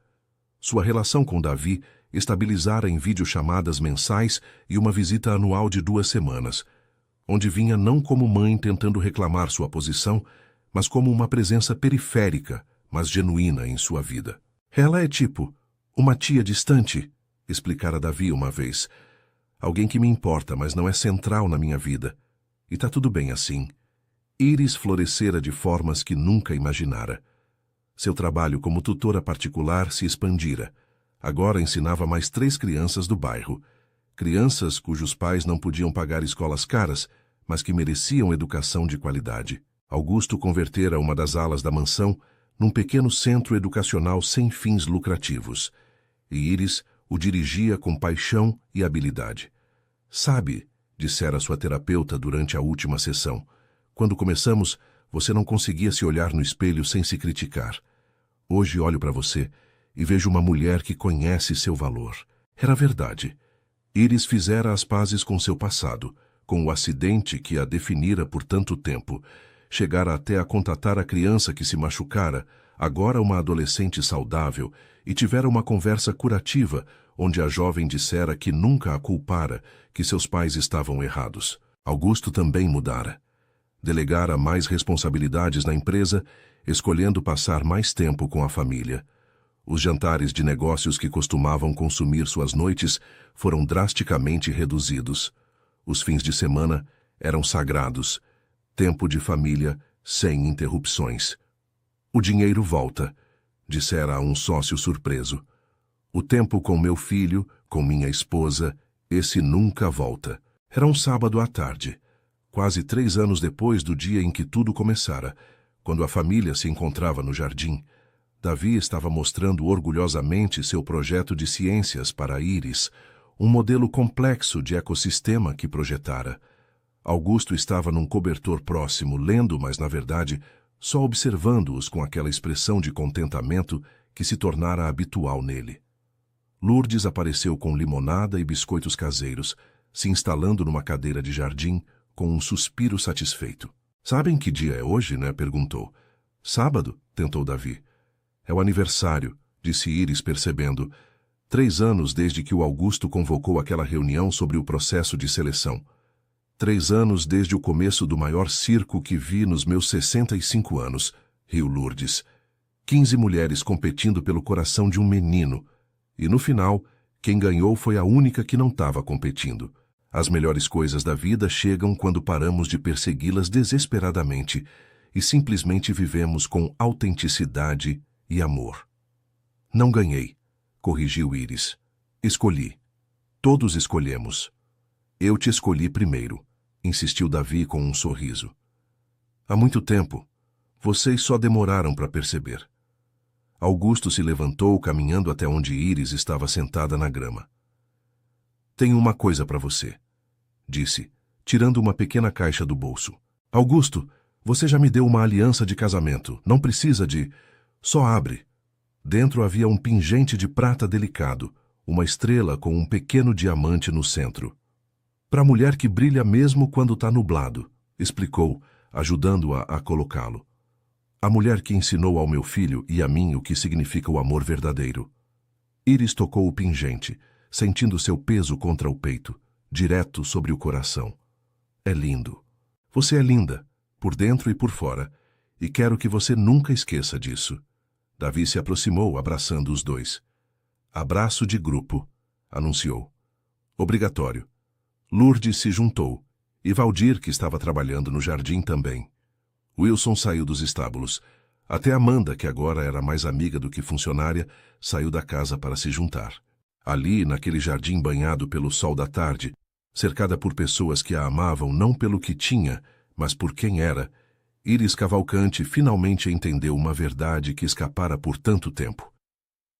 Speaker 1: Sua relação com Davi estabilizara em videochamadas mensais e uma visita anual de 2 semanas, onde vinha não como mãe tentando reclamar sua posição, mas como uma presença periférica, mas genuína em sua vida. Ela é tipo uma tia distante, explicara Davi uma vez. Alguém que me importa, mas não é central na minha vida. E tá tudo bem assim. Íris florescera de formas que nunca imaginara. Seu trabalho como tutora particular se expandira. Agora ensinava mais 3 crianças do bairro. Crianças cujos pais não podiam pagar escolas caras, mas que mereciam educação de qualidade. Augusto convertera uma das alas da mansão num pequeno centro educacional sem fins lucrativos. E Íris o dirigia com paixão e habilidade. Sabe, dissera sua terapeuta durante a última sessão, quando começamos, você não conseguia se olhar no espelho sem se criticar. Hoje olho para você e vejo uma mulher que conhece seu valor. Era verdade. Íris fizera as pazes com seu passado, com o acidente que a definira por tanto tempo. Chegara até a contatar a criança que se machucara, agora uma adolescente saudável, e tivera uma conversa curativa, onde a jovem dissera que nunca a culpara, que seus pais estavam errados. Augusto também mudara. Delegara mais responsabilidades na empresa, escolhendo passar mais tempo com a família. Os jantares de negócios que costumavam consumir suas noites foram drasticamente reduzidos. Os fins de semana eram sagrados. Tempo de família sem interrupções. O dinheiro volta, dissera a um sócio surpreso. O tempo com meu filho, com minha esposa, esse nunca volta. Era um sábado à tarde, quase 3 anos depois do dia em que tudo começara, quando a família se encontrava no jardim. Davi estava mostrando orgulhosamente seu projeto de ciências para Íris, um modelo complexo de ecossistema que projetara. Augusto estava num cobertor próximo, lendo, mas, na verdade, só observando-os com aquela expressão de contentamento que se tornara habitual nele. Lourdes apareceu com limonada e biscoitos caseiros, se instalando numa cadeira de jardim, com um suspiro satisfeito. Sabem que dia é hoje, né? Perguntou. Sábado, tentou Davi. É o aniversário, disse Íris percebendo. 3 anos desde que o Augusto convocou aquela reunião sobre o processo de seleção. 3 anos desde o começo do maior circo que vi nos meus 65 anos, riu Lourdes. 15 mulheres competindo pelo coração de um menino. E no final, quem ganhou foi a única que não estava competindo. As melhores coisas da vida chegam quando paramos de persegui-las desesperadamente e simplesmente vivemos com autenticidade e amor. Não ganhei, corrigiu Íris. Escolhi. Todos escolhemos. Eu te escolhi primeiro, insistiu Davi com um sorriso. Há muito tempo. Vocês só demoraram para perceber. Augusto se levantou, caminhando até onde Íris estava sentada na grama. Tenho uma coisa para você, disse, tirando uma pequena caixa do bolso. Augusto, você já me deu uma aliança de casamento. Não precisa de... Só abre. Dentro havia um pingente de prata delicado, uma estrela com um pequeno diamante no centro. Para a mulher que brilha mesmo quando está nublado, explicou, ajudando-a a colocá-lo. A mulher que ensinou ao meu filho e a mim o que significa o amor verdadeiro. Íris tocou o pingente, sentindo seu peso contra o peito, direto sobre o coração. É lindo. Você é linda, por dentro e por fora, e quero que você nunca esqueça disso. Davi se aproximou, abraçando os dois. Abraço de grupo, anunciou. Obrigatório. Lourdes se juntou, e Valdir, que estava trabalhando no jardim, também. Wilson saiu dos estábulos. Até Amanda, que agora era mais amiga do que funcionária, saiu da casa para se juntar. Ali, naquele jardim banhado pelo sol da tarde, cercada por pessoas que a amavam não pelo que tinha, mas por quem era, Iris Cavalcante finalmente entendeu uma verdade que escapara por tanto tempo.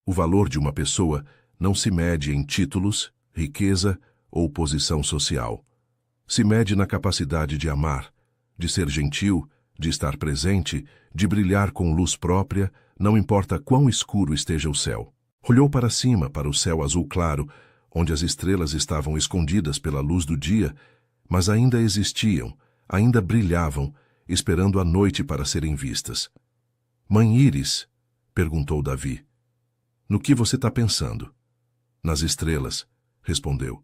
Speaker 1: O valor de uma pessoa não se mede em títulos, riqueza ou posição social. Se mede na capacidade de amar, de ser gentil, de estar presente, de brilhar com luz própria, não importa quão escuro esteja o céu. Olhou para cima, para o céu azul claro, onde as estrelas estavam escondidas pela luz do dia, mas ainda existiam, ainda brilhavam, esperando a noite para serem vistas. Mãe Iris, perguntou Davi. No que você está pensando? Nas estrelas, respondeu.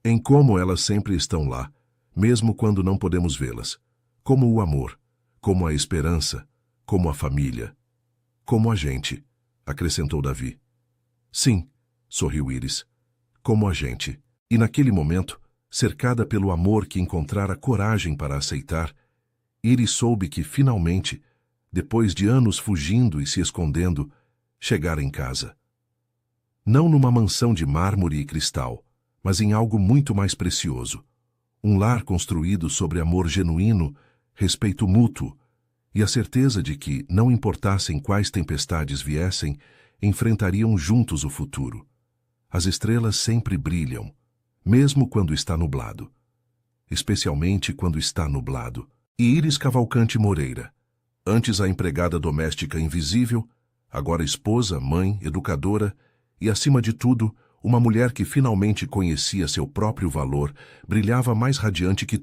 Speaker 1: Em como elas sempre estão lá, mesmo quando não podemos vê-las. Como o amor, como a esperança, como a família. Como a gente, acrescentou Davi. Sim, sorriu Iris. Como a gente. E naquele momento, cercada pelo amor que encontrara coragem para aceitar, Iris soube que, finalmente, depois de anos fugindo e se escondendo, chegara em casa. Não numa mansão de mármore e cristal, mas em algo muito mais precioso. Um lar construído sobre amor genuíno, respeito mútuo, e a certeza de que, não importassem quais tempestades viessem, enfrentariam juntos o futuro. As estrelas sempre brilham, mesmo quando está nublado. Especialmente quando está nublado. E Iris Cavalcante Moreira, antes a empregada doméstica invisível, agora esposa, mãe, educadora e, acima de tudo, uma mulher que finalmente conhecia seu próprio valor, brilhava mais radiante que